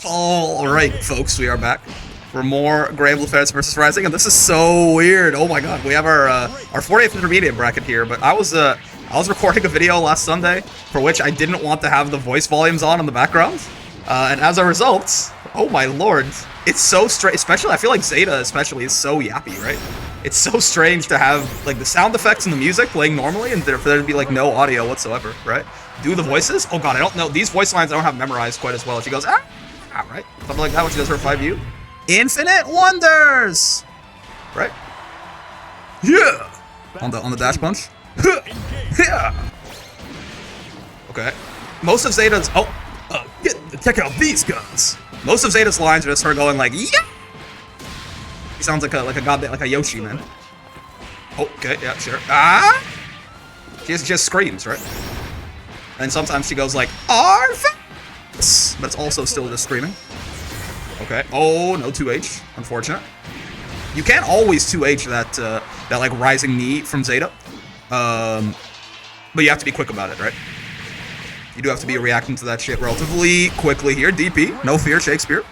Alright, folks, we are back for more Gran versus Rising, and this is so weird. Oh my god, we have our 40th intermediate bracket here, but I was recording a video last Sunday for which I didn't want to have the voice volumes on in the background, and as a result, oh my lord, it's so strange. Especially, I feel like Zeta especially is so yappy, right? It's so strange to have like the sound effects and the music playing normally, and for there to be like no audio whatsoever, right? Do the voices? Oh god, I don't know. These voice lines I don't have memorized quite as well. She goes, ah, right? Something like that when she does her 5U. Infinite Wonders! Right? Yeah! On the dash punch. Yeah! Okay. Most of Zeta's... check out these guns! Most of Zeta's lines are just her going like, yeah! He sounds like a goddamn, like a Yoshi, man. Okay, yeah, sure. Ah! She just screams, right? And sometimes she goes like, Arf! But it's also still just screaming. Okay. Oh, no 2H. Unfortunate. You can't always 2H that like rising knee from Zeta. But you have to be quick about it, right? You do have to be reacting to that shit relatively quickly here. DP. No fear, Shakespeare.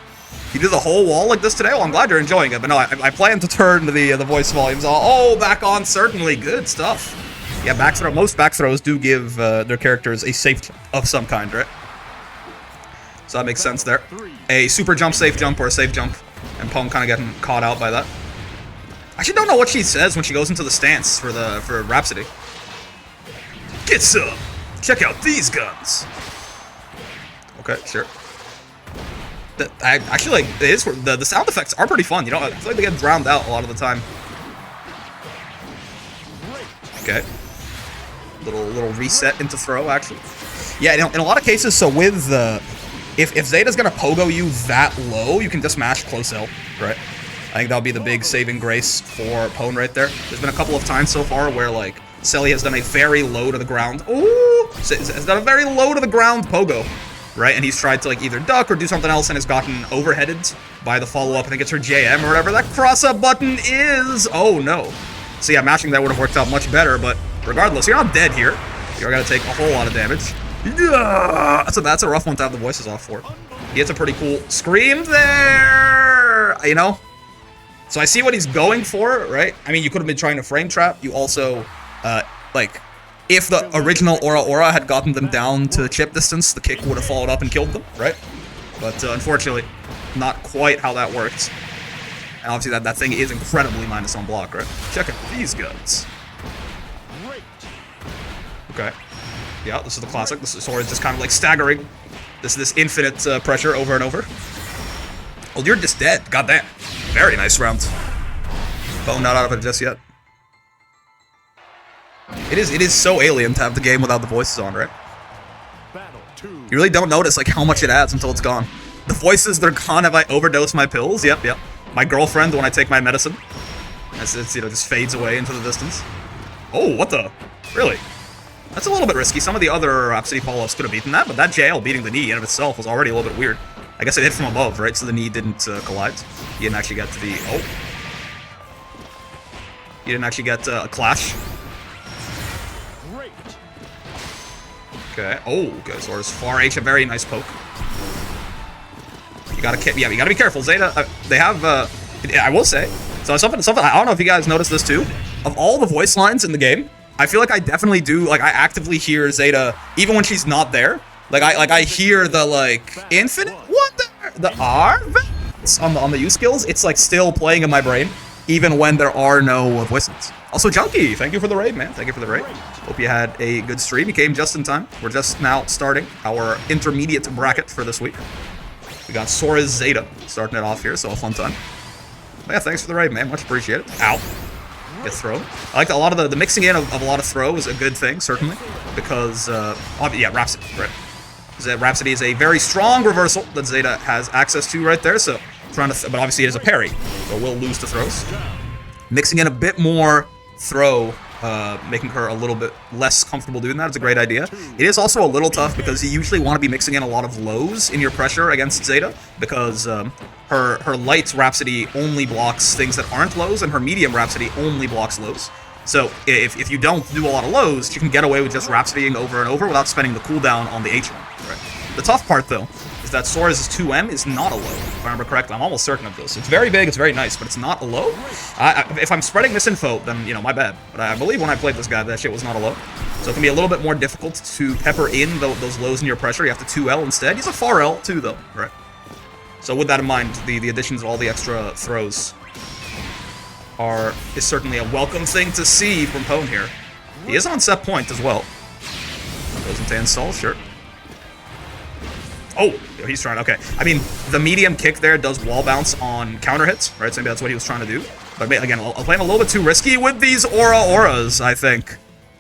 You do the whole wall like this today? Well, I'm glad you're enjoying it. But no, I plan to turn the voice volumes on. Oh, back on. Certainly. Good stuff. Yeah, back throw. Most back throws do give their characters a safe jump of some kind, right? So that makes sense there. A super jump, safe jump, or a safe jump. And Pong kind of getting caught out by that. I actually don't know what she says when she goes into the stance for Rhapsody. Get some! Check out these guns! Okay, sure. I actually like, it is, the sound effects are pretty fun. You know, I feel like they get drowned out a lot of the time. Okay. Little reset into throw, actually. Yeah, in a lot of cases, so with if Zeta's gonna pogo you that low, you can just mash close L, right? I think that'll be the big saving grace for Pone right there. There's been a couple of times so far where, like, Selly has done a very low to the ground. Ooh! Has done a very low to the ground pogo, right? And he's tried to, like, either duck or do something else and has gotten overheaded by the follow-up. I think it's her JM or whatever that cross-up button is. Oh, no. So, yeah, mashing that would have worked out much better, but regardless, you're not dead here. You're gonna take a whole lot of damage. Yeah! That's a rough one to have the voices off for. He gets a pretty cool scream there! You know? So I see what he's going for, right? I mean, you could have been trying to frame trap. You also, like, if the original Aura had gotten them down to chip distance, the kick would have followed up and killed them, right? But unfortunately, not quite how that worked. And obviously that thing is incredibly minus on block, right? Check out these guns. Okay. Yeah, this is the classic. This is Soriz just kind of like staggering this infinite pressure over and over. Well, you're just dead. Goddamn. Very nice round. Bone not out of it just yet. It is so alien to have the game without the voices on, right? You really don't notice like how much it adds until it's gone. The voices, they're gone. Have I overdosed my pills? Yep. My girlfriend when I take my medicine. It's you know, just fades away into the distance. Oh, what the? Really? That's a little bit risky. Some of the other Rhapsody follow-ups could have beaten that, but that JL beating the knee in of itself was already a little bit weird. I guess it hit from above, right? So the knee didn't collide. He didn't actually get to the... Oh. He didn't actually get a clash. Okay. Oh, okay. So there's far H, a very nice poke. You gotta be careful. Zeta, they have, I will say, so something, I don't know if you guys noticed this too. Of all the voice lines in the game, I feel like I definitely do, like, I actively hear Zeta, even when she's not there. Like, I hear the, like, infinite wonder, the R on the U skills. It's, like, still playing in my brain, even when there are no voice lines. Also, Junkie, thank you for the raid, man. Thank you for the raid. Hope you had a good stream. You came just in time. We're just now starting our intermediate bracket for this week. We got Soriz Zeta starting it off here, so a fun time. But yeah, thanks for the raid, man. Much appreciated. Ow. Get thrown. I like that a lot of the mixing in of a lot of throw is a good thing, certainly, because yeah, Rhapsody, right? Rhapsody is a very strong reversal that Zeta has access to right there. So trying to, but obviously it is a parry, so we'll lose to throws. Mixing in a bit more throw, making her a little bit less comfortable doing that is a great idea. It is also a little tough because you usually want to be mixing in a lot of lows in your pressure against Zeta, because her light Rhapsody only blocks things that aren't lows, and her medium Rhapsody only blocks lows. So if you don't do a lot of lows, you can get away with just Rhapsodying over and over without spending the cooldown on the H1. Right? The tough part, though, is that Soriz' 2M is not a low, if I remember correctly. I'm almost certain of this. It's very big, it's very nice, but it's not a low. If I'm spreading this info, then, you know, my bad. But I believe when I played this guy, that shit was not a low. So it can be a little bit more difficult to pepper in those lows in your pressure. You have to 2L instead. He's a far L too, though, right? So with that in mind, the additions of all the extra throws is certainly a welcome thing to see from Pwn here. He is on set point as well. Goes into install, sure. Oh, he's trying, okay. I mean, the medium kick there does wall bounce on counter hits, right? So maybe that's what he was trying to do. But again, I'll play him a little bit too risky with these auras, I think,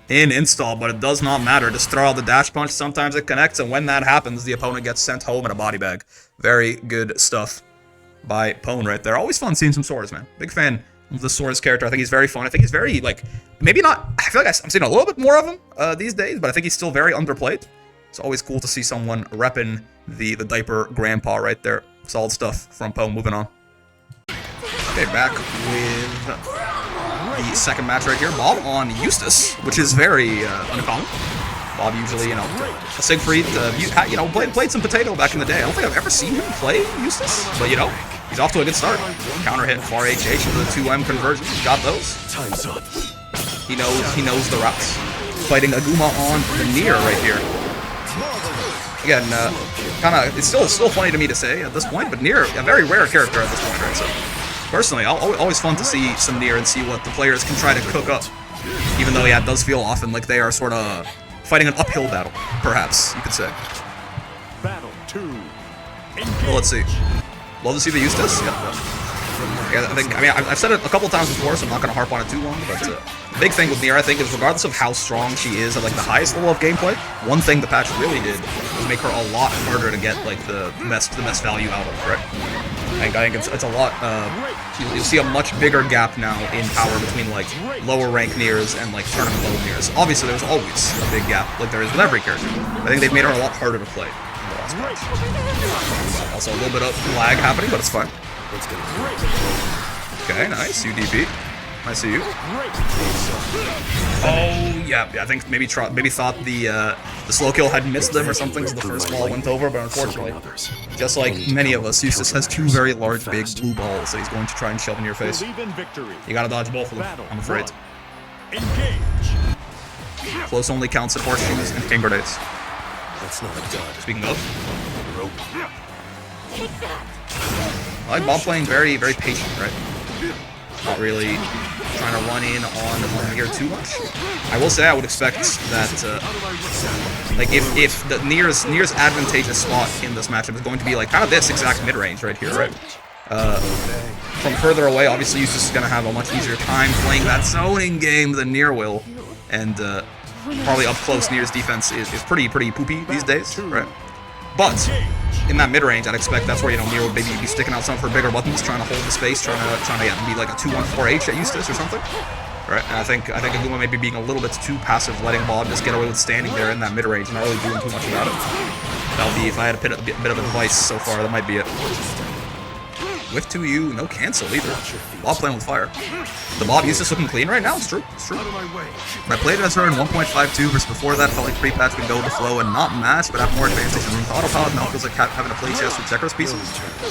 in install, but it does not matter. Just throw out the dash punch, sometimes it connects, and when that happens, the opponent gets sent home in a body bag. Very good stuff by Pwn right there. Always fun seeing some Soriz, man. Big fan of the Soriz character. I think he's very fun. I think he's very, like, maybe not, I feel like I'm seeing a little bit more of him these days, but I think he's still very underplayed. It's always cool to see someone repping the diaper grandpa right there. Solid stuff from Pwn. Moving on. Okay, back with the second match right here. Bob on Eustace, which is very uncommon. Bob usually, you know, a Siegfried, you know, played some potato back in the day. I don't think I've ever seen him play Eustace, but, you know, he's off to a good start. Counter hit, far HH with the 2M conversion. He's got those. Time's up. He knows the routes. Fighting Aguma on the Nier right here. Again, it's still funny to me to say at this point, but Nier, a very rare character at this point, right? So, personally, always fun to see some Nier and see what the players can try to cook up. Even though, yeah, it does feel often like they are sort of fighting an uphill battle, perhaps, you could say. Battle 2. Well, let's see. Love to see the Eustace. Yeah, I mean, I've said it a couple times before, so I'm not going to harp on it too long, but the big thing with Nier, I think, is regardless of how strong she is at, like, the highest level of gameplay, one thing the patch really did was make her a lot harder to get, like, the best value out of, right? I think it's a lot, you'll see a much bigger gap now in power between, like, lower rank Niers and, like, tournament level Niers. Obviously, there's always a big gap, like there is with every character. I think they've made her a lot harder to play in the last patch. Also, a little bit of lag happening, but it's fine. Okay, nice, UDP. I see you. Oh, yeah, I think maybe thought the slow kill had missed them or something, so the first ball went over, but unfortunately, just like many of us, Eustace has two very large, big blue balls that he's going to try and shove in your face. You gotta dodge both of them, I'm afraid. Close only counts at horseshoes and king grenades. Speaking of, I like Bob playing very, very patient, right? Not really trying to run in on Nier too much. I will say I would expect that, like, if the Nier's advantageous spot in this matchup is going to be, like, kind of this exact mid-range right here, right? From further away, obviously, Eustace is going to have a much easier time playing that zoning game than Nier will, and probably up close, Nier's defense is pretty poopy these days, right? But in that mid-range, I'd expect that's where, you know, Nier would maybe be sticking out some of her bigger buttons, trying to hold the space, trying to be like a 2-1-4H at Eustace or something. Right? And I think Aguma may be being a little bit too passive, letting Bob just get away with standing there in that mid-range and not really doing too much about it. That would be, if I had a bit of advice so far, that might be it. With 2U, no cancel either. Bob playing with fire. The Bob Eustace looking clean right now, it's true. It's true. I played as her in 1.52 versus before that, felt like pre-patch could go with the flow and not match, but have more advantage. And the autopilot now feels like having to play chess with checkers pieces.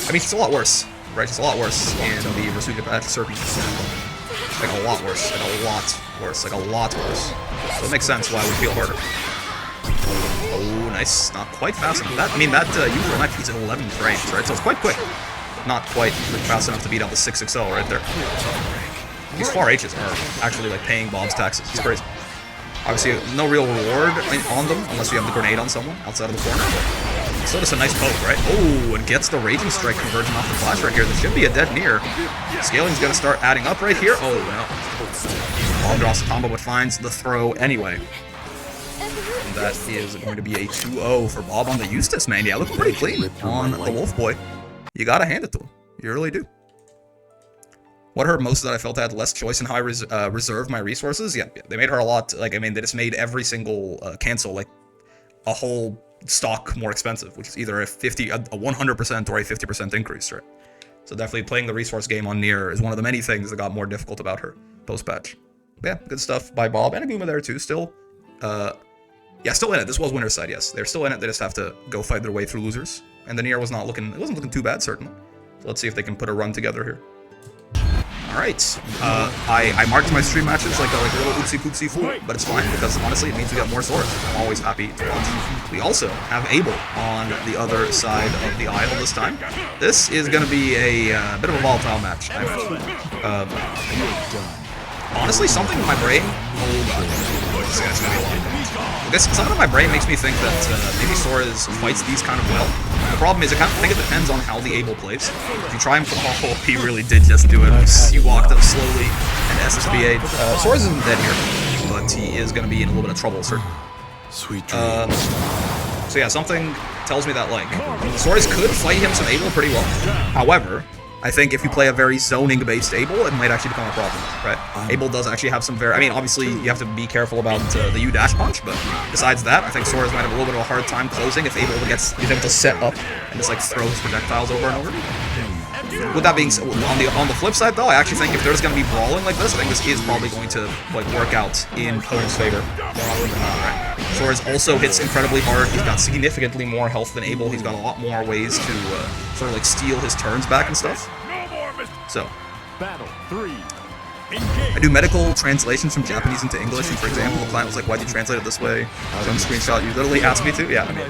I mean, it's a lot worse, right? It's a lot worse in the Vaseraga patch, certainly. Like a lot worse, like a lot worse, like a lot worse. So it makes sense why it would feel harder. Oh, nice. Not quite fast enough. I mean, that usual knife he's at 11 frames, right? So it's quite quick. Not quite fast enough to beat out the 6XL right there. These far H's are actually, like, paying Bob's taxes. It's crazy. Obviously, no real reward on them unless you have the grenade on someone outside of the corner. Still just a nice poke, right? Oh, and gets the Raging Strike conversion off the flash right here. This should be a dead Nier. Scaling's going to start adding up right here. Oh, no. Bob draws the combo, but finds the throw anyway. And that is going to be a 2-0 for Bob on the Eustace, man. Yeah, looking pretty clean on the Wolf Boy. You gotta hand it to him. You really do. What hurt most is that I felt I had less choice in how I reserved my resources. Yeah, they made her a lot, like, I mean, they just made every single cancel, like, a whole stock more expensive, which is either a 100% or a 50% increase, right? So definitely playing the resource game on Nier is one of the many things that got more difficult about her post-patch. Yeah, good stuff by Bob and Aguma there too. Still Yeah, still in it. This was winner's side, yes. They're still in it. They just have to go fight their way through losers. And the Nier was not looking, it wasn't looking too bad, certainly. So let's see if they can put a run together here. Alright. I marked my stream matches like a little oopsie-poopsie fool, but it's fine because honestly it means we got more Soriz. I'm always happy to watch. We also have Abel on the other side of the aisle this time. This is going to be a bit of a volatile match, I imagine. Honestly, something in my brain. Oh god. This guy's gonna be a lot of damage. Something in my brain makes me think that maybe Soriz fights these kind of well. The problem is, I think it depends on how the Abel plays. If you try and oh, he really did just do it. He walked up slowly and SSBA'd. Soriz isn't dead here, but he is going to be in a little bit of trouble, certainly. Sweet dreams. So yeah, something tells me that, like, Soriz could fight him some Abel pretty well. However, I think if you play a very zoning-based Abel, it might actually become a problem, right? Abel does actually have some very... I mean, obviously, you have to be careful about the U-dash punch, but besides that, I think Soriz might have a little bit of a hard time closing if Abel is able to set up and just, like, throw his projectiles over and over. With that being said, on the flip side, though, I actually think if there's going to be brawling like this, I think this is probably going to, like, work out in Poe's favor more often than not, right? Soriz also hits incredibly hard. He's got significantly more health than Abel. He's got a lot more ways to sort of, like, steal his turns back and stuff. So, I do medical translations from Japanese into English, and for example, the client was like, "Why'd you translate it this way?" Some screenshot. You literally asked me to. Yeah, I mean,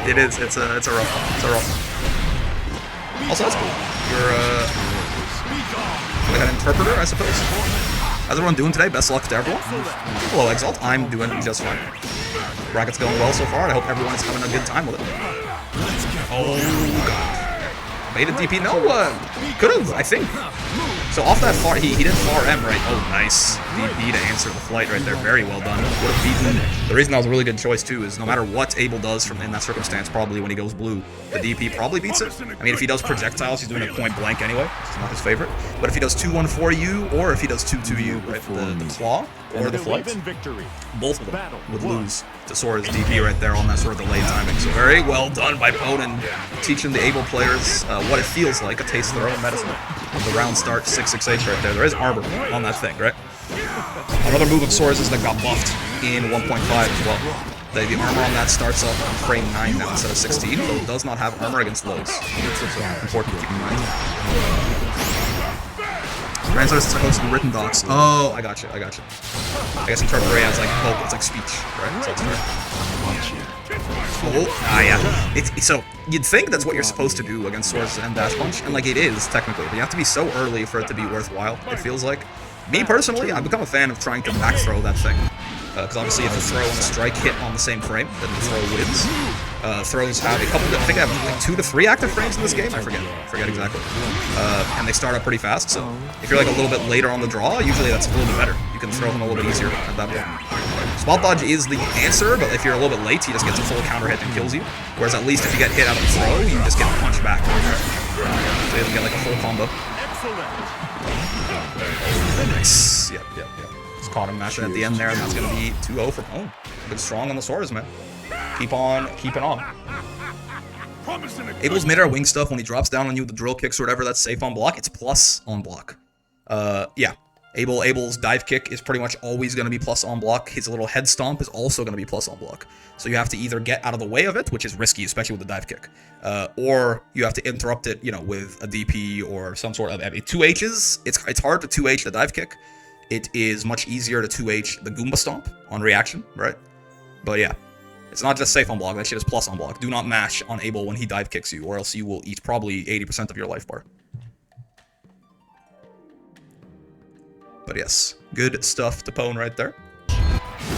it is. It's a rough one. It's a rough one. Also, that's cool. You're like an interpreter, I suppose. How's everyone doing today? Best luck to everyone. Hello, Exalt. I'm doing just fine. Bracket's going well so far, and I hope everyone is having a good time with it. Oh god. Made a DP? No, could have, I think. So off that far, he did far M, right? Oh, nice. DP to answer the flight right there. Very well done. Would have beaten. The reason that was a really good choice, too, is no matter what Abel does in that circumstance, probably when he goes blue, the DP probably beats it. I mean, if he does projectiles, he's doing it point blank anyway. It's not his favorite. But if he does 2-1-4U, or if he does 2-2U, right, the claw, or the flight, both of them would lose to Soriz DP right there on that sort of delayed timing. So very well done by Poden, teaching the Abel players what it feels like, a taste of their own medicine. The round start 6-6-H right there. There is armor on that thing, right? Another move of Soriz is that got buffed in 1.5 as well. The armor on that starts up on frame 9 now instead of 16, though it does not have armor against lows. So important to keep in mind. Translates to host written docs. Oh, I got you. I guess interpreter has like vocal, it's like speech, right? So it's fair. Oh, yeah. So you'd think that's what you're supposed to do against Soriz and dash punch, and like it is technically, but you have to be so early for it to be worthwhile. It feels like. Me personally, I've become a fan of trying to back throw that thing. Because obviously if the throw and the strike hit on the same frame, then the throw wins. Throws have a couple, I think I have like 2 to 3 active frames in this game, I forget exactly. And they start up pretty fast, so if you're like a little bit later on the draw, usually that's a little bit better. You can throw them a little bit easier at that point. Spot dodge is the answer, but if you're a little bit late, he just gets a full counter hit and kills you. Whereas at least if you get hit out of the throw, you just get punched back. So you get like a full combo. Nice. Yep. Just caught him mashing at the end there, and that's going to be 2-0 for Pone. Looking strong on the Soriz, man. Keep on keeping on. Abel's mid-air wing stuff, when he drops down on you with the drill kicks or whatever, that's safe on block. It's plus on block. Yeah. Abel's dive kick is pretty much always going to be plus on block. His little head stomp is also going to be plus on block. So you have to either get out of the way of it, which is risky, especially with the dive kick, or you have to interrupt it, you know, with a DP or some sort of 2Hs. It's hard to 2H the dive kick. It is much easier to 2H the Goomba stomp on reaction, right? But yeah, it's not just safe on block. That shit is plus on block. Do not mash on Abel when he dive kicks you, or else you will eat probably 80% of your life bar. But yes, good stuff to Pone right there.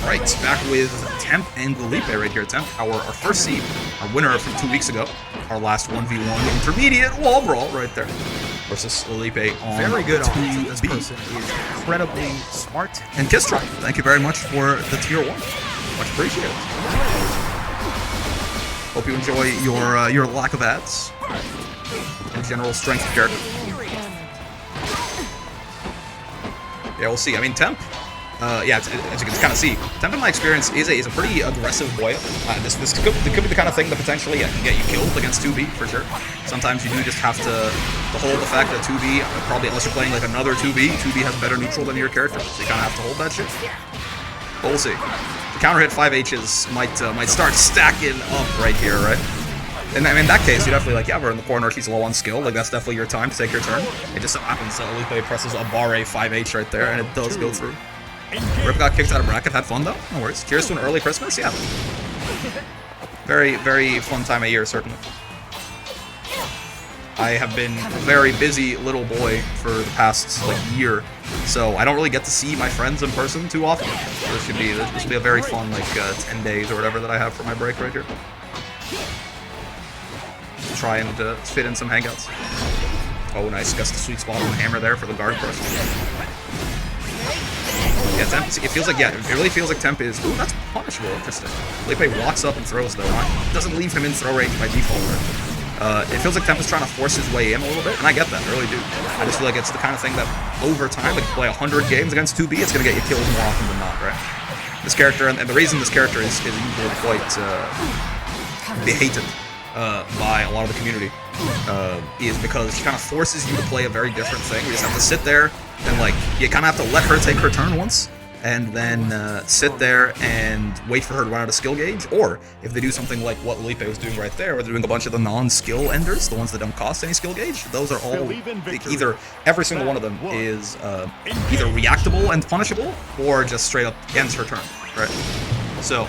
Right, back with Temp and Felipe right here. Temp, our first seed, our winner from 2 weeks ago. Our last 1v1 intermediate wall brawl right there. Versus Felipe on very good 2B. This person is incredibly smart. And Kistra, thank you very much for the tier 1. Much appreciated. Hope you enjoy your lack of ads and general strength of character. Yeah, we'll see. I mean, Temp, yeah, as you can kind of see, Temp in my experience is a pretty aggressive boy. This could be the kind of thing that potentially can get you killed against 2B, for sure. Sometimes you do just have to hold the fact that 2B, probably unless you're playing like another 2B has better neutral than your character, so you kind of have to hold that shit. But we'll see. counter hit 5Hs might start stacking up right here, right? And I mean, in that case, you definitely like, yeah, we're in the corner, she's low on skill, like that's definitely your time to take your turn. It just so happens that Felipe presses a bar A 5H right there, and it does go through. Rip got kicked out of bracket, had fun though, no worries. Cheers to an early Christmas, yeah. Very, very fun time of year, certainly. I have been a very busy little boy for the past like year, so I don't really get to see my friends in person too often. So this should be a very fun like 10 days or whatever that I have for my break right here. Try and fit in some hangouts. Oh, nice, gets the sweet spot on the hammer there for the guard crush. Yeah, Temp, it feels like, yeah, it really feels like Temp is, ooh, that's punishable, interesting. Felipe walks up and throws though, doesn't leave him in throw range by default, right? It feels like Temp is trying to force his way in a little bit, and I get that, I really do. I just feel like it's the kind of thing that over time, like you play 100 games against 2B, it's going to get you kills more often than not, right? This character, and the reason this character is usually quite hated by a lot of the community is because she kind of forces you to play a very different thing. You just have to sit there and like, you kind of have to let her take her turn once, and then sit there and wait for her to run out of skill gauge, or if they do something like what Felipe was doing right there, where they're doing a bunch of the non-skill enders, the ones that don't cost any skill gauge, those are all, either, every single one of them is either reactable and punishable, or just straight up ends her turn, right? So,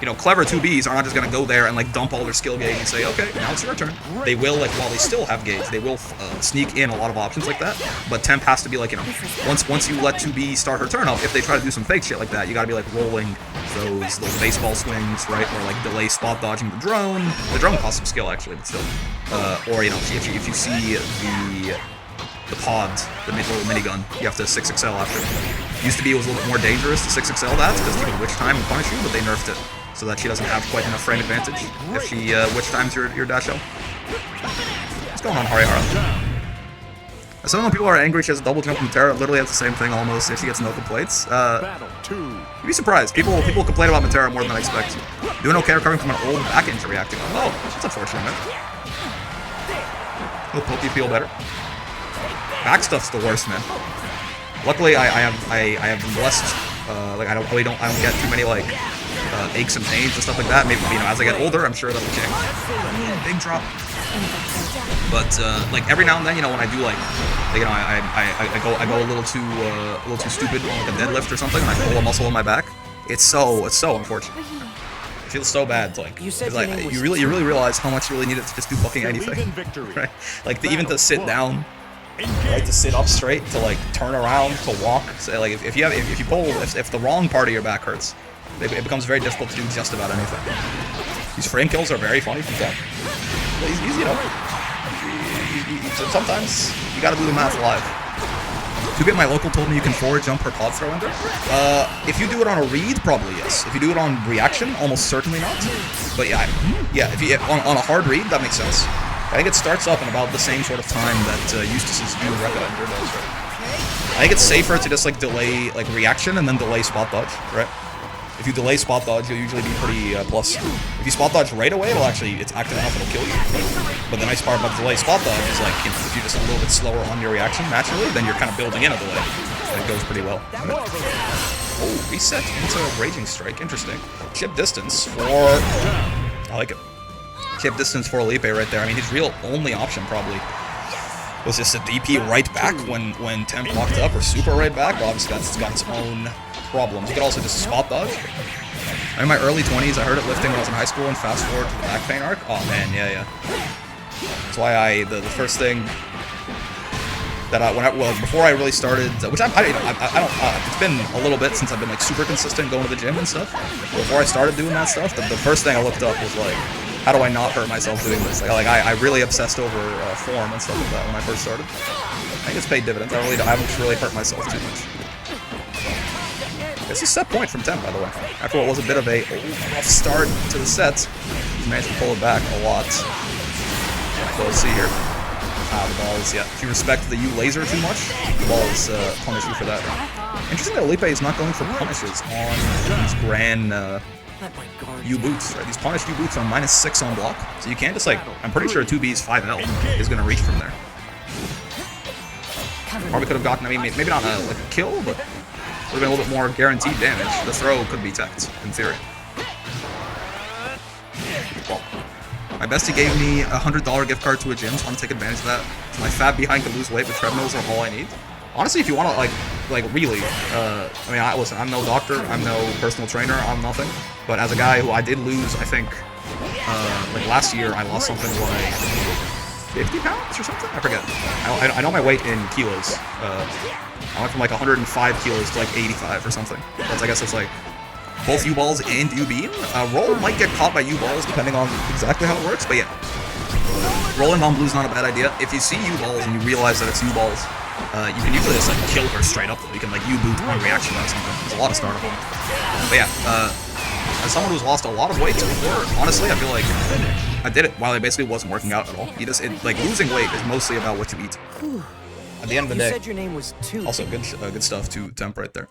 you know, clever 2Bs are not just going to go there and like dump all their skill gauge and say, okay, now it's your turn. They will, like, while they still have gauge, they will sneak in a lot of options like that, but Temp has to be like, you know, once you let 2B start her turn up, if they try to do some fake shit like that, you got to be like rolling those baseball swings, right, or like delay spot dodging the drone. The drone costs some skill actually, but still. Or, you know, if you see the pod, the little minigun, you have to 6XL after. Used to be it was a little bit more dangerous to 6XL that, because you could witch time and punish you, but they nerfed it so that she doesn't have quite enough frame advantage if she witch times your dash L. What's going on, Harihara? I saw when people are angry she has a double jump from Terra, literally has the same thing almost if she gets no complaints. You'd be surprised. People complain about Matera more than I expect. Doing okay recovering from an old back injury acting on. Oh, that's unfortunate, man. Will Pokey feel better? Back stuff's the worst, man. Luckily, I have been blessed. Like I don't get too many like aches and pains and stuff like that. Maybe, you know, as I get older, I'm sure that'll change. Big drop. But like every now and then, you know, when I do like you know, I go a little too stupid on like a deadlift or something, and I pull a muscle in my back. It's so unfortunate. It feels so bad. Like you really realize how much you really need it to just do fucking anything, right? Like even to sit down. Right, to sit up straight, to like turn around, to walk. So like if the wrong part of your back hurts, it becomes very difficult to do just about anything. These frame kills are very funny from Temp. You know, sometimes you gotta do the math live. To get my local told me you can forward jump her pod throw ender. If you do it on a read, probably yes. If you do it on reaction, almost certainly not. But yeah, if you on a hard read, that makes sense. I think it starts up in about the same sort of time that Eustace's new Rekka ender does, right? I think it's safer to just like delay like reaction and then delay spot dodge, right? If you delay spot dodge, you'll usually be pretty plus. If you spot dodge right away, it's active enough, it'll kill you. But the nice part about delay spot dodge is like, you know, if you're just a little bit slower on your reaction naturally, then you're kind of building in a delay. And it goes pretty well. Oh, reset into a raging strike, interesting. Chip distance for, I like it. Chip distance for Felipe right there. I mean, his real only option probably was just a DP right back when Temp locked up, or super right back, but obviously that's got its own problems. You could also just spot dodge. I'm in my early 20s, I heard it lifting when I was in high school, and fast forward to the back pain arc. Oh man, yeah. That's why the first thing that before I really started, which I don't, it's been a little bit since I've been like super consistent going to the gym and stuff. Before I started doing that stuff, the first thing I looked up was like, how do I not hurt myself doing this? Like I really obsessed over form and stuff like that when I first started. I think it's paid dividends. I haven't really hurt myself too much. It's a set point from Temp, by the way. After what was a bit of a rough start to the set, he managed to pull it back a lot. So let's see here. The balls, yeah. If you respect the U laser too much, the balls punish you for that. Interesting that Felipe is not going for punishes on these Gran U boots, right? These punished U boots are -6 on block, so you can't just like, I'm pretty sure 2B's 5L is going to reach from there. Probably could have gotten, I mean, maybe not like a kill, but have been a little bit more guaranteed damage. The throw could be teched, in theory. Well, my bestie gave me a $100 gift card to a gym, so I want to take advantage of that. My fat behind can lose weight, but treadmills are all I need. Honestly, if you want to, like really, I mean, listen, I'm no doctor, I'm no personal trainer, I'm nothing. But as a guy who I did lose, I think, like last year, I lost something like 50 pounds or something? I forget. I know my weight in kilos. I went from like 105 kilos to like 85 or something. That's, I guess it's like both U-balls and U-beam. Roll might get caught by U-balls depending on exactly how it works, but yeah. Rolling on blue's not a bad idea. If you see U-balls and you realize that it's U-balls, you can usually just like kill her straight up though. You can like U-boot one reaction or something. There's a lot of startable. But yeah, as someone who's lost a lot of weight before, honestly, I feel like I did it while it basically wasn't working out at all. You just, like, losing weight is mostly about what you eat. At the end of the day, you said your name was Two. Also good stuff to Temp right there.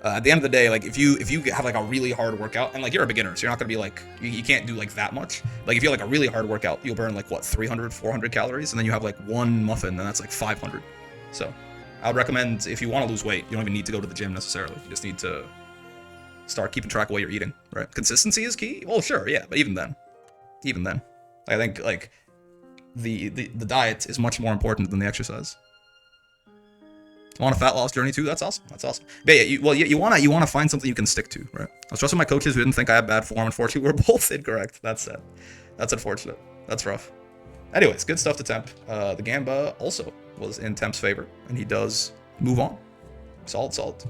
At the end of the day, like if you have like a really hard workout, and like you're a beginner, so you're not gonna be like you can't do like that much. Like if you have like a really hard workout, you'll burn like what 300, 400 calories, and then you have like one muffin, and that's like 500. So I would recommend if you want to lose weight, you don't even need to go to the gym necessarily. You just need to start keeping track of what you're eating, right? Consistency is key. Well, sure, yeah, but even then, I think like the diet is much more important than the exercise. On a fat loss journey too, that's awesome. That's awesome. But yeah, you wanna find something you can stick to, right? I was trusting my coaches who didn't think I had bad form. Unfortunately, we're both incorrect. That's sad. That's unfortunate. That's rough. Anyways, good stuff to Temp. The Gamba also was in Temp's favor, and he does move on. Solid.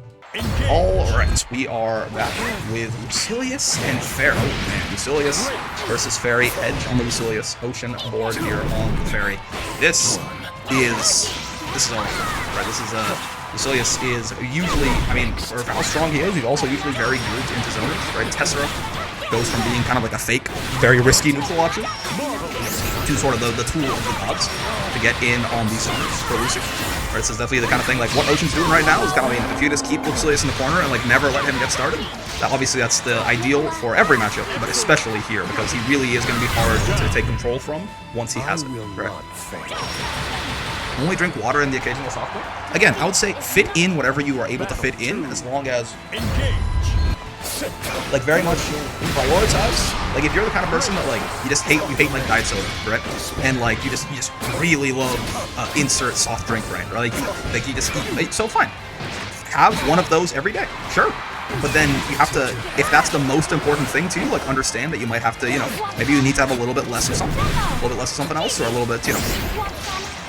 Alright, we are back with Eustace and Ferry. Oh man, Eustace versus Ferry. Edge on the Eustace. Ocean board here on the Ferry. This is all right. This is Eustace is usually, I mean, for how strong he is, he's also usually very good into zones, right? Tessera goes from being kind of like a fake, very risky neutral option to sort of the tool of the gods to get in on these zones for Lucy. Right, this is definitely the kind of thing, like, what Ocean's doing right now is kind of, I mean, if you just keep Eustace in the corner and, like, never let him get started, that obviously that's the ideal for every matchup, but especially here, because he really is going to be hard to take control from once he has it, right? Only drink water in the occasional softball. Again, I would say fit in whatever you are able to fit in, as long as, like, very much prioritize. Like, if you're the kind of person that, like, you hate like diet soda, right? And like you just really love insert soft drink, right? Like you just eat. So fine, have one of those every day, sure. But then you have to, if that's the most important thing to you, like, understand that you might have to, you know, maybe you need to have a little bit less of something, else, or a little bit, you know,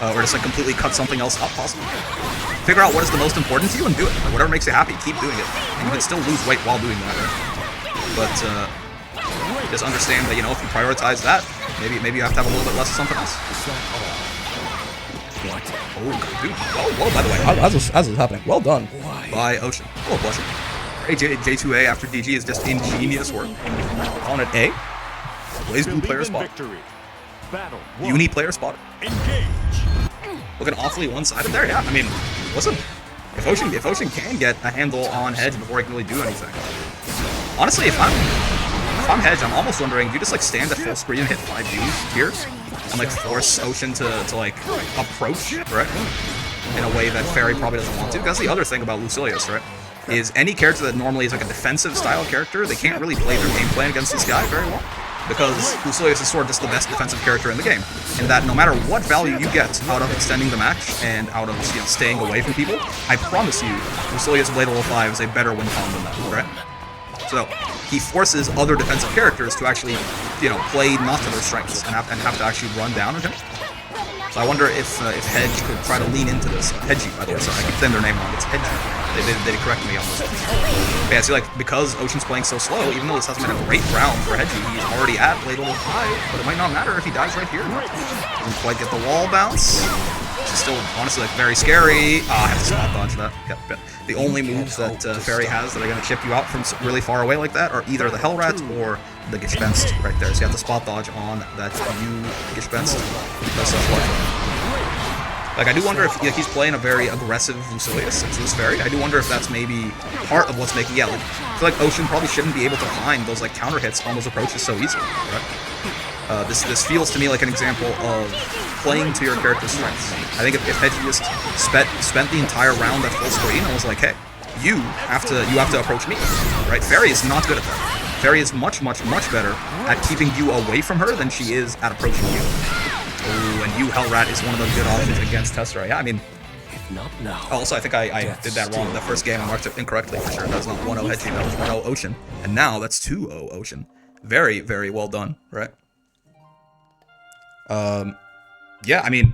or just like completely cut something else up, possibly. Figure out what is the most important to you and do it. Like, whatever makes you happy, keep doing it. And you can still lose weight while doing that, right? But just understand that, you know, if you prioritize that, maybe you have to have a little bit less of something else. Oh, dude. Oh, by the way, as this is happening, well done by Ocean. Oh, Blushing. J2A after DG is just ingenious work. On an A. Blaze Blue player spot. Uni player spot. Looking awfully one-sided there, yeah. I mean, listen, if Ocean can get a handle on Hedge before he can really do anything. Honestly, if I'm Hedge, I'm almost wondering, do you just like stand at full screen and hit 5 Gs here? And like force Ocean to like approach, right? In a way that Ferry probably doesn't want to. That's the other thing about Eustace, right? Is any character that normally is like a defensive style character, they can't really play their game plan against this guy very well. Because Eustace is sort of just the best defensive character in the game. And that no matter what value you get out of extending the match and out of, you know, staying away from people, I promise you, Eustace Blade Level 5 is a better win con than that, right? So he forces other defensive characters to actually, you know, play not to their strengths and have to actually run down at him. So I wonder if Hedge could try to lean into this. Hedgie, by the way, sorry, I keep saying their name wrong. It's Hedgie. They correct me on this. But yeah, see, like, because Ocean's playing so slow, even though this hasn't been a great round for Hedgie, he's already at Blade Level 5, but it might not matter if he dies right here. Doesn't quite get the wall bounce. Which is still, honestly, like, very scary. I have to spot dodge that. Yeah, the only moves that Ferry has that are going to chip you out from really far away like that are either the Hell Rat or the Gespenst right there. So you have to spot dodge on that Gespenst. That's like, I do wonder if he's playing a very aggressive Eustace into this Ferry. I do wonder if that's maybe part of what's making, yeah, like, I feel like Ocean probably shouldn't be able to find those, like, counter hits on those approaches so easily, right? This feels to me like an example of playing to your character's strengths. I think if Hedgie just spent the entire round at full screen and was like, hey, you have to approach me, right? Ferry is not good at that. Ferry is much better at keeping you away from her than she is at approaching you. Oh, and you, Hellrat, is one of the good options against Tessera. Yeah, I mean... Not now. Also, I think I did that wrong. The first game I marked it incorrectly for sure. That was not 1-0 Hedgie, that was 1-0 Ocean. And now that's 2-0 Ocean. Very, very well done, right? Yeah, I mean,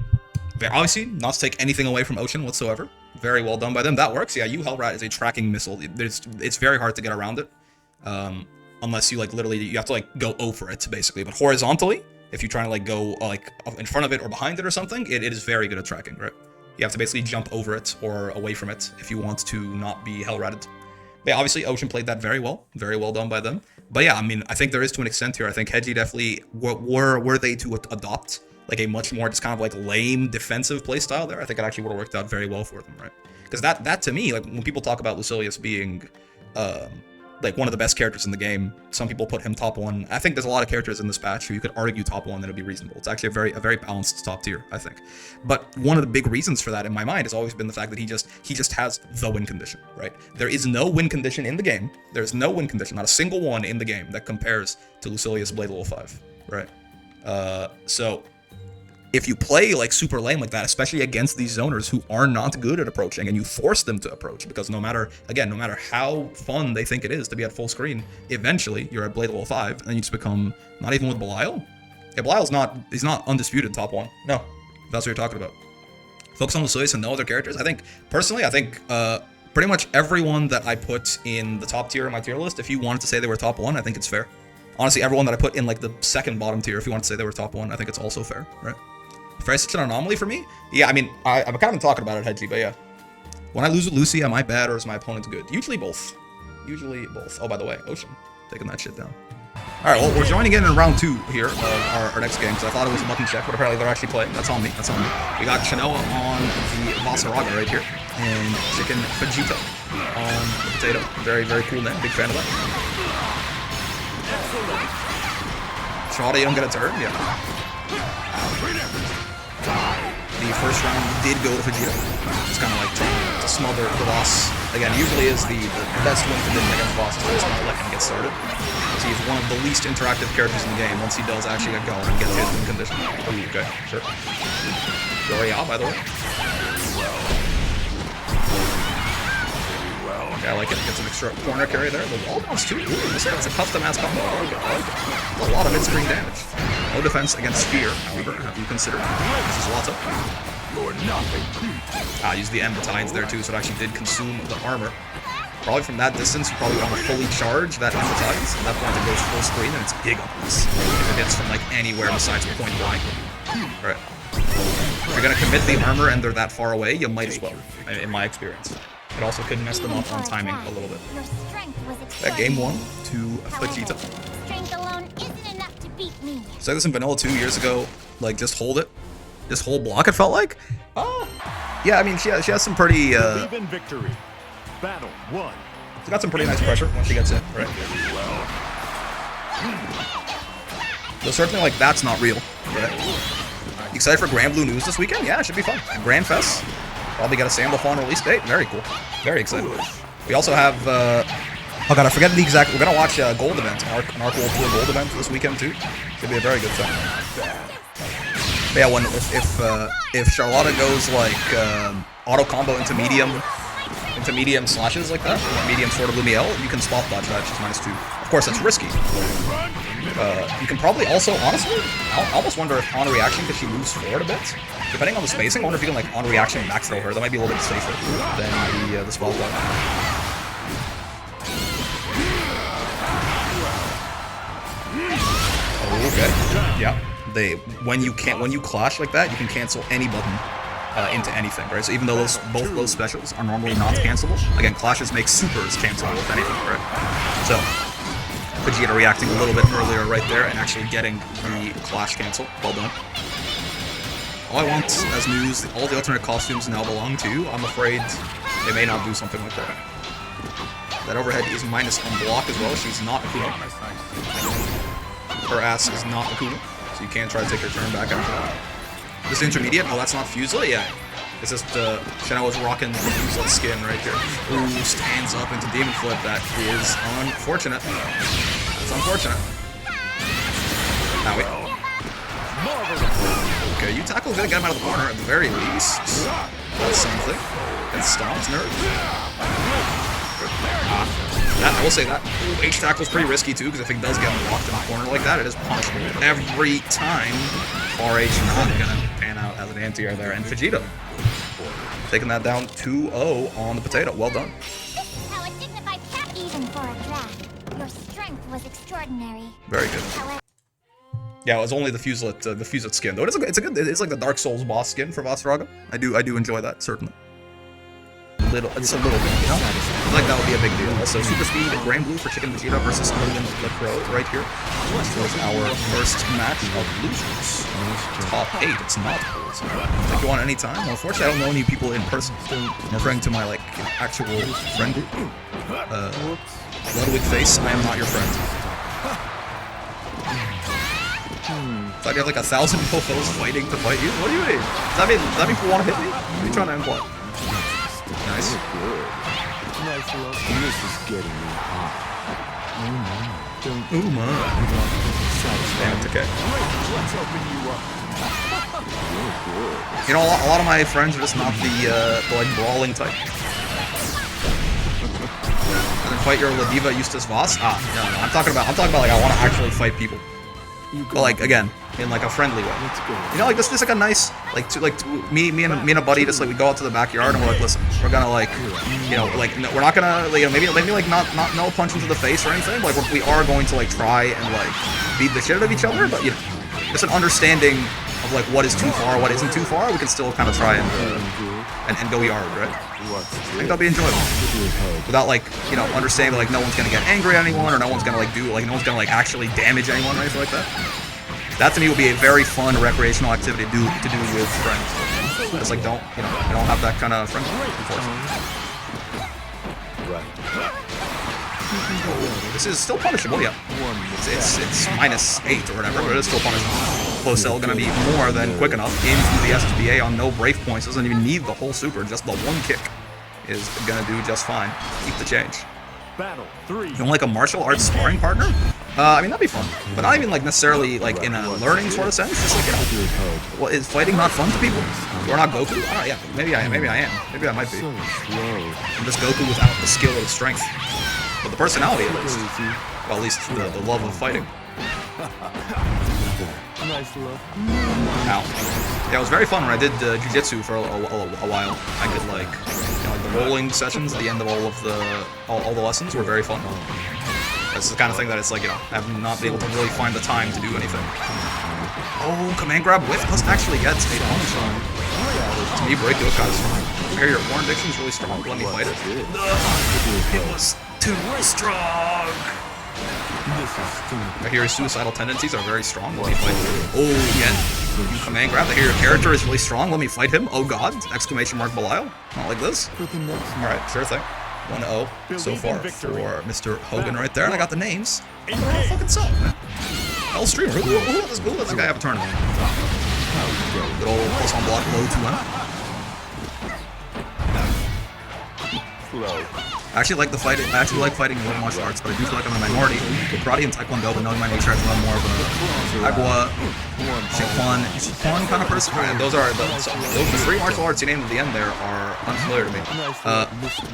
obviously, not to take anything away from Ocean whatsoever. Very well done by them. That works. Yeah, you Hellrat is a tracking missile. It's very hard to get around it. Unless you, like, literally, you have to, like, go over it, basically. But horizontally, if you're trying to, like, go, like, in front of it or behind it or something, it is very good at tracking, right? You have to basically jump over it or away from it if you want to not be Hellratted. But yeah, obviously, Ocean played that very well. Very well done by them. But yeah, I mean, I think there is to an extent here. I think Hedgie definitely, were they to adopt, like, a much more just kind of, like, lame defensive playstyle there, I think it actually would have worked out very well for them, right? Because that to me, like, when people talk about Lucilius being, like, one of the best characters in the game, some people put him top 1. I think there's a lot of characters in this patch who you could argue top 1 that would be reasonable. It's actually a very balanced top tier, I think. But one of the big reasons for that in my mind has always been the fact that he just has the win condition, right? There is no win condition in the game. There's no win condition, not a single one in the game that compares to Lucilius Blade level 5, right? So if you play like super lame like that, especially against these zoners who are not good at approaching, and you force them to approach, because no matter how fun they think it is to be at full screen, eventually you're at Blade level 5, and you just become, not even with Belial. Yeah, Belial's he's not undisputed top 1. No, if that's what you're talking about. Focus on Lucilius and no other characters. I think, personally, pretty much everyone that I put in the top tier in my tier list, if you wanted to say they were top 1, I think it's fair. Honestly, everyone that I put in like the second bottom tier, if you want to say they were top 1, I think it's also fair, right? Ferry's such an anomaly for me? Yeah, I mean, I've kind of been talking about it, Hedgie, but yeah. When I lose with Lucy, am I bad or is my opponent good? Usually both. Usually both. Oh, by the way, Ocean. Taking that shit down. Alright, well, we're joining in round 2 here of our next game, because I thought it was a button check, but apparently they're actually playing. That's on me. That's on me. We got Chanoa on the Vaseraga right here, and Chicken Djeeta on the Potato. Very, very cool name. Big fan of that. Charlotta, you don't get a turn? Yeah. The first round did go to Vegeta. Just kind of like trying to smother the boss. Again, usually is the best win condition against the boss is just not letting him get started. Because he's one of the least interactive characters in the game once he does actually get going and get his win condition. Ooh, okay, sure. Doria, by the way. Okay, I like it. Gets an extra corner carry there. The wall bounce too. Ooh, this guy's a custom-ass combo. I like it. I like it. A lot of mid-screen damage. No defense against Spear, however, have you considered? This is Lotta. Use the M battalions there too, so it actually did consume the armor. Probably from that distance, you probably want to fully charge that M battalions. At that point, it goes full screen and it's big on this. If it hits from like anywhere besides point blank. Alright. If you're gonna commit the armor and they're that far away, you might as well, in my experience. It also could mess them up on timing a little bit. That game 1 to Djeeta. So this in Vanilla 2 years ago, like just hold it. This whole block, it felt like. Yeah, I mean, she has some pretty, victory. Battle 1. She's got some pretty nice pressure once she gets in, right? So certainly, like, that's not real, right? You excited for Grand Blue News this weekend? Yeah, it should be fun. Grand Fest. Probably got a Sandal Fawn release date. Very cool. Very excited. We also have, oh god, I forget the exact, we're gonna watch Gold Event, an Arc World Tour Gold Event this weekend too. Should be a very good time. But yeah, if Charlotta goes like auto combo into medium slashes like that, medium Sword of Lumiel, you can spot dodge that, she's -2. Of course, that's risky. You can probably also, honestly, I almost wonder if on reaction, because she moves forward a bit, depending on the spacing, I wonder if you can like on reaction max throw her. That might be a little bit safer than the spell block. Okay. Yeah. When you clash like that, you can cancel any button into anything, right? So even though both those specials are normally not cancelable, again, clashes make supers cancelable with anything, right? So Vegeta reacting a little bit earlier right there and actually getting the clash cancel. Well done. All I want as news, all the alternate costumes now belong to you. I'm afraid they may not do something like that. That overhead is minus on block as well. She's not Akuma. Her ass is not Akuma. So you can't try to take your turn back after that. This intermediate? Oh, that's not Fusela? Yeah. It's just Shino is rocking the Voiceless skin right here. Ooh, stands up into Demon Flip. That is unfortunate. That's unfortunate. Now wait. Okay, you tackle's gonna get him out of the corner at the very least. That's something. And stomps nerd. I will say that. Ooh, H tackle's pretty risky too, because if it does get blocked in a corner like that, it is punishable every time. RH not gonna pan out as an anti-air there. And Vegeta taking that down 2-0 on the potato. Well done. This is how a dignified cap even for a draft. Your strength was extraordinary. Very good. However, Yeah, it was only the Fuselet skin though. It's like the Dark Souls boss skin for Vaseraga. I do enjoy that certainly. It's a little bit, you know? I feel like that would be a big deal. Also, Super Speed, Gran Blue for Chicken Vegeta versus Hogan the Crow right here. This was our first match of losers. Top 8, it's not losers. If you want any time, well, unfortunately I don't know any people in person. I'm referring to my, like, actual friend group. Ludwig Face, I am not your friend. It's like you have like 1,000 mofos fighting to fight you? What do you mean? Does that mean people want to hit me? What are you trying to imply? Nice. Nice look. This is getting me hot. Ooh, man. Damn, it's okay. Let's open you up. You know, a lot of my friends are just not the like brawling type. And then fight your Ladiva Eustace Voss? Ah, no, I'm talking about like I want to actually fight people. But like again, in like a friendly way. You know, like this is like a nice me and a buddy just like we go out to the backyard and we're like, listen, we're gonna like, you know, like we're not gonna, you know, maybe like not no punch into the face or anything. But like we are going to like try and like beat the shit out of each other. But you know, just an understanding of like what is too far, what isn't too far. We can still kind of try and go yard, right? I think that'll be enjoyable. Without like, you know, understanding like no one's gonna get angry at anyone or no one's gonna like no one's gonna like actually damage anyone or anything like that. That to me would be a very fun recreational activity to do with friends. It's like don't have that kind of friendship, unfortunately. This is still punishable, yeah. It's -8 or whatever, but it is still punishable. Close cell gonna be more than quick enough into the SSBA on no brave points. Doesn't even need the whole super, just the one kick is gonna do just fine. Keep the change. Battle 3. You want like a martial arts sparring partner? I mean that'd be fun, but not even like necessarily like in a learning sort of sense. Just like, you know, well, is fighting not fun to people? Or not Goku? Yeah, maybe I am. Maybe I might be. I'm just Goku without the skill or the strength, but the personality at least. Well, at least the love of fighting. Nice look. Ow. Yeah, it was very fun when I did jiu-jitsu for a while. I did like, you know, like the rolling sessions at the end of all the lessons were very fun. That's the kind of thing that it's like, you know, I've not been able to really find the time to do anything. Oh, command grab whiff doesn't actually get a punish on. To me, break your guys. I hear your horn addiction is really strong. Let me fight it. It was too strong. I hear his suicidal tendencies are very strong. Let me fight him. Oh, again. You command grab. I hear your character is really strong. Let me fight him. Oh god! Exclamation mark Belial. Not like this. Alright, sure thing. 1-0 so far for Mr. Hogan right there. And I got the names. What the fucking suck, man? Hell streamer. Who let this guy have a tournament? Good old plus on block low 2-1. I actually like fighting world martial arts, but I do feel like I'm a minority. Karate and Taekwondo, but knowing my nature, I feel I'm more of a Agua, Shikwan kind of person. Right, those the 3 martial arts you named at the end there are unfamiliar to me.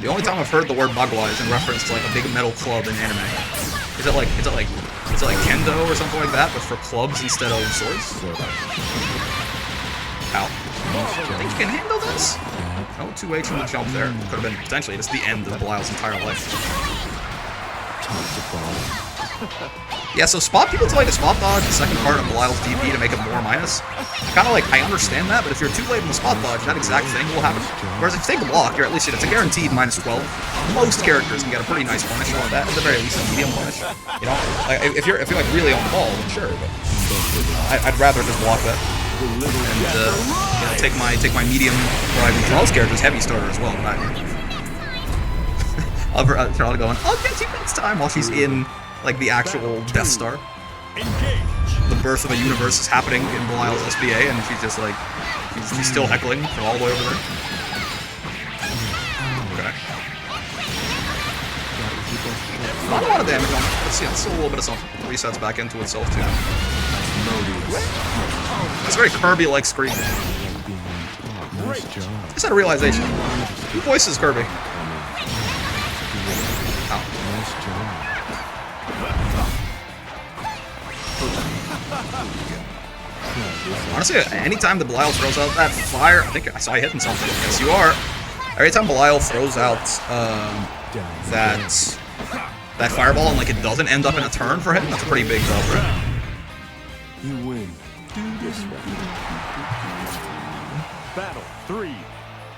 The only time I've heard the word Bagua is in reference to like a big metal club in anime. Is it like Kendo or something like that, but for clubs instead of swords? Ow. I think you can handle this? No 2H from the jump there. Could have been potentially just the end of Belial's entire life. Yeah, so spot people tell you to spot dodge the second part of Belial's DP to make it more minus. Kind of like, I understand that, but if you're too late in the spot dodge, that exact thing will happen. Whereas if you take a block, you're at least, it's a guaranteed -12. Most characters can get a pretty nice punish off that, at the very least a medium punish. You know, like, if you're like really on the ball, then sure, but I'd rather just block that. And you know, take my medium, or I mean, Charlotte's character's heavy starter as well. Charlotte going, I'll get you next time, while she's in like the actual Death Star. the birth of a universe is happening in Belial's SBA, and she's just like, she's still heckling from all the way over there. Okay. Not a lot of damage on it. Let's see, it's still a little bit of something. Resets back into itself too. It's very Kirby-like scream. Just had a realization. Who voices Kirby? Honestly, anytime the Belial throws out that fire, I think I saw you hitting something. Yes, you are. Every time Belial throws out that fireball and like it doesn't end up in a turn for him, that's a pretty big dub, right? You win. Battle 3.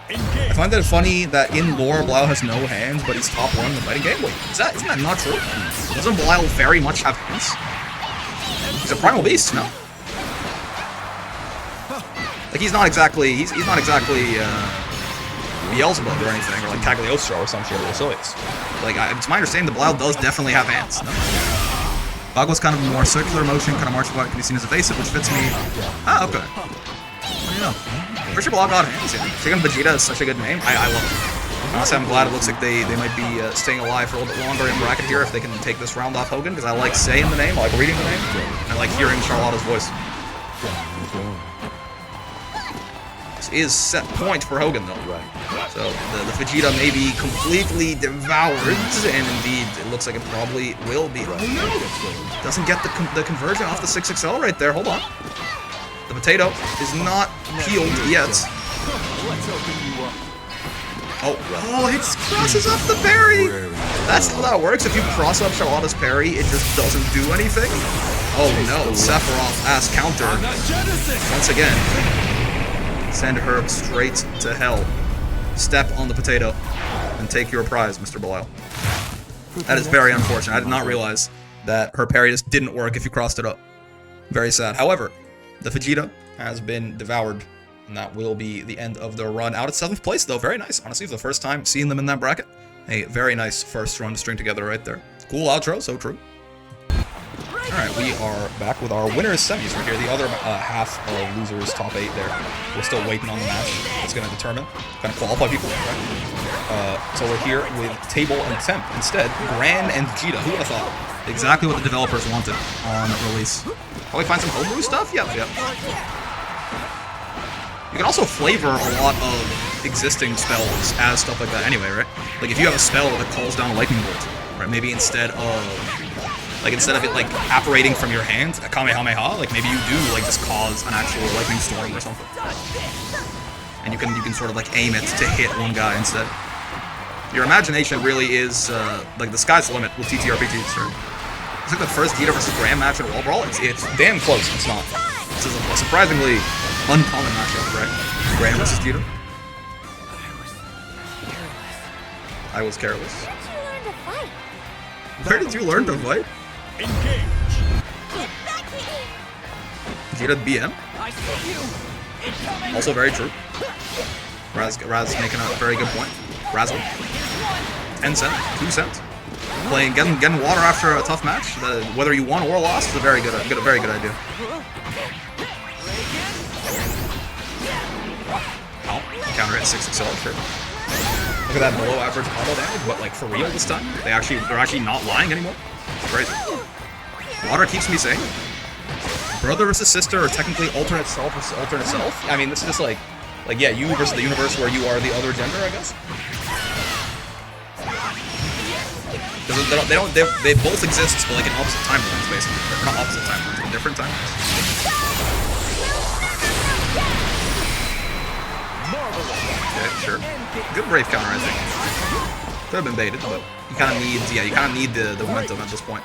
I find it funny that in lore Belial has no hands, but he's top 1 in the fighting game. Wait, isn't that not true? Doesn't Belial very much have hands? He's a primal beast, no? Like he's not exactly Beelzebub or anything, or like Cagliostro or some shit, or Soriz. Like it's my understanding that Belial does definitely have hands. No? Bagwa's kind of a more circular motion, kind of martial art can be seen as evasive, which fits me. Ah, okay. What do you know? For sure Belial got hands, yeah. Chicken Vegeta is such a good name. I love it. Honestly, I'm glad it looks like they might be staying alive for a little bit longer in bracket here if they can take this round off Hogan, because I like saying the name, I like reading the name, and I like hearing Charlotta's voice. This is set point for Hogan though. So the Vegeta may be completely devoured, and indeed it looks like it probably will be. Oh no! Doesn't get the conversion off the 6XL right there. Hold on. The potato is not peeled yet. Oh, it crosses up the parry! That's how that works. If you cross up Charlotta's parry, it just doesn't do anything. Oh no, Sephiroth ass counter. Once again. Send her straight to hell. Step on the potato and take your prize, Mr. Belial. That is very unfortunate. I did not realize that her parry just didn't work if you crossed it up. Very sad. However, the Vegeta has been devoured, and that will be the end of their run out at 7th place, though. Very nice. Honestly, for the first time seeing them in that bracket. A very nice first run to string together right there. Cool outro, so true. Alright, we are back with our winners semis right here. The other half of losers, top 8 there. We're still waiting on the match. It's going to determine, kind of qualify people, right? So we're here with Table and Temp. Instead, Gran and Djeeta. Who would have thought? Exactly what the developers wanted on release. Probably find some homebrew stuff? Yep. You can also flavor a lot of existing spells as stuff like that anyway, right? Like if you have a spell that calls down a lightning bolt, right? Maybe instead of it like apparating from your hand, a Kamehameha, like maybe you do like just cause an actual lightning storm or something. And you can sort of like aim it to hit one guy instead. Your imagination really is like the sky's the limit with TTRPGs, right? It's like the first Djeeta versus Gran match in Brawl. It's damn close. It's not. This is a surprisingly uncommon matchup, right? Gran versus Djeeta. I was careless. Where did you learn to fight? Djeeta BM. Also very true. Raz making a very good point. Razzle. 10 cent, 2 cent. Getting water after a tough match, whether you won or lost, is a very good idea. Oh, counter hit 6XL, sure. Look at that below average auto damage, but like for real this time? They're actually not lying anymore. Crazy. Water keeps me sane. Brother versus sister, or technically alternate self versus alternate self. I mean, this is just like yeah, you versus the universe where you are the other gender, I guess. They both exist, but like in opposite timelines, basically. They're not opposite timelines, but different timelines. Okay, sure. Good brave counter, I think. Could have been baited, but you kind of need the momentum at this point.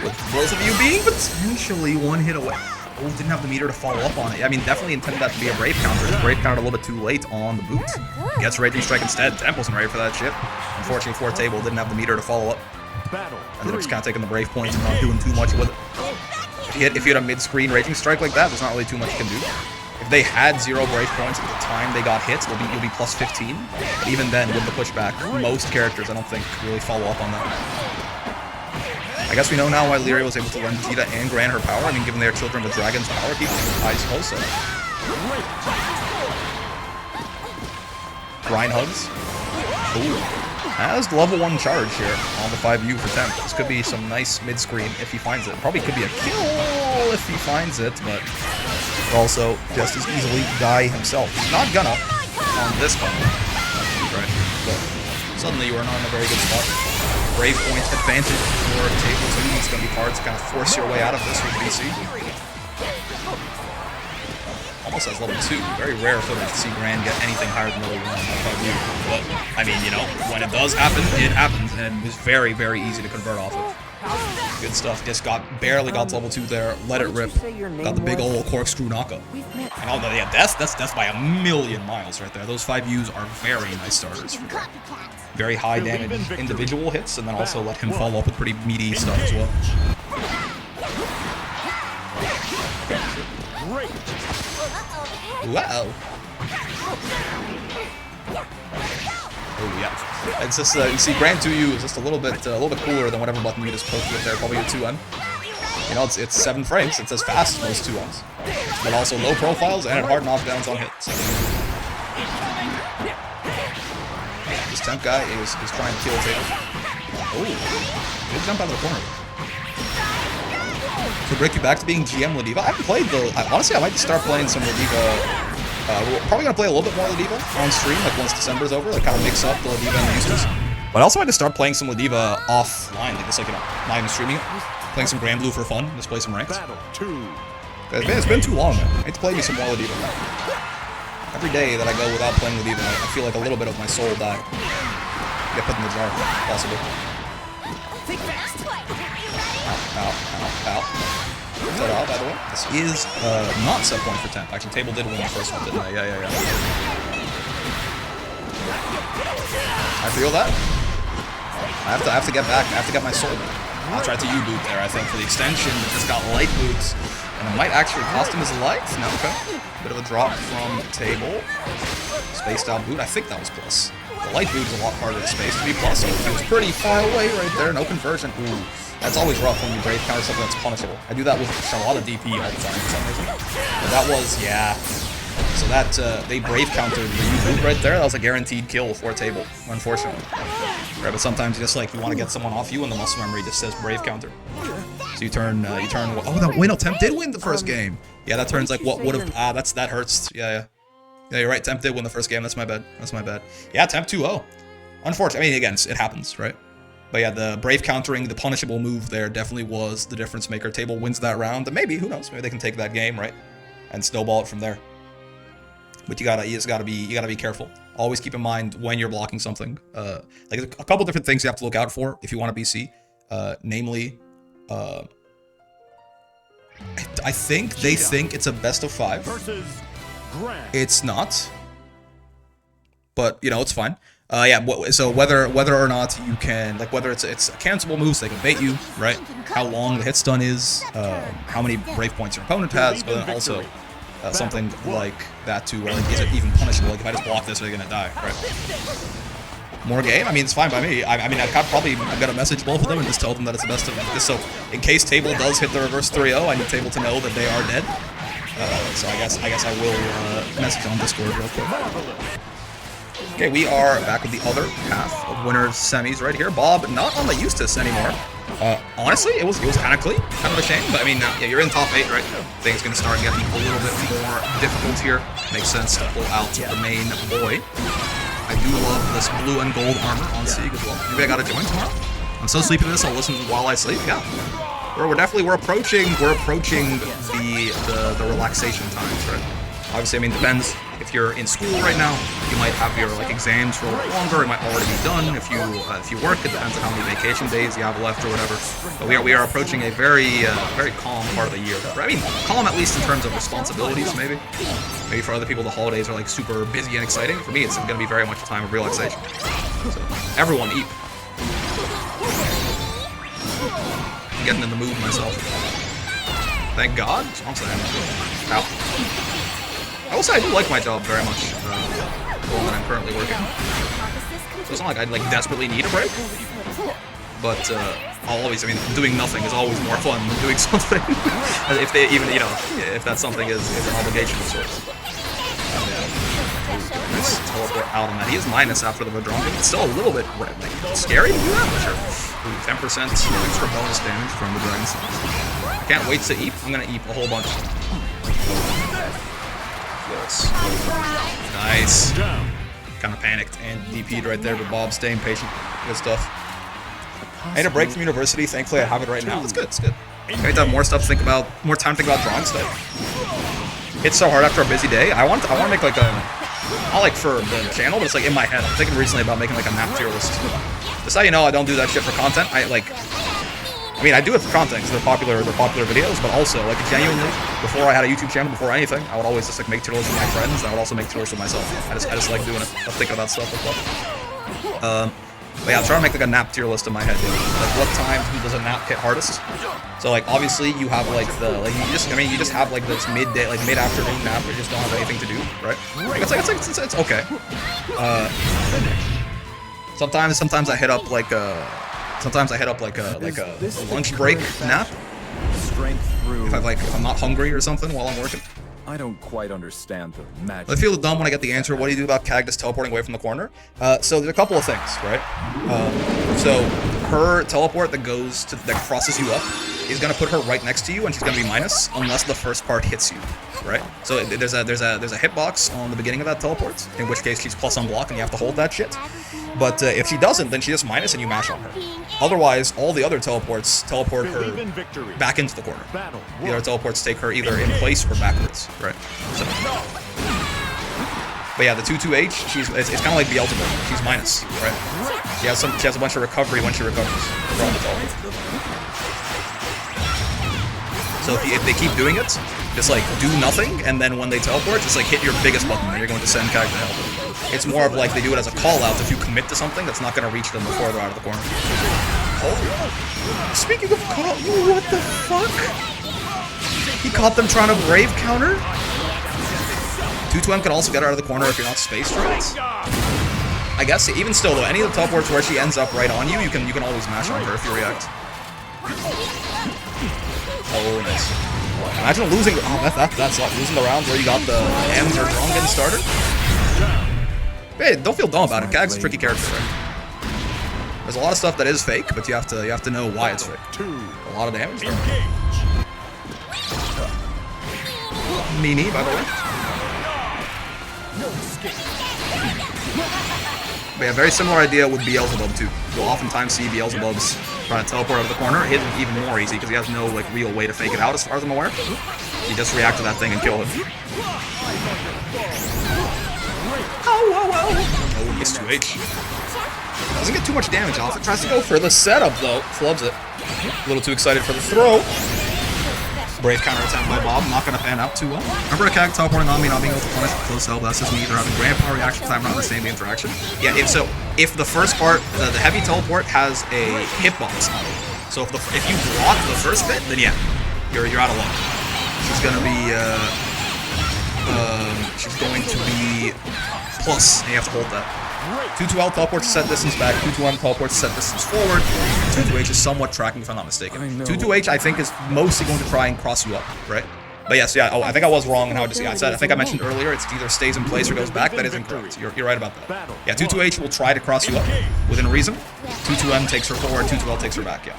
With both of you being potentially one hit away. Oh, didn't have the meter to follow up on it. I mean, definitely intended that to be a brave counter. The brave counter a little bit too late on the boot. Gets Raging Strike instead. Temp wasn't ready for that shit. Unfortunately for Table, didn't have the meter to follow up. Ended up just kind of taking the brave points and not doing too much with it. If you had a mid-screen Raging Strike like that, there's not really too much you can do. If they had 0 brave points at the time they got hit, you'll be plus 15. Even then, with the pushback, most characters I don't think really follow up on that. I guess we know now why Lyria was able to lend Djeeta and Gran her power. I mean, given they are children of the dragon's power keep, I suppose so. Grind hugs. Ooh. Has the level 1 charge here on the 5U for Temp. This could be some nice mid-screen if he finds it. Probably could be a kill if he finds it, but also just as easily die himself. He's not gonna on this combo. Right. But suddenly you are not in a very good spot. Brave point advantage for table 2. It's going to be hard to kind of force your way out of this with BC. Almost has level 2. Very rare footage to see Gran get anything higher than level 1 on 5U. But, I mean, you know, when it does happen, it happens. And it was very, very easy to convert off of. Good stuff. Just barely got to level 2 there. Let it rip. Got the big old corkscrew knockup. And all that, yeah, that's by a million miles right there. Those 5Us are very nice starters for Gran. Very high damage individual hits, and then also let him follow up with pretty meaty stuff as well. Wow. Oh yeah. It's just you see, Gran 2U is just a little bit cooler than whatever button you just poked with there. Probably your 2N. You know, it's 7 frames. It's as fast as most 2Ns, but also low profiles and hard knockdowns on hits. This Temp guy is trying to kill Zeta. Oh, good jump out of the corner. To break you back to being GM Ladiva, I haven't played honestly, I might just start playing some Ladiva. We're probably gonna play a little bit more Ladiva on stream, like once December's over, like kind of mix up the Ladiva and the Eustace. But I also might just start playing some Ladiva offline, like just like, you know, not even streaming it. Playing some Gran Blue for fun, just play some ranks. It's been too long, man. I need to play me some more Ladiva. Every day that I go without playing Ladiva, I feel like a little bit of my soul die. Get put in the jar, possibly. Ow, ow, ow. Set out, by the way. This is not set point for Temp. Actually, Table did win the first one, didn't I? Yeah. I feel that. I have to get back. I have to get my soul back. I'll try to U-boot there, I think, for the extension. It just got light boots. And it might actually cost him his life. No, okay. Bit of a drop from Table. Spaced out boot. I think that was plus. The light boot is a lot harder to space to be plus. So he was pretty far away right there. No conversion. Ooh. That's always rough when you brave counter something that's punishable. I do that with Charlotta DP all the time for some reason. But that was, yeah. So that, they brave countered the U-boot right there. That was a guaranteed kill for Table, unfortunately. Right, but sometimes you just like, you want to get someone off you and the muscle memory just says brave counter. So you turn, oh, that win, Temp did win the first game. Yeah, that turns like what would have, that hurts. Yeah, you're right, Temp did win the first game. That's my bad. Yeah, Temp 2-0. Unfortunately, I mean, again, it happens, right? But yeah, the brave countering, the punishable move there definitely was the difference maker. Table wins that round, and maybe, who knows, maybe they can take that game, right? And snowball it from there. But you just gotta be careful. Always keep in mind when you're blocking something. Like a couple different things you have to look out for if you want to BC. Namely, I think they think it's a best of 5. It's not. But you know, it's fine. Yeah, so whether or not you can, like, whether it's a cancelable move so they can bait you, right? How long the hit stun is, how many brave points your opponent has, but then also something like that too, where like, is it even punishable? Like, if I just block this, they're gonna die, right? More game? I mean, it's fine by me. I mean, I'm gonna message both of them and just tell them that it's the best of this. So, in case Table does hit the reverse 3-0, I need Table to know that they are dead. So I guess I will message on Discord real quick. Okay, we are back with the other half of winners semis right here. Bob not on the Eustace anymore. Honestly, it was kind of clean, kind of a shame. But I mean, yeah, you're in top 8, right? Things gonna start getting a little bit more difficult here. Makes sense to pull out the main boy. I do love this blue and gold armor on Sieg as well. Maybe I gotta join tomorrow. I'm so sleepy to this. I'll listen while I sleep. Yeah, we're approaching the relaxation times, right? Obviously, I mean, depends. If you're in school right now, you might have your like exams for a little longer. It might already be done. If you work, it depends on how many vacation days you have left or whatever. But we are approaching a very calm part of the year. I mean, calm at least in terms of responsibilities, maybe. Maybe for other people, the holidays are like super busy and exciting. For me, it's going to be very much a time of relaxation. So, everyone eat. I'm getting in the mood myself. Thank God. Ow. I will say I do like my job very much, the one that I'm currently working. So it's not like I like desperately need a break. but I'll always, I mean, doing nothing is always more fun than doing something. If they even, you know, if that something is an obligation of sorts. Nice teleport out on that. He is minus after the Vadronga. It's still a little bit like, scary to do that, but sure. Ooh, 10% extra bonus damage from the Dragon Sons. I can't wait to eat. I'm gonna eat a whole bunch. Yes. Nice. Kind of panicked and DP'd right there, but Bob staying patient. Good stuff. I need a break from university. Thankfully, I have it right now. It's good. It's good. I need to have more stuff to think about, more time to think about drawing stuff. It's so hard after a busy day. I want to make like a, not like for the channel, but it's like in my head. I'm thinking recently about making like a map tier list. Just so you know, I don't do that shit for content. I mean, I do it for content because they're popular videos, but also like genuinely, before I had a YouTube channel, before anything, I would always just like make tier lists with my friends, and I would also make tier lists with myself. I just like doing it. I'm thinking about stuff like that. But yeah, I'm trying to make like a nap tier list in my head, dude. Like what time does a nap hit hardest? So like obviously you have like the you just have like this midday, like mid-afternoon nap where you just don't have anything to do, right? It's okay. Sometimes I hit up like a lunch break nap. If I'm not hungry or something while I'm working. I don't quite understand the magic. I feel dumb when I get the answer. What do you do about Cagliostro teleporting away from the corner? So there's a couple of things, right? So her teleport that crosses you up is gonna put her right next to you, and she's gonna be minus unless the first part hits you, right? So there's a hitbox on the beginning of that teleport, in which case she's plus on block and you have to hold that shit. But if she doesn't, then she just minus and you mash on her. Otherwise, all the other teleports teleport her back into the corner. The other teleports take her either in place or backwards, right? So. But yeah, the 2-2H, it's kind of like Beelzebub. She's minus, right? She has a bunch of recovery when she recovers from the teleport. So if they keep doing it, just like do nothing, and then when they teleport, just like hit your biggest button, and you're going to send Cag to help. It's more of like they do it as a call out if you commit to something that's not going to reach them before they're out of the corner. Oh, speaking of call, what the fuck? He caught them trying to brave counter. 2-2M can also get her out of the corner if you're not spaced right. I guess even still though, any of the teleports where she ends up right on you, you can always mash on her if you react. Oh, nice. Imagine losing. Oh, that's like losing the rounds where you got the M's or Drong getting started. Hey, don't feel dumb about it. Cag's a tricky character, right? There's a lot of stuff that is fake, but you have to know why it's fake. A lot of damage. Nini, by the way. But yeah, very similar idea with Beelzebub too. You'll oftentimes see Beelzebubs trying to teleport out of the corner. Hit even more easy because he has no like real way to fake it out as far as I'm aware. You just react to that thing and kill it. Oh, missed 2H. Doesn't get too much damage off it. Tries to go for the setup though. Flubs it. A little too excited for the throw. Brave counter attack by Bob. Not going to pan out too well. Remember a Cag teleporting on me, not being able to punish with close help. That's just me either having grand power reaction because I'm not understanding the interaction. Yeah, if the first part, the heavy teleport has a hitbox on it. So if you block the first bit, then yeah, you're out of luck. She's going to be plus, and you have to hold that. 2-2L teleports to set distance back, 2-2M teleports to set distance forward, 2-2H is somewhat tracking if I'm not mistaken. 2-2H I think is mostly going to try and cross you up, right? But yes, yeah, I think I was wrong in how I said. I think I mentioned earlier it's either stays in place or goes back. That is incorrect. You're right about that. Yeah, 2-2H will try to cross you up within reason. 2-2M takes her forward, 2-2L takes her back, yeah.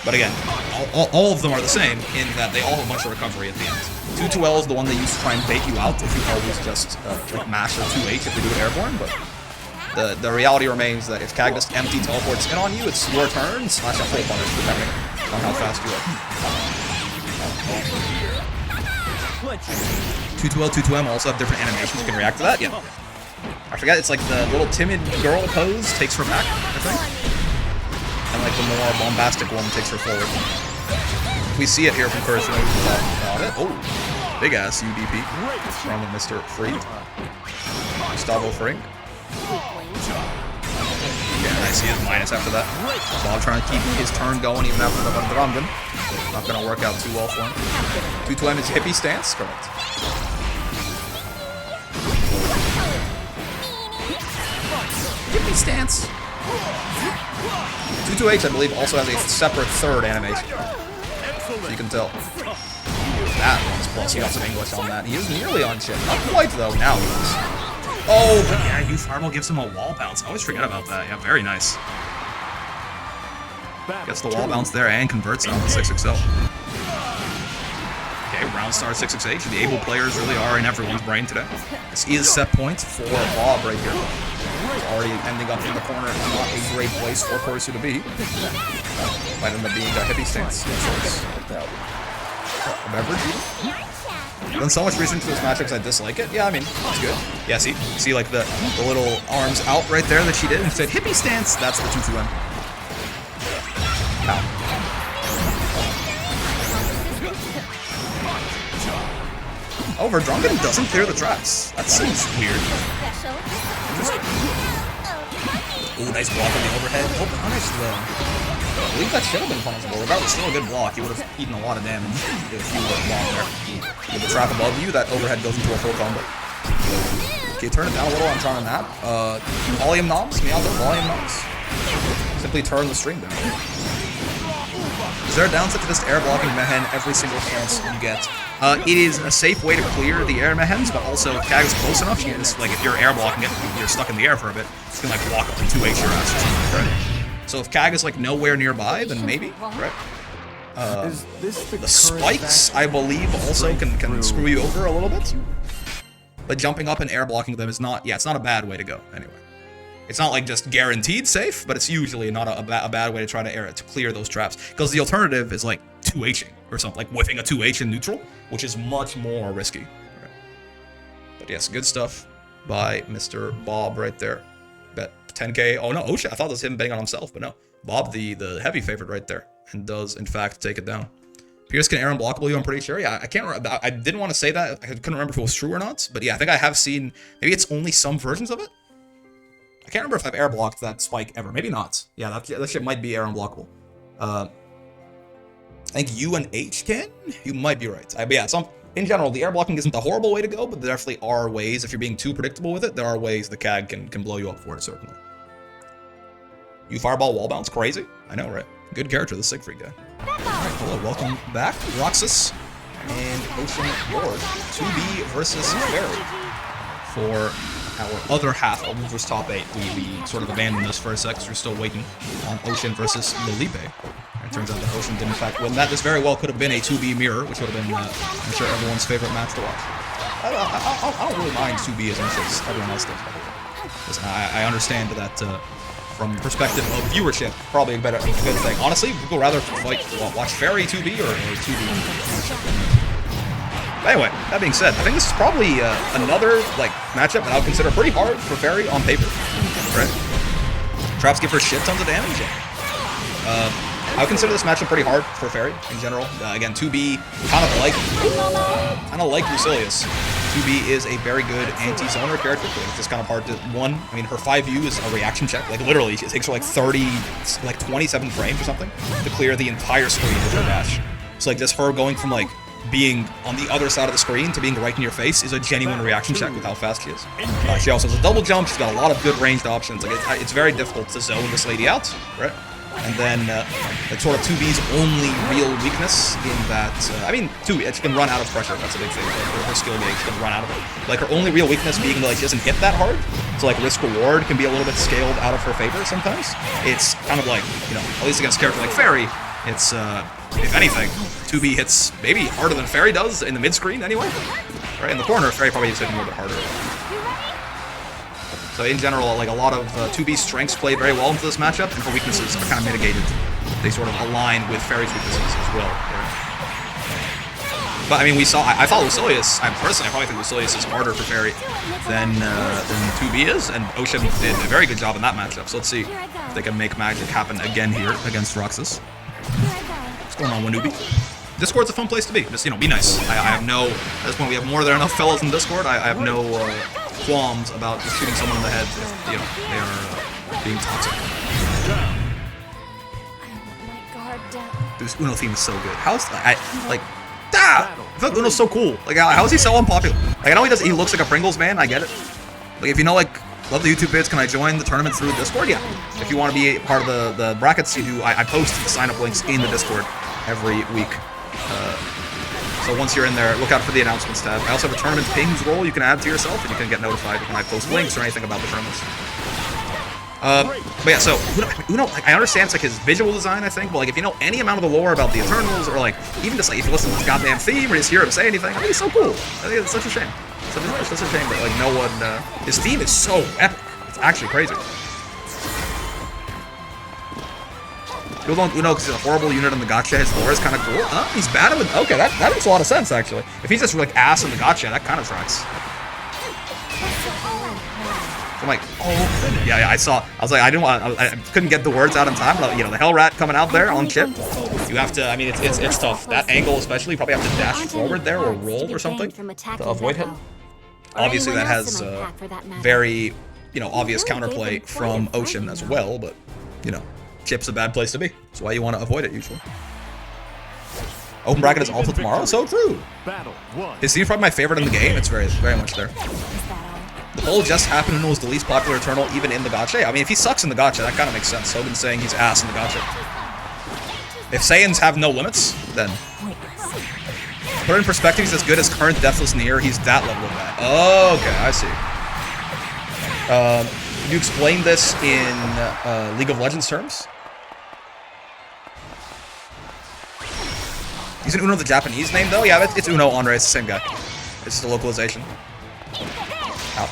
But again, all of them are the same in that they all have a bunch of recovery at the end. 2-2L is the one they use to try and bait you out if you always just like mash or 2H if you do it airborne, but the reality remains that if Cag just empty teleports in on you, it's your turn / a full punish depending on how fast you are. 2-2L, 2-2M also have different animations you can react to that, yeah. I forget, it's like the little timid girl pose takes her back, I think. And like the more bombastic one takes her forward. We see it here from Cursor. Oh, big ass UDP from Mr. Free. Gustavo Frink. Yeah, I see his minus after that. Bob trying to keep his turn going even after the Vandramden. Not going to work out too well for him. 2-2M is hippie stance, correct. Hippie stance. 22H, I believe, also has a separate third animation. So you can tell. That one's plus. He got some English on that. He is nearly on chip. Not quite, though. Now he is. Oh, but yeah, Fireball gives him a wall bounce. I always forget about that. Yeah, very nice. Gets the wall bounce there and converts it on the 6XL. Okay, round star 6XH. The Abel players really are in everyone's brain today. This is set point for Bob right here. He's already ending up in the corner. Not a great place for Korisu to be. Might end up being a hippie stance. A beverage even? I've done so much research into this matchup because I dislike it. Yeah, I mean, it's good. Yeah, see like the little arms out right there that she did and said hippie stance. That's the 2-2M. Ow. However, Drunken doesn't clear the tracks. That seems weird. Ooh, nice block on the overhead. Oh, punish though. I believe that should have been punishable. Regardless, still a good block. He would have eaten a lot of damage if he were long there. With the trap above you, that overhead goes into a full combo. Okay, turn it down a little. I'm trying to nap. Volume knobs. Me out there, volume knobs. Simply turn the string down. Is there a downside to this air blocking Mehen every single chance you get? It is a safe way to clear the air Mehens, but also if Kag is close enough, you can just, like, if you're air blocking it, you're stuck in the air for a bit, you can, like, block up in 2H your ass or something like that. So if Kag is, like, nowhere nearby, then maybe, right? The spikes, I believe, also can screw you over a little bit. But jumping up and air blocking them is not, it's not a bad way to go, anyway. It's not like just guaranteed safe, but it's usually not a bad way to try to clear those traps. Because the alternative is like 2Hing or something, like whiffing a 2H in neutral, which is much more risky. Right. But yes, good stuff by Mr. Bob right there. Bet 10K. Oh no, Osha. I thought it was him betting on himself, but no. Bob, the heavy favorite right there, and does in fact take it down. Pierce can air unblockable you, I'm pretty sure. Yeah, I can't remember. I didn't want to say that. I couldn't remember if it was true or not. But yeah, I think I have seen, maybe it's only some versions of it. I can't remember if I've air blocked that spike ever. Maybe not. Yeah, that shit might be air unblockable. I think you and H can? You might be right. But yeah, in general, the air blocking isn't the horrible way to go, but there definitely are ways, if you're being too predictable with it, there are ways the Cag can blow you up for it, certainly. You fireball wall bounce, crazy? I know, right? Good character, the Siegfried guy. Alright, hello, welcome back. Roxas and Ocean Lord. 2B versus Ferry. For our other half of Movers Top 8, we sort of abandoned this for a sec, because we're still waiting on Ocean versus Felipe. It turns out that Ocean did in fact win that. This very well could have been a 2B mirror, which would have been, I'm sure, everyone's favorite match to watch. I don't really mind 2B as much as everyone else does, by the way. Listen, I understand that from the perspective of viewership, probably a good thing. Honestly, people rather watch Ferry 2B or 2B. But anyway, that being said, I think this is probably another matchup that I would consider pretty hard for Ferry on paper. Right? Traps give her shit tons of damage. I would consider this matchup pretty hard for Ferry in general. Again, 2B kind of like Lucilius. 2B is a very good anti-zoner character. It's just kind of hard to I mean, her 5U is a reaction check. Like literally, it takes her like 27 frames or something to clear the entire screen with her dash. So like just her going from being on the other side of the screen to being right in your face is a genuine reaction check with how fast she is. She also has a double jump. She's got a lot of good ranged options. Like it's very difficult to zone this lady out, right? And then sort of 2B's only real weakness in that, I mean, she can run out of pressure. That's a big thing. Her skill gauge can run out of it. Like her only real weakness being that she doesn't hit that hard. So like risk reward can be a little bit scaled out of her favor sometimes. It's kind of like, at least against a character like Ferry, it's if anything, 2B hits maybe harder than Ferry does in the mid screen anyway. Right in the corner, Ferry probably is hitting a little bit harder. So in general, a lot of 2B's strengths play very well into this matchup, and her weaknesses are kind of mitigated. They sort of align with Ferry's weaknesses as well. But I mean, I thought Lucilius, I probably think Lucilius is harder for Ferry than 2B is, and Ocean did a very good job in that matchup. So let's see if they can make magic happen again here against Roxas. What's going on, Wanubi? Discord's a fun place to be. Just, be nice. I have no, at this point we have more than enough fellas in Discord. I have no qualms about just shooting someone in the head if, they are being toxic. Dude, this Uno theme is so good. How's, I feel like Uno's so cool. How is he so unpopular? I know he looks like a Pringles man, I get it. If you know, Love the YouTube vids. Can I join the tournament through Discord? Yeah. If you want to be part of the brackets, you do. I post the sign-up links in the Discord every week. So once you're in there, look out for the announcements tab. I also have a tournament pings role you can add to yourself, and you can get notified when I post links or anything about the tournaments. But yeah, so Uno, like, I understand it's like his visual design, I think, but like if you know any amount of the lore about the Eternals, or like even just like if you listen to his goddamn theme or just hear him say anything, I think he's so cool. I think it's such a shame. It's such a shame that like no one. His theme is so epic. It's actually crazy. People don't Uno because he's a horrible unit in the gacha. His lore is kind of cool. He's bad at it. Okay, that makes a lot of sense actually. If he's just like ass in the gacha, that kind of tracks. I'm like, oh, yeah, I was like, I couldn't get the words out in time, but, you know, the Hell Rat coming out there on chip, you have to, I mean, it's tough. That angle especially, you probably have to dash forward there or roll or something to avoid him. Obviously that has very, you know, obvious counterplay from Ocean as well, but, you know, chip's a bad place to be. That's why you want to avoid it usually. Open bracket is also tomorrow, so true. His team's probably my favorite in the game. It's very much there. The poll just happened and was the least popular Eternal even in the gacha. I mean, if he sucks in the gacha, that kind of makes sense. Hogan's saying he's ass in the gacha. If Saiyans have no limits, then... Put it in perspective, he's as good as current Deathless Nier. He's that level of bad. Oh, okay, I see. Can you explain this in League of Legends terms? Isn't Uno the Japanese name, though? Yeah, it's Uno Honre. It's the same guy. It's just a localization. Ow.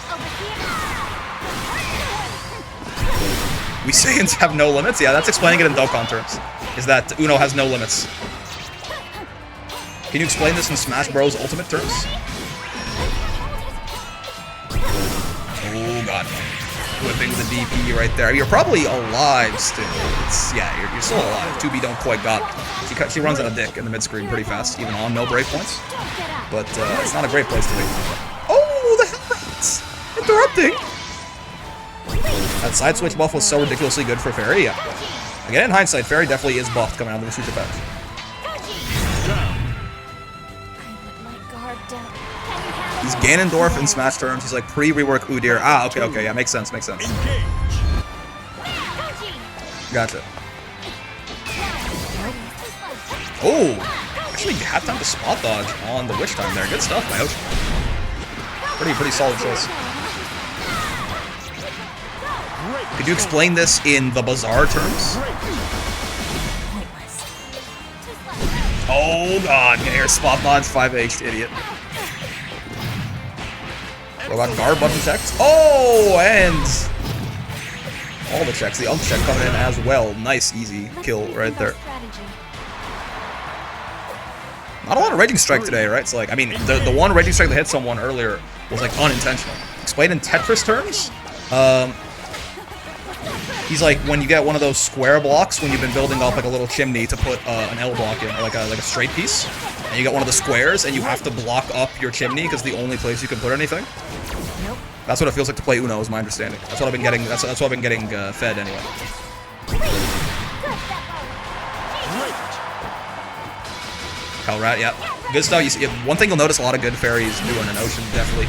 We Saiyans have no limits? Yeah, that's explaining it in Dokkan terms. Is that Uno has no limits. Can you explain this in Smash Bros. Ultimate terms? Oh, God. Whipping the DP right there. You're probably alive still. Yeah, you're still alive. 2B don't quite got it. She runs on a dick in the mid-screen pretty fast, even on no breakpoints. But it's not a great place to be. Oh, the hell rats! Interrupting! That side switch buff was so ridiculously good for Ferry, yeah. Again, in hindsight, Ferry definitely is buffed coming out of the super patch. He's Ganondorf in Smash terms. He's like pre-rework Udyr. Ah, okay, yeah, makes sense. Gotcha. Oh, actually had time to spot dodge on the Witch Time there. Good stuff by Ocean. Pretty solid choice. Could you explain this in the Bazaar terms? Oh god, air spot dodge 5H, idiot. What about guard button checks? Oh, and all the checks. The ult check coming in as well. Nice, easy kill right there. Not a lot of Raging Strike today, right? So like, I mean, the one Raging Strike that hit someone earlier was like unintentional. Explained in Tetris terms, he's like when you get one of those square blocks when you've been building up like a little chimney to put an L block in, or like a straight piece, and you get one of the squares and you have to block up your chimney because the only place you can put anything. That's what it feels like to play Uno, is my understanding. That's what I've been getting. That's what I've been getting fed anyway. Hellrat, yeah. Good stuff. You see, one thing you'll notice a lot of good Ferries doing, and Ocean definitely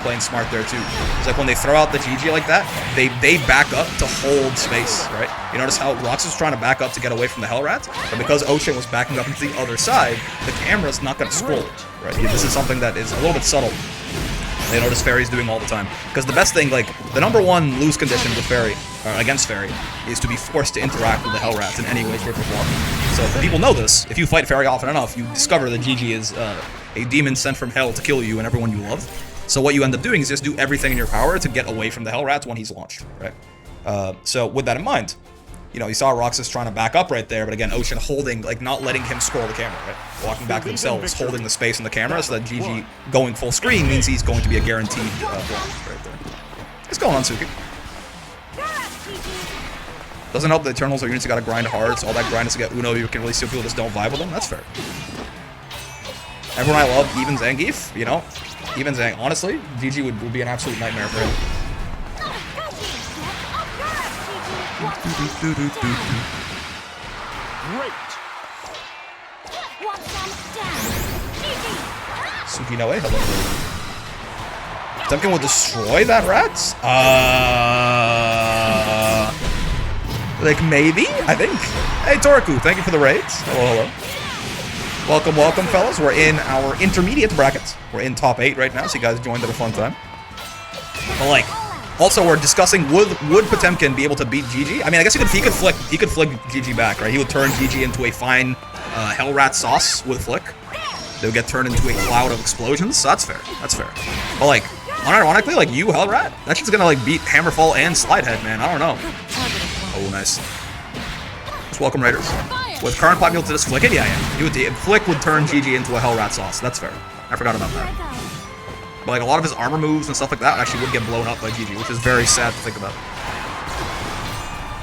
playing smart there too. It's like when they throw out the GG like that, they back up to hold space, right? You notice how Roxas was trying to back up to get away from the Hellrat, but because Ocean was backing up into the other side, the camera's not going to scroll, right? This is something that is a little bit subtle. They notice Ferry's doing all the time. Because the best thing, like, the #1 lose condition with Ferry, or against Ferry, is to be forced to interact with the Hellrats in any way, shape, or form. So people know this. If you fight Ferry often enough, you discover that GG is a demon sent from hell to kill you and everyone you love. So what you end up doing is just do everything in your power to get away from the Hellrats when he's launched, right? So with that in mind, you know, you saw Roxas trying to back up right there, but again, Ocean holding, like, not letting him scroll the camera, right? Walking back themselves, holding the space in the camera, so that GG going full screen means he's going to be a guaranteed block right there. What's going on, Suki? Doesn't help the Eternals or units you gotta grind hard, so all that grind is to get Uno, you can really see people just don't vibe with them. That's fair. Everyone I love, even Zangief, you know? Even Zang, honestly, GG would be an absolute nightmare for him. Suki no way, hello. Temp will destroy that rat? Like, maybe? I think. Hey, Toriku, thank you for the raids. Hello, hello. Welcome, welcome, fellas. We're in our intermediate bracket. We're in top 8 right now, so you guys joined at a fun time. But, like, also, we're discussing would Potemkin be able to beat GG? I mean, I guess he could flick GG back, right? He would turn GG into a fine hell rat sauce with flick. They would get turned into a cloud of explosions. So that's fair. That's fair. But like, unironically, like you hell rat, that shit's gonna like beat Hammerfall and Slidehead, man. I don't know. Oh, nice. Just welcome Raiders. With current popularity to just flick it, yeah. Flick would turn GG into a hell rat sauce. That's fair. I forgot about that. But like a lot of his armor moves and stuff like that actually would get blown up by GG, which is very sad to think about.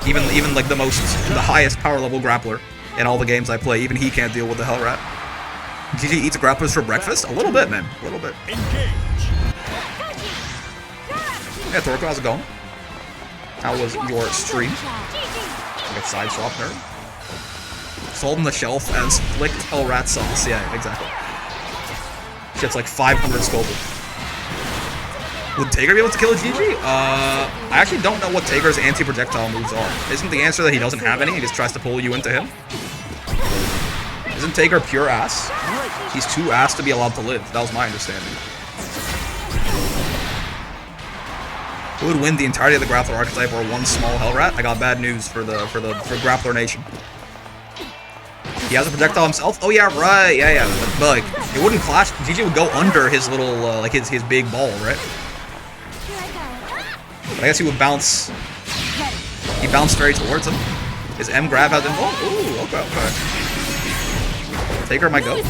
Even like the highest power level grappler in all the games I play, even he can't deal with the hell rat. GG eats grapplers for breakfast? A little bit, man. A little bit. Yeah, Torko, how's it going? How was your stream? Get side swap nerd. Sold on the shelf as flicked hell rat sauce. Yeah, exactly. Shit's like 500 Scoville. Would Tager be able to kill a GG? I actually don't know what Tager's anti-projectile moves are. Isn't the answer that he doesn't have any? He just tries to pull you into him? Isn't Tager pure ass? He's too ass to be allowed to live. That was my understanding. Who would win the entirety of the Grappler archetype or one small hell rat? I got bad news for Grappler Nation. He has a projectile himself? Oh yeah, right. Yeah. But like, it wouldn't clash. GG would go under his little, like his big ball, right? But I guess he would bounce. He bounced very towards him. His M grab has involved. Ooh, okay. Taker might go.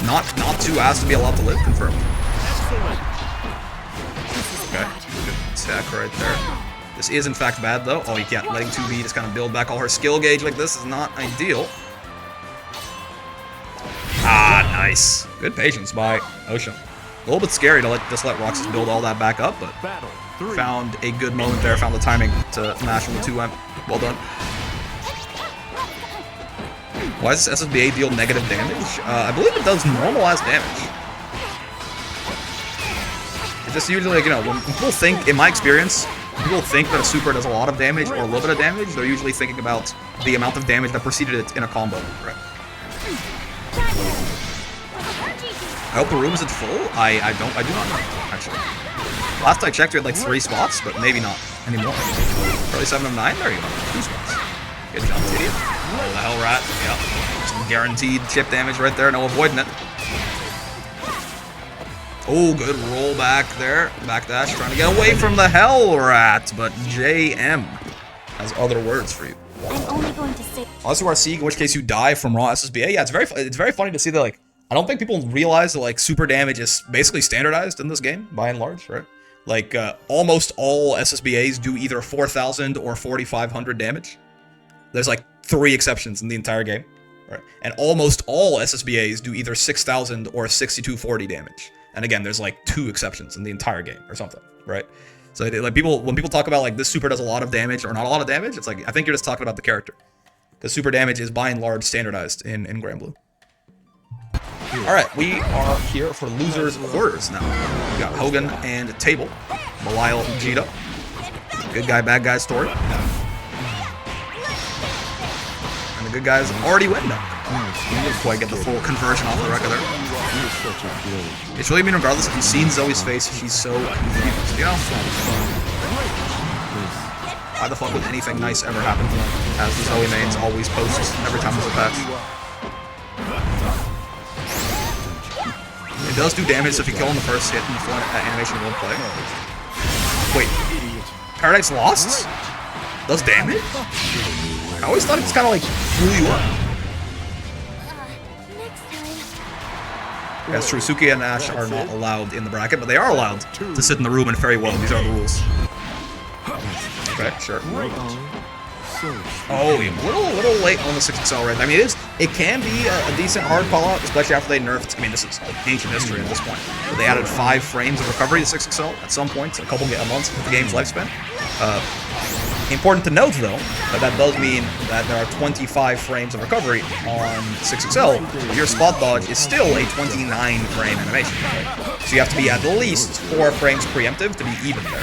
Not too ass to be allowed to live. Confirmed. Okay. Good attack right there. This is in fact bad though. Oh, yeah. Letting 2B just kind of build back all her skill gauge like this is not ideal. Ah, nice. Good patience by Ocean. A little bit scary to just let Roxas build all that back up, but found a good moment there. Found the timing to mash from the 2M. Well done. Why does SSBA deal negative damage? I believe it does normalized damage. It's just usually like, you know, when people think, in my experience, when people think that a super does a lot of damage or a little bit of damage, they're usually thinking about the amount of damage that preceded it in a combo, right? I hope the room isn't full. I do not know, actually. Last I checked, we had like 3 spots, but maybe not anymore. Probably 7 of 9. There you go. 2 spots. Good job, idiot. Oh, the hell rat. Yep. Some guaranteed chip damage right there. No avoiding it. Oh, good roll back there. Backdash, trying to get away from the hell rat, but JM has other words for you. I'm only going to say. Unless you are Sieg, in which case you die from raw SSBA. Yeah, it's very funny to see that, like, I don't think people realize that, like, super damage is basically standardized in this game, by and large, right? Like, almost all SSBAs do either 4,000 or 4,500 damage. There's, like, 3 exceptions in the entire game, right? And almost all SSBAs do either 6,000 or 6,240 damage. And again, there's, like, 2 exceptions in the entire game, or something, right? So, like, when people talk about, like, this super does a lot of damage or not a lot of damage, it's like, I think you're just talking about the character. Because super damage is, by and large, standardized in Gran Blue. Alright, we are here for losers quarters now. We got Hogan and Table. Belial and Djeeta. Good guy, bad guy story. And the good guys already win now. Didn't quite get the full conversion off the record there. It's really mean regardless if you've seen Zoe's face, she's so confused, you know? Why the fuck would anything nice ever happen? As the Zoe mains always post every time there's a patch. It does do damage if you kill in the first hit and the full animation won't play. Wait, Paradise Lost? Does damage? I always thought it just kind of like blew you up. That's true, Suki and Ash are not allowed in the bracket, but they are allowed to sit in the room and Ferry well. These are the rules. Okay, sure. Oh, a little late on the 6XL right there. I mean, it can be a decent hard call-out, especially after they nerfed. I mean, this is ancient history at this point. But they added 5 frames of recovery to 6XL at some point, a couple months of the game's lifespan. Important to note, though, that does mean that there are 25 frames of recovery on 6XL, but your spot dodge is still a 29-frame animation. So you have to be at least 4 frames preemptive to be even there.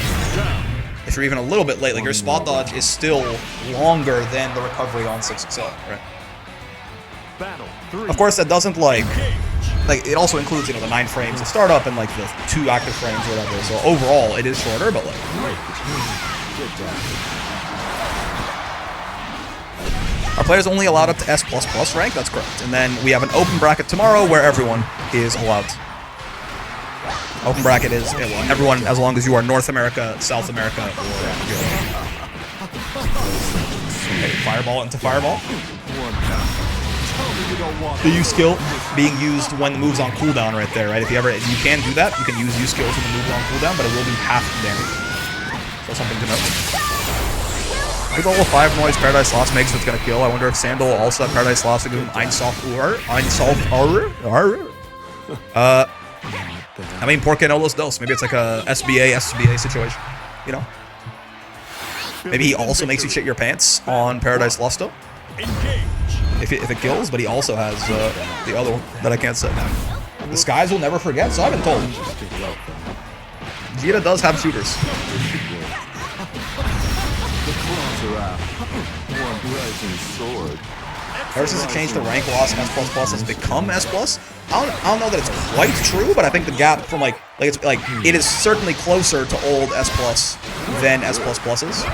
If you're even a little bit late, like your spot dodge is still longer than the recovery on 6XL, right? Of course, that doesn't like it also includes, you know, the 9 frames of startup and like the 2 active frames or whatever. So overall, it is shorter, but like. Our players only allowed up to S++ rank, that's correct. And then we have an open bracket tomorrow where everyone is allowed. Open bracket is, well, everyone as long as you are North America, South America, or Europe. Okay, fireball into fireball. The U skill being used when the move's on cooldown right there, right? If you can do that, you can use U skills when the move's on cooldown, but it will be half the damage. So something to note. I think the whole 5 noise Paradise Lost makes what's gonna kill. I wonder if Sandal also at Paradise Lost will give him Einsolf I mean, Porque no los dos. Maybe it's like a SBA situation, you know? Maybe he also makes you shit your pants on Paradise Lost though. If it kills, but he also has the other one that I can't say. The skies will never forget, so I've been told. Djeeta does have shooters. Ever since it changed the rank loss, S++ has become S+. I don't know that it's quite true, but I think the gap from it is certainly closer to old S+ than S++ is.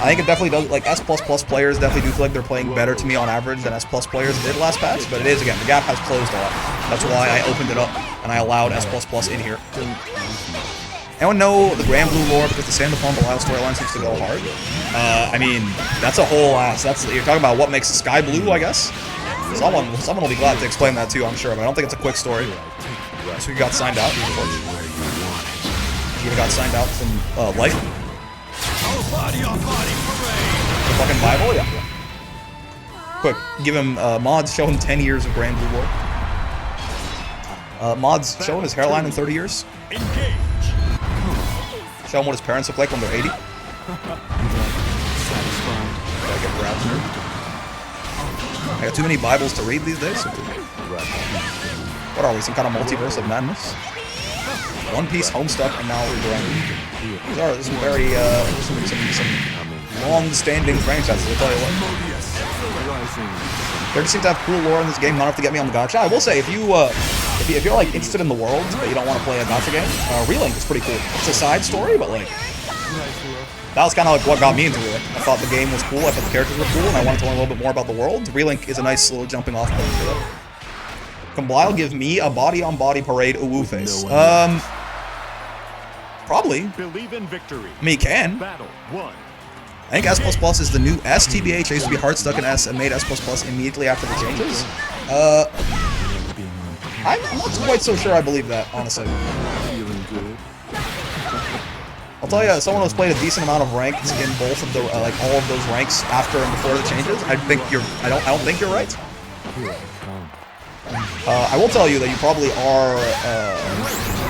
I think it definitely does, like, S++ players definitely do feel like they're playing better to me on average than S+ players did last patch, but it is, again, the gap has closed a lot. That's why I opened it up and I allowed S++ in here. Anyone know the Gran Blue lore because the Sand of Belial storyline seems to go hard? I mean, that's a whole ass. You're talking about what makes the sky blue, I guess? Someone will be glad to explain that too, I'm sure, but I don't think it's a quick story. So you got signed out. You got signed out from life. The fucking Bible, yeah. Quick, give him mods, show him 10 years of Gran Blue lore. Mods, show him his hairline in 30 years. Show him what his parents look like when they're 80. Gotta get grabbed here. I got too many Bibles to read these days. What are we, some kind of multiverse of madness? One Piece, Homestuck, and now we're Gran. These are some very, some long-standing franchises, I'll tell you what. They just seem to have cool lore in this game, not enough to get me on the gacha. I will say, if you're like interested in the world, but you don't want to play a gacha game, Relink is pretty cool. It's a side story, but like, that was kind of like what got me into it. I thought the game was cool, I thought the characters were cool, and I wanted to learn a little bit more about the world. Relink is a nice little jumping off point for that. Can Belial give me a body-on-body parade uwu face? Probably. Believe in victory. I mean, he can. Battle 1. I think S++ is the new S. TBH used to be hard stuck in S and made S++ immediately after the changes. I'm not quite so sure I believe that, honestly. I'll tell you, as someone who's played a decent amount of ranks in both of the like all of those ranks after and before the changes, I don't think you're right. I will tell you that you probably are.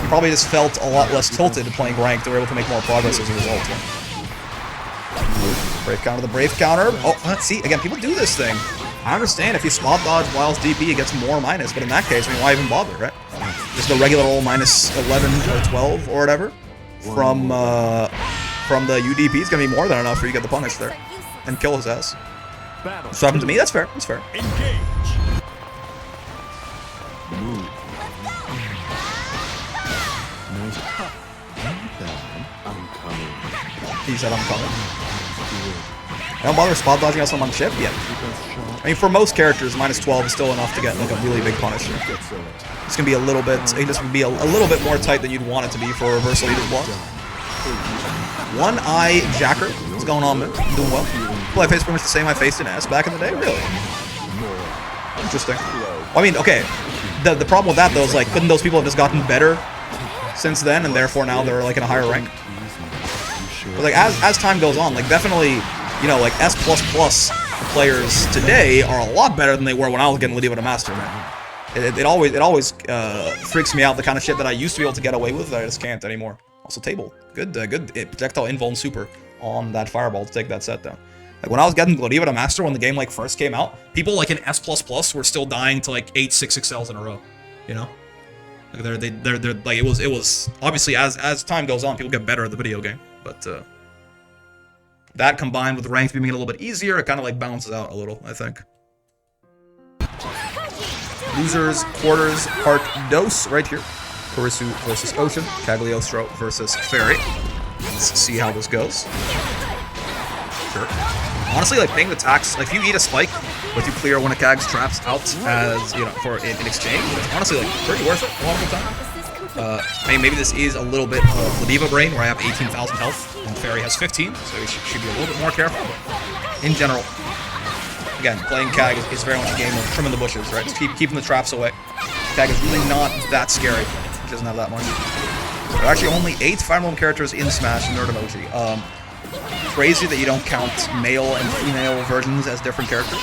You probably just felt a lot less tilted playing ranked. They were able to make more progress as a result. Brave counter, the brave counter. Oh, let's see. Again, people do this thing. I understand if you spot dodge while it's DP, it gets more minus, but in that case, I mean, why even bother, right? Just the regular old minus 11 or 12 or whatever from the UDP is gonna be more than enough for you to get the punish there and kill his ass. So happened to me. That's fair. That's fair. He said I'm coming. I don't bother spot dodging us on chip yet. I mean, for most characters, minus 12 is still enough to get like a really big punish. It's gonna be a little bit. It's gonna be a little bit more tight than you'd want it to be for a reversal leader's block. One Eye Jacker. What's going on, man? I'm doing well. Well, I faced pretty much the same I faced in S back in the day. Really interesting. Well, I mean, okay. The problem with that though is like, couldn't those people have just gotten better since then, and therefore now they're like in a higher rank? But like as time goes on, like definitely, you know, like S++ players today are a lot better than they were when I was getting Lydia with a master, man. It always freaks me out, the kind of shit that I used to be able to get away with that I just can't anymore. Also table, good projectile invuln super. on that fireball to take that set down. Like, when I was getting Gladiva to Master when the game, like, first came out, people, like, in S++ were still dying to, like, 8 6XLs in a row, you know? Like, they're like, it was, obviously, as time goes on, people get better at the video game, but, that combined with ranked being a little bit easier, it kind of, like, balances out a little, I think. Losers, quarters, part dos, right here. Kurisu versus Ocean, Cagliostro versus Ferry. Let's see how this goes. Sure. Honestly, like, paying the tax, like, if you eat a spike, but you clear one of Cag's traps out as, you know, for in exchange, it's honestly, like, pretty worth it a lot of the time. I mean, maybe this is a little bit of Gladiva brain, where I have 18,000 health, and Ferry has 15, so you should be a little bit more careful, but in general, again, playing Cag is very much a game of trimming the bushes, right? Just keeping the traps away. Cag is really not that scary. He doesn't have that much. There are actually only 8 Fire Emblem characters in Smash and Nerd Emoji. Crazy that you don't count male and female versions as different characters.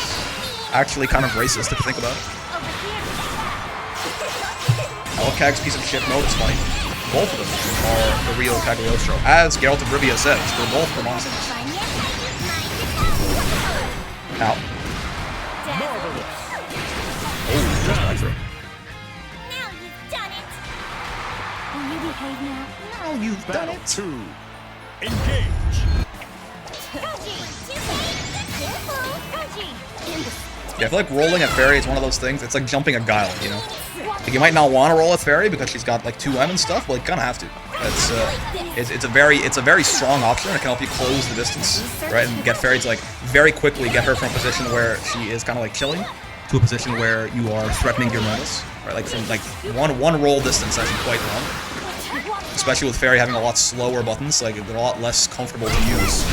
Actually kind of racist if you think about it. I love Cag's piece of shit mode, it's funny. Both of them are the real Cagliostro. As Geralt of Rivia says, they're both the monsters. Ow. Oh, just my throat. Now you've done it. Will you behave now? Now you've done it. 2. Engage. Yeah, I feel like rolling at Ferry is one of those things. It's like jumping a guile, you know? Like, you might not want to roll at Ferry because she's got like 2M and stuff, but you kind of have to. It's a very strong option. It can help you close the distance, right? And get Ferry to like very quickly get her from a position where she is kind of like chilling to a position where you are threatening your bonus, right? Like from like one roll distance actually quite long. Especially with Ferry having a lot slower buttons, like they're a lot less comfortable to use,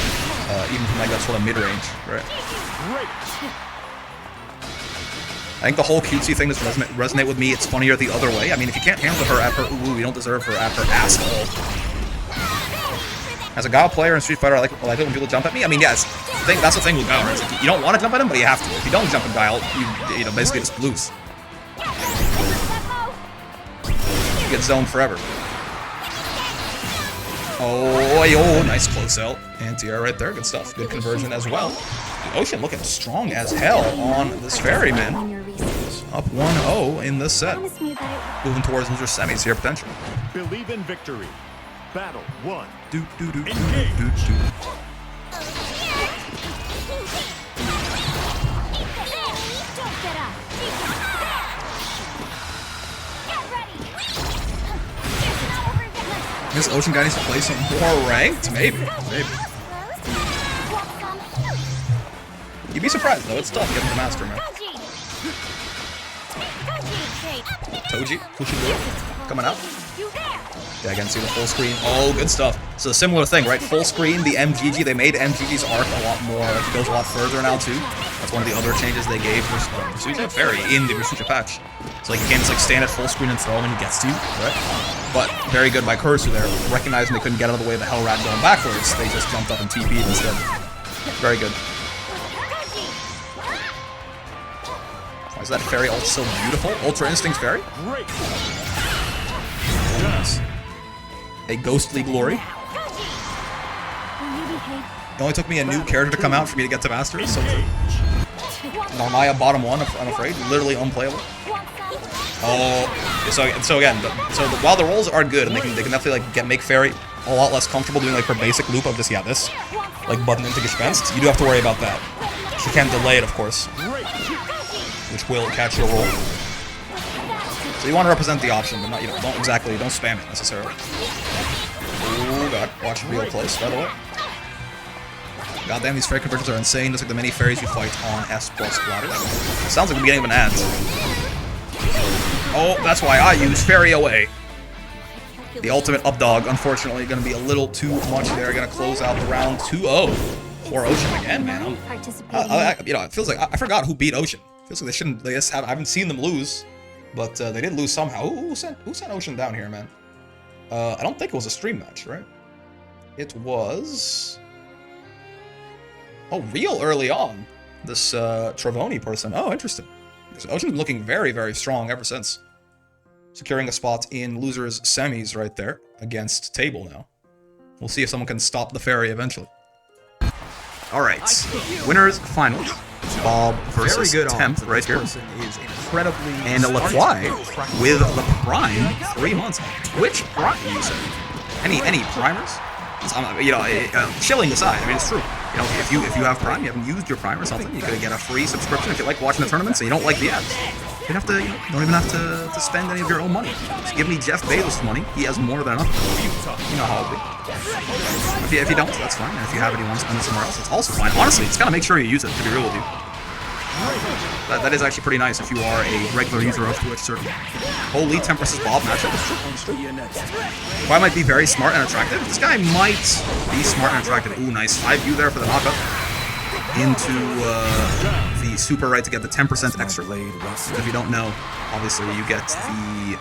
even from like that sort of mid-range, right? I think the whole cutesy thing does resonate with me. It's funnier the other way. I mean, if you can't handle her at her ooh, you don't deserve her at her asshole. As a Guile player in Street Fighter, I like it when people jump at me. I mean, yeah, that's the thing with Guile, right? Like, you don't want to jump at him, but you have to. If you don't jump at Guile, you know, basically just lose. You get zoned forever. Oh, nice close out. Anti-air right there, good stuff. Good conversion as well. The Ocean looking strong as hell on this Ferry, man. Up 1-0 in this set. Moving towards loser semis here, potential. Believe in victory. Battle 1. This Ocean guy needs to play some more ranked? Maybe. You'd be surprised though, it's tough getting the master, man. Toji, Kushiguro, coming out. Yeah, again, see the full screen. Oh, good stuff. So a similar thing, right? Full screen, the MGG, they made MGG's arc a lot more, it goes a lot further now too. That's one of the other changes they gave for Ferry in the Resucha patch. So like you can't just like stand at full screen and throw him and he gets to you, right? But very good by Kurisu there, recognizing they couldn't get out of the way of the Hell Rat going backwards, they just jumped up and TP'd instead. Very good. Why is that Ferry ult so beautiful? Ultra Instinct Ferry? Great. Nice. A ghostly glory. It only took me a new character to come out for me to get to master, so true. Narmaya bottom 1, I'm afraid, literally unplayable. Oh, so again, while the rolls are good and they can definitely like make Ferry a lot less comfortable doing like her basic loop of just this, like button into Gespenst, you do have to worry about that. She can delay it, of course, which will catch your roll. So you want to represent the option, but not, you know, don't spam it necessarily. Oh god, watch real close, by the way. Goddamn, these Ferry conversions are insane, just like the many Ferries you fight on S+ ladder. Sounds like the beginning of an ad. Oh, that's why I use Ferry away. The ultimate up dog, unfortunately, going to be a little too much there. Going to close out the round 2-0 for Ocean again, man. You know, it feels like I forgot who beat Ocean. Feels like they shouldn't. They just have. I haven't seen them lose, but they did lose somehow. Who sent Ocean down here, man? I don't think it was a stream match, right? It was. Oh, real early on. This Travoni person. Oh, interesting. Because Ocean's been looking very, very strong ever since. Securing a spot in losers semis right there against Table now. We'll see if someone can stop the Ferry eventually. Alright, winners finals. Bob versus Very good Temp on. right This here. person is incredibly And smart. LaQuai with the Prime 3 months. Which Prime user? Any primers? You know, chilling aside, I mean, it's true. You know, if you have Prime, you haven't used your Prime or something, you could get a free subscription if you like watching the tournaments and you don't like the ads. You don't have to, you don't even have to spend any of your own money. Just give me Jeff Bezos' money. He has more than enough. You know how it'll be. If you don't, that's fine. And if you have it, you want to spend it somewhere else, it's also fine. Honestly, just gotta make sure you use it, to be real with you. That is actually pretty nice if you are a regular user of Twitch, certainly. Holy Temp versus Bob matchup. Guy might be very smart and attractive. This guy might be smart and attractive. Ooh, nice 5U there for the knockup. Into the super right to get the 10% extra. If you don't know, obviously you get the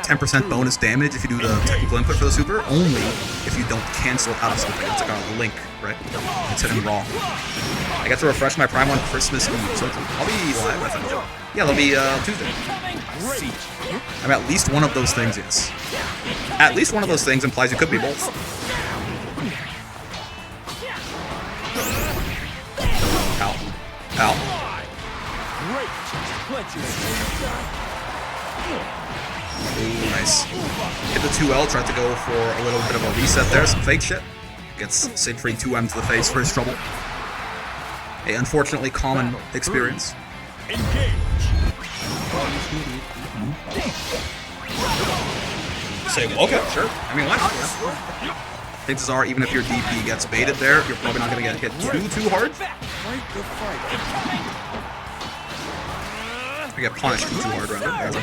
10% bonus damage if you do the technical input for the super, only if you don't cancel out of something. It's like a link, right? It's hidden raw. I get to refresh my Prime on Christmas Eve, so I'll be live, I think. Yeah, that'll be Tuesday. I mean, at least one of those things, yes. At least one of those things implies you could be both. Ow. Ow. Ooh, nice. Hit the 2L, tried to go for a little bit of a reset there, some fake shit. Gets Siegfried 2M to the face for his trouble. A unfortunately common experience. Say, okay, sure. I mean, why not? Yeah. Chances are, even if your DP gets baited there, you're probably not going to get hit too hard. You get punished too hard, rather. That's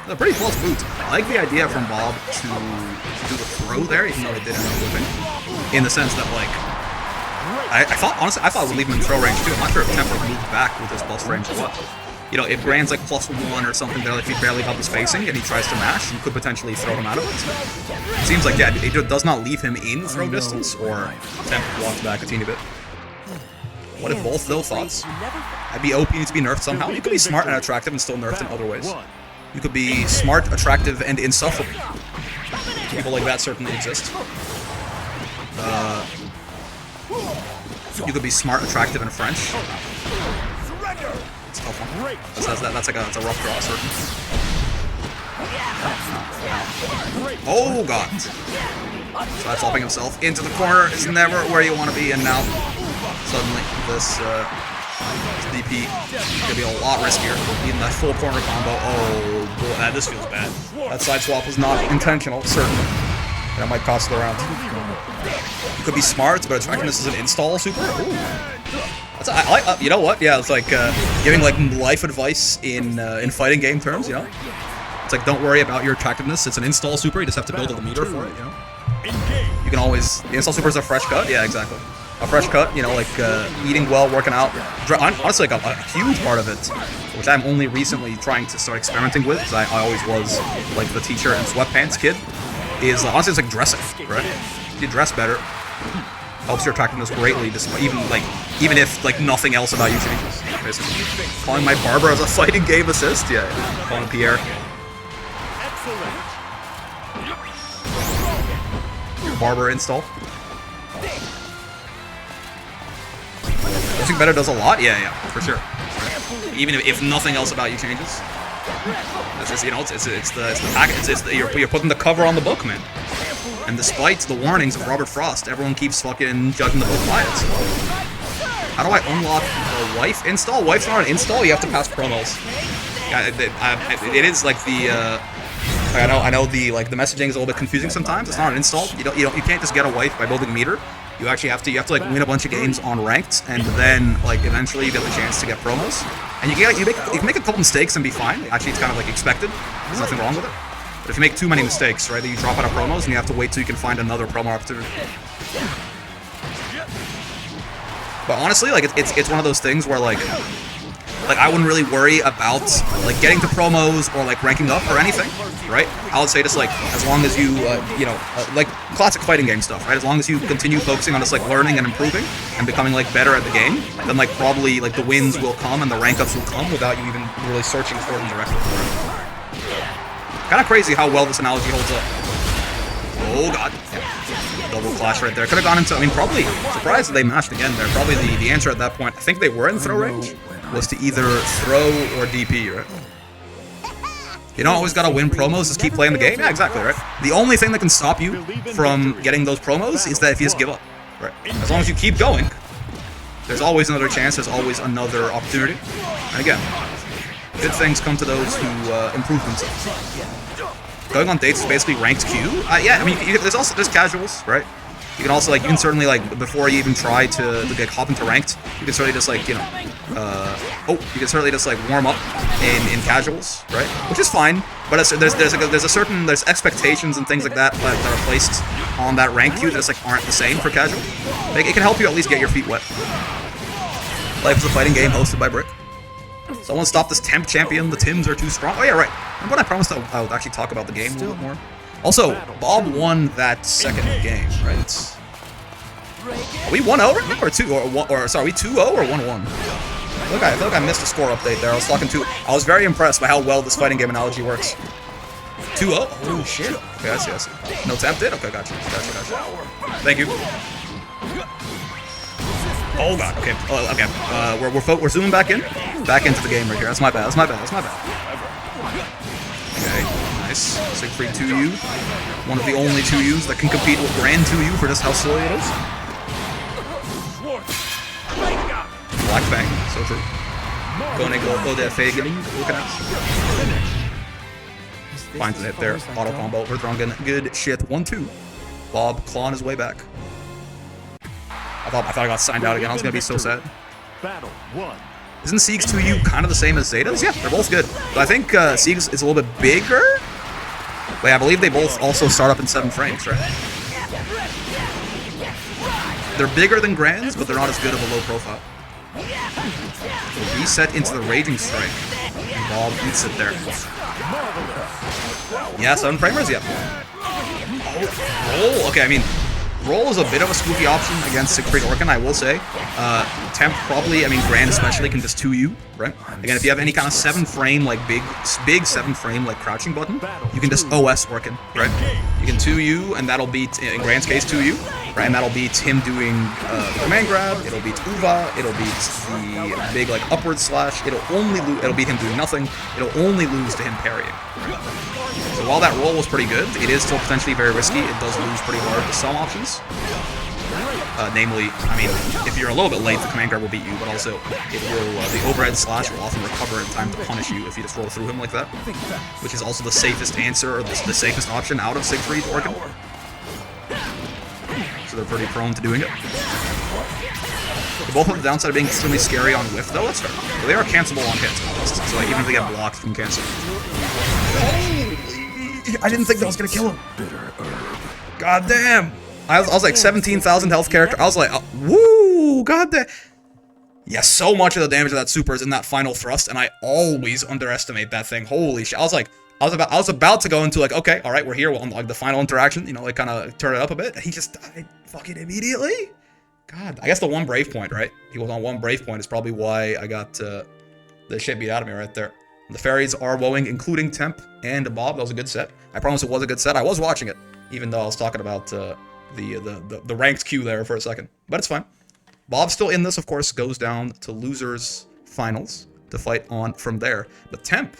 a pretty close boot. I like the idea from Bob to do the throw there, even though it did end up whipping. In the sense that, like, I thought, honestly, I thought it would leave him in throw range too. I'm not sure if Temp moved back with his plus range or what. You know, if Gran's like +1 or something there, like he barely got the spacing and he tries to mash, you could potentially throw him out of it. It seems like, yeah, it does not leave him in throw distance, or Temp walks back a teeny bit. What if both, though? Thoughts? I'd be OP needs to be nerfed somehow. You could be smart and attractive and still nerfed in other ways. You could be smart, attractive, and insufferable. People like that certainly exist. You could be smart, attractive, and French. It's a tough one. That's a rough draw, certainly. Oh, God. So that's helping himself into the corner. Is never where you want to be, and now suddenly this DP could be a lot riskier. Even that full corner combo. Oh, boy, this feels bad. That side swap was not intentional, certainly. That might cost the round. You could be smart, but attractiveness is an install super. Ooh. I like, you know what? Yeah, it's like giving like life advice in fighting game terms. You know, it's like don't worry about your attractiveness. It's an install super. You just have to build a meter for it. You know, you can always the install super is a fresh cut. Yeah, exactly. A fresh cut. You know, like eating well, working out. Honestly, like a huge part of it, which I'm only recently trying to start experimenting with, because I always was like the t-shirt and sweatpants kid. Is honestly it's like dressing, right? If you dress better, helps your attractiveness greatly, even if like nothing else about you changes. Basically, calling my barber as a fighting game assist, yeah. Calling Pierre. Your barber install. Dressing better does a lot, yeah, for sure. Even if nothing else about you changes. It's just, you know, it's the package. You're putting the cover on the book, man. And despite the warnings of Robert Frost, everyone keeps fucking judging the book by it. So. How do I unlock the wife install? Wife's not an install. You have to pass promos. Yeah, it is like the. I know the messaging is a little bit confusing sometimes. It's not an install. You can't just get a wife by building meter. You actually have to like win a bunch of games on ranked, and then like eventually you get the chance to get promos. And you can make a couple mistakes and be fine. Actually, it's kind of like expected. There's nothing wrong with it. But if you make too many mistakes, right, then you drop out of promos and you have to wait till you can find another promo opportunity. But honestly, like it's one of those things where like I wouldn't really worry about like getting to promos or like ranking up or anything, right? I would say just like as long as you like classic fighting game stuff, right? As long as you continue focusing on just like learning and improving and becoming like better at the game, then like probably like the wins will come and the rank ups will come without you even really searching for them directly. Kind of crazy how well this analogy holds up. Oh god. Yeah. Double clash right there. Could have gone into, I mean, probably, surprised that they mashed again there. Probably the answer at that point, I think they were in throw range, was to either throw or DP, right? You don't always gotta win promos, just keep playing the game. Yeah, exactly, right? The only thing that can stop you from getting those promos is that if you just give up, right? As long as you keep going, there's always another chance, there's always another opportunity. And again, good things come to those who improve themselves. Going on dates is basically ranked Q. Yeah, I mean, there's casuals, right? You can also, like, you can certainly, like, before you even try to like, hop into ranked, you can certainly just, like, you know, you can certainly just, like, warm up in casuals, right? Which is fine, but there's expectations and things like that that are placed on that rank queue that just, like, aren't the same for casual. Like, it can help you at least get your feet wet. Life is a fighting game hosted by Brick. Someone stop this Temp champion, the Tims are too strong. Oh yeah, right. Remember when I promised I would actually talk about the game a little bit more? Also, Bob won that second game, right? Are we 1-0 right now, or 2? Or sorry, are we 2-0 or 1-1? I feel like I missed a score update there. I was very impressed by how well this fighting game analogy works. 2-0? Oh shit. Okay, I see. No Temp did? Okay, gotcha. Thank you. Oh god, okay. We're zooming back into the game right here. That's my bad. Okay, nice. Siegfried 2U. One of the only 2Us that can compete with Gran 2U for just how silly it is. Black Fang, so true. Go der Fägeling, finds it there. Auto combo over Drunken. Good shit. 1-2. Bob clawing his way back. I thought I got signed out again. I was gonna be so sad. Battle 1. Isn't Sieg's 2U kind of the same as Zeta's? Yeah, they're both good. But I think Sieg's is a little bit bigger. But yeah, I believe they both also start up in 7 frames, right? They're bigger than Gran's, but they're not as good of a low profile. So reset into the Raging Strike. And Bob eats it there. Yeah, 7 framers? Yeah. Oh, roll. Okay, I mean, roll is a bit of a spooky option against Siegfried Orkan, I will say. Temp probably, I mean, Gran especially can just 2U, right? Again, if you have any kind of 7-frame, like big 7-frame, like crouching button, you can just OS Orkan, right? You can 2U, and that'll beat, in Gran's case, 2U, right? And that'll beat him doing command grab, it'll beat Uva, it'll beat the big, like, upward slash, it'll beat him doing nothing, it'll only lose to him parrying, right? So while that roll was pretty good, it is still potentially very risky. It does lose pretty hard to some options. Namely, I mean, if you're a little bit late, the command grab will beat you, but also it will, the overhead slash will often recover in time to punish you if you just roll through him like that, which is also the safest answer, or the safest option out of Siegfried Orkan. So they're pretty prone to doing it. They both have the downside of being extremely scary on whiff, though. That's fair. But they are cancelable on hits, so like, even if they get blocked, you can cancel. I didn't think that was gonna kill him. God damn. I was like 17,000 health character. I was like, woo, god damn. Yeah, so much of the damage of that super is in that final thrust, and I always underestimate that thing. Holy shit. I was about to go into like, okay, all right, we're here. We'll unlock the final interaction, you know, like kind of turn it up a bit. He just died fucking immediately. God, I guess the one brave point, right? He was on one brave point is probably why I got the shit beat out of me right there. The fairies are woeing, including Temp and Bob. That was a good set. I promise it was a good set. I was watching it, even though I was talking about the ranked queue there for a second. But it's fine. Bob still in this, of course, goes down to losers finals to fight on from there. But Temp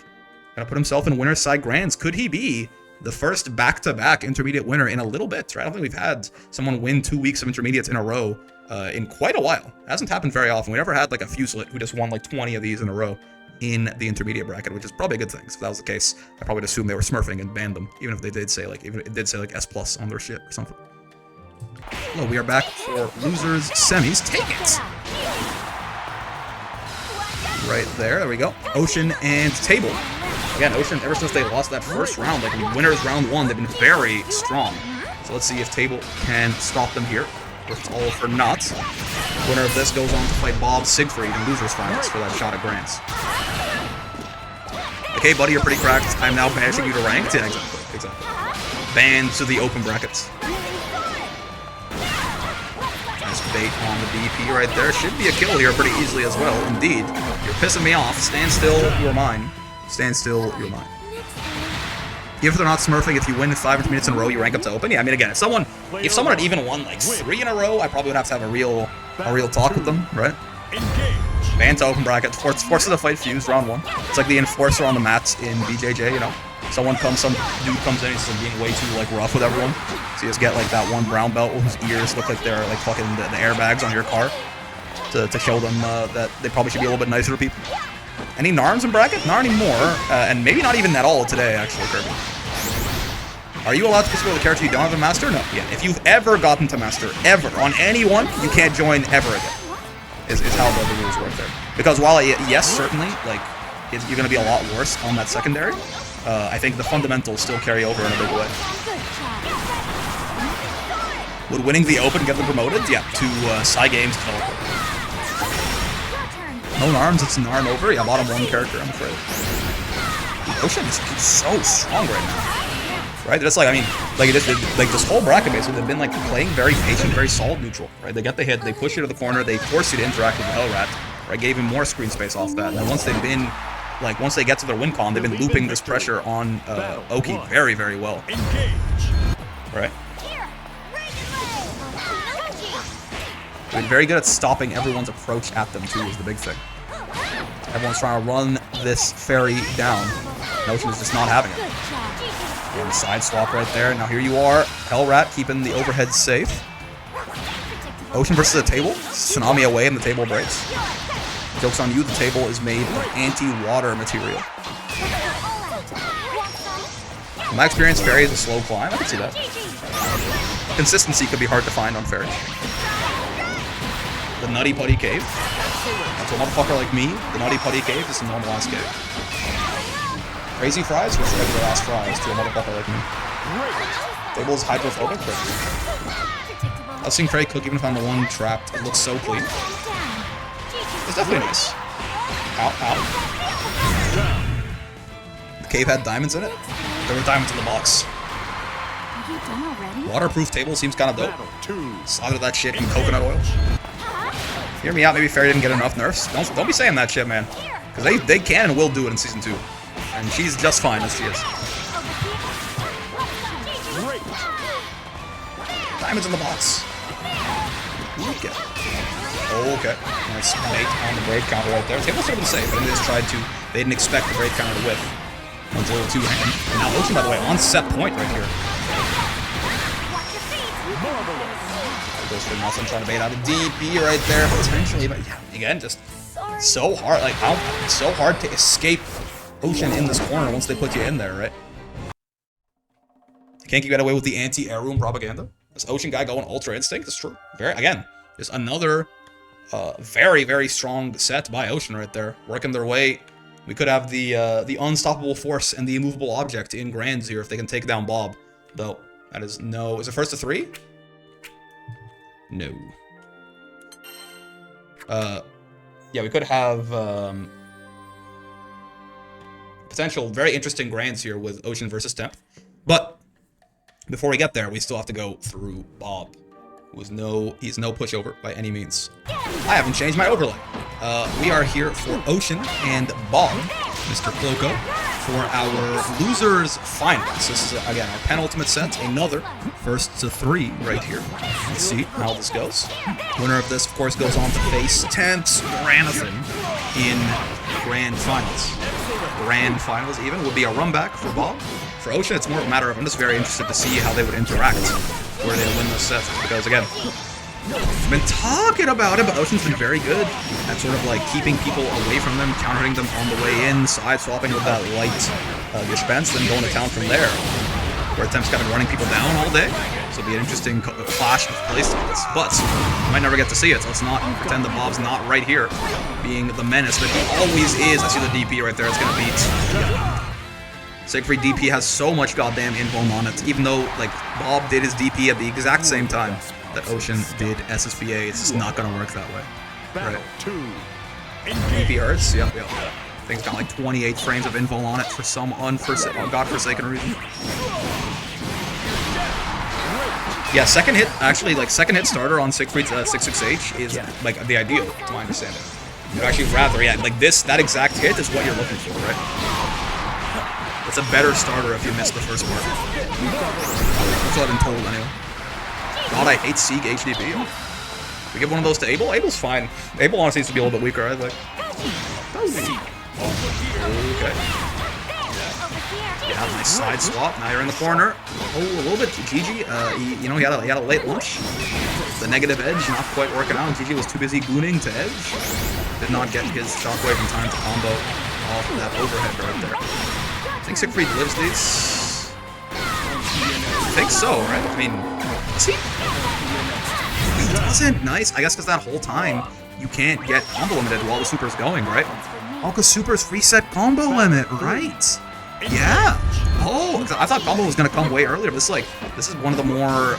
gonna put himself in winner's side grands. Could he be the first back-to-back intermediate winner in a little bit? Right? I don't think we've had someone win 2 weeks of intermediates in a row in quite a while. It hasn't happened very often. We never had like a Fuselet who just won like 20 of these in a row in the intermediate bracket, which is probably a good thing. So if that was the case, I probably would assume they were smurfing and banned them, even if they did say like, even if it did say like S+ on their shit or something. Well, we are back for losers semis. Take it! Right there we go. Ocean and Table. Again, Ocean, ever since they lost that first round, like in winners round 1, they've been very strong. So let's see if Table can stop them here. It's all for naught. Winner of this goes on to fight Bob Siegfried in losers finals for that shot at Grants. Okay, buddy, you're pretty cracked. I'm now banishing you to ranked. Yeah, exactly. Banned to the open brackets. Nice bait on the DP right there. Should be a kill here pretty easily as well. Indeed. You're pissing me off. Stand still, you're mine. Stand still, you're mine. if they're not smurfing, if you win 5 minutes in a row, you rank up to open. Yeah, I mean, again, if someone had even won like 3 in a row, I probably would have to have a real talk with them, right? Ban to open bracket, forces the fight fused round 1. It's like the enforcer on the mats in BJJ, you know? Some dude comes in, he's being way too like rough with everyone. So you just get like that one brown belt whose ears look like they're like fucking the airbags on your car to show them that they probably should be a little bit nicer to people. Any Narms in bracket? Not anymore, and maybe not even at all today, actually, Kirby. Are you allowed to consider the character you don't have a master? No. Yeah, if you've ever gotten to master, ever, on anyone, you can't join ever again. Is how the rules work there. Because while, yes, certainly, like, you're going to be a lot worse on that secondary, I think the fundamentals still carry over in a big way. Would winning the Open get them promoted? Yeah, to Psy Games developer. No Narms, it's Narm over. Yeah, bottom 1 character, I'm afraid. Ocean is so strong right now. Right? That's like, I mean, like this whole bracket basically, they've been like playing very patient, very solid neutral. Right? They get the hit, they push you to the corner, they force you to interact with the Hellrat. Right? Gave him more screen space off that. And then once they get to their win con, they've been looping this pressure on Oki very, very well. Right? They're very good at stopping everyone's approach at them too, is the big thing. Everyone's trying to run this Ferry down. Notion is just not having it. And the side swap right there. Now here you are, Hellrat keeping the overhead safe. Ocean versus the table. Tsunami away and the table breaks. Joke's on you, the table is made of anti-water material. In my experience, Ferry is a slow climb. I can see that. Consistency could be hard to find on Ferry. The Nutty Putty Cave. To a motherfucker like me, the Nutty Putty Cave is a normal ass cave. Crazy fries versus regular ass fries to a motherfucker like me. Table's hydrophobic, but I've seen Craig cook even if I'm the one trapped. It looks so clean. It's definitely nice. Ow, ow. The cave had diamonds in it? There were diamonds in the box. Waterproof table seems kind of dope. Slather that shit in coconut oil. Hear me out, maybe Ferry didn't get enough nerfs. Don't be saying that shit, man. Because they can and will do it in Season 2. And she's just fine as she is. Diamonds in the box. Okay. Oh, okay. Nice bait on the braid counter right there. Table's able to save, but they just tried to. They didn't expect the braid counter to whiff. One's a little two-hand. And now Ocean, by the way, on set point right here. Goes for nothing, trying to bait out a DP right there, potentially, but yeah, again, just so hard, like, how so hard to escape Ocean in this corner once they put you in there, right? Can't get away with the anti-air room propaganda. This Ocean guy going Ultra Instinct is true. Again, just another very, very strong set by Ocean right there, working their way. We could have the unstoppable force and the immovable object in Grands here if they can take down Bob, though. That is no. Is it first to 3? No. Yeah, we could have potential very interesting Grands here with Ocean versus Temp. But before we get there, we still have to go through Bob, he's no pushover by any means. I haven't changed my overlay. We are here for Ocean and Bob, Mr. Cloco, for our losers finals. This is again our penultimate set, another first to 3 right here. Let's see how this goes. Winner of this, of course, goes on to face Temp's Granathan in Grand Finals. Grand Finals even would be a run back for Bob. For Ocean, it's more of a matter of I'm just very interested to see how they would interact where they win this set, because again, I've been talking about it, but Ocean's been very good at sort of like keeping people away from them, countering them on the way in, side swapping with that light dispense, then going to town from there. Where Temp's kind of running people down all day, so it'll be an interesting clash of playstyles. But you might never get to see it, so let's not pretend that Bob's not right here, being the menace that he always is. I see the DP right there, it's gonna beat. Siegfried DP has so much goddamn invuln on it, even though like Bob did his DP at the exact same time that Ocean did SSBA. It's just not gonna work that way. Right. DP hurts, yep. Thing's got like 28 frames of invul on it for some godforsaken reason. Yeah, second hit, actually, like second hit starter on Siegfried's 66H is like the ideal, to my understanding. You'd actually rather, yeah, like that exact hit is what you're looking for, right? It's a better starter if you miss the first part. That's what I've been told anyway. God, I hate Sieg HDP. We give one of those to Abel? Abel's fine. Abel honestly needs to be a little bit weaker, I think. Okay. Yeah, nice side swap. Now you're in the corner. Oh, a little bit. GG, you know, he had a late lunch. The negative edge not quite working out. GG was too busy gooning to edge. Did not get his shockwave in time to combo off of that overhead right there. I think Siegfried lives these. I think so, right? I mean, does he? He doesn't. Nice. I guess because that whole time you can't get combo limited while the super's going, right? Oh, because super's reset combo limit, right? Yeah. Oh, I thought combo was gonna come way earlier. But this is one of the more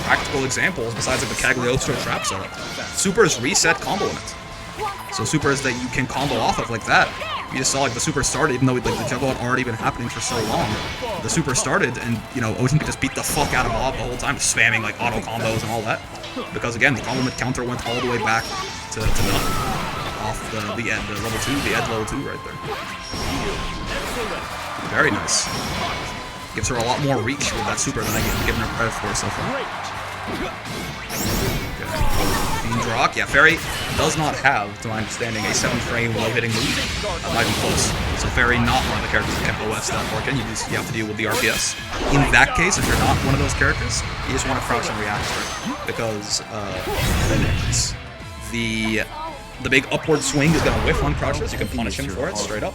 practical examples besides like the Cagliostro trap setup. Super's reset combo limit. So supers that you can combo off of like that. You just saw like the super started, even though like the juggle had already been happening for so long. The super started, and you know Ocean could just beat the fuck out of Bob the whole time, just spamming like auto combos and all that. Because again, the combo limit counter went all the way back to none off the level 2, the edge level 2 right there. Very nice. Gives her a lot more reach with that super than I've given her credit for so far. Okay. Fiend Rock. Yeah, Ferry does not have, to my understanding, a 7-frame low-hitting move. Not even close. So Ferry not one of the characters that can OS that working. You have to deal with the RPS. In that case, if you're not one of those characters, you just want to crouch and react to it. Because the big upward swing is going to whiff on crouches. You can punish him for it straight up.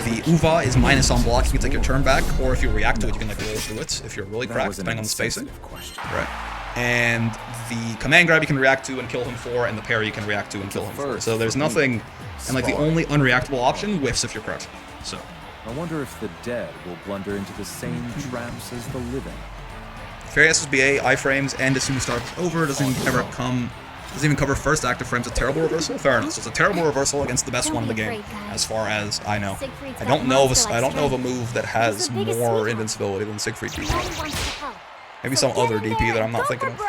The Uva is minus on block. You can take your turn back, or if you react to it, you can like roll through it if you're really cracked, depending on the spacing. Right. And the command grab you can react to and kill him for, and the parry you can react to and kill him for. So there's nothing, and like the only unreactable option whiffs if you're crouching. So. I wonder if the dead will blunder into the same traps as the living. Ferry SSBA, iframes, and as soon as starts over, doesn't even cover first active frames. A terrible reversal? Fair enough. So it's a terrible reversal against the best one in the game, as far as I know. I don't know of a move that has more invincibility than Siegfried DP. Maybe some other DP that I'm not thinking of.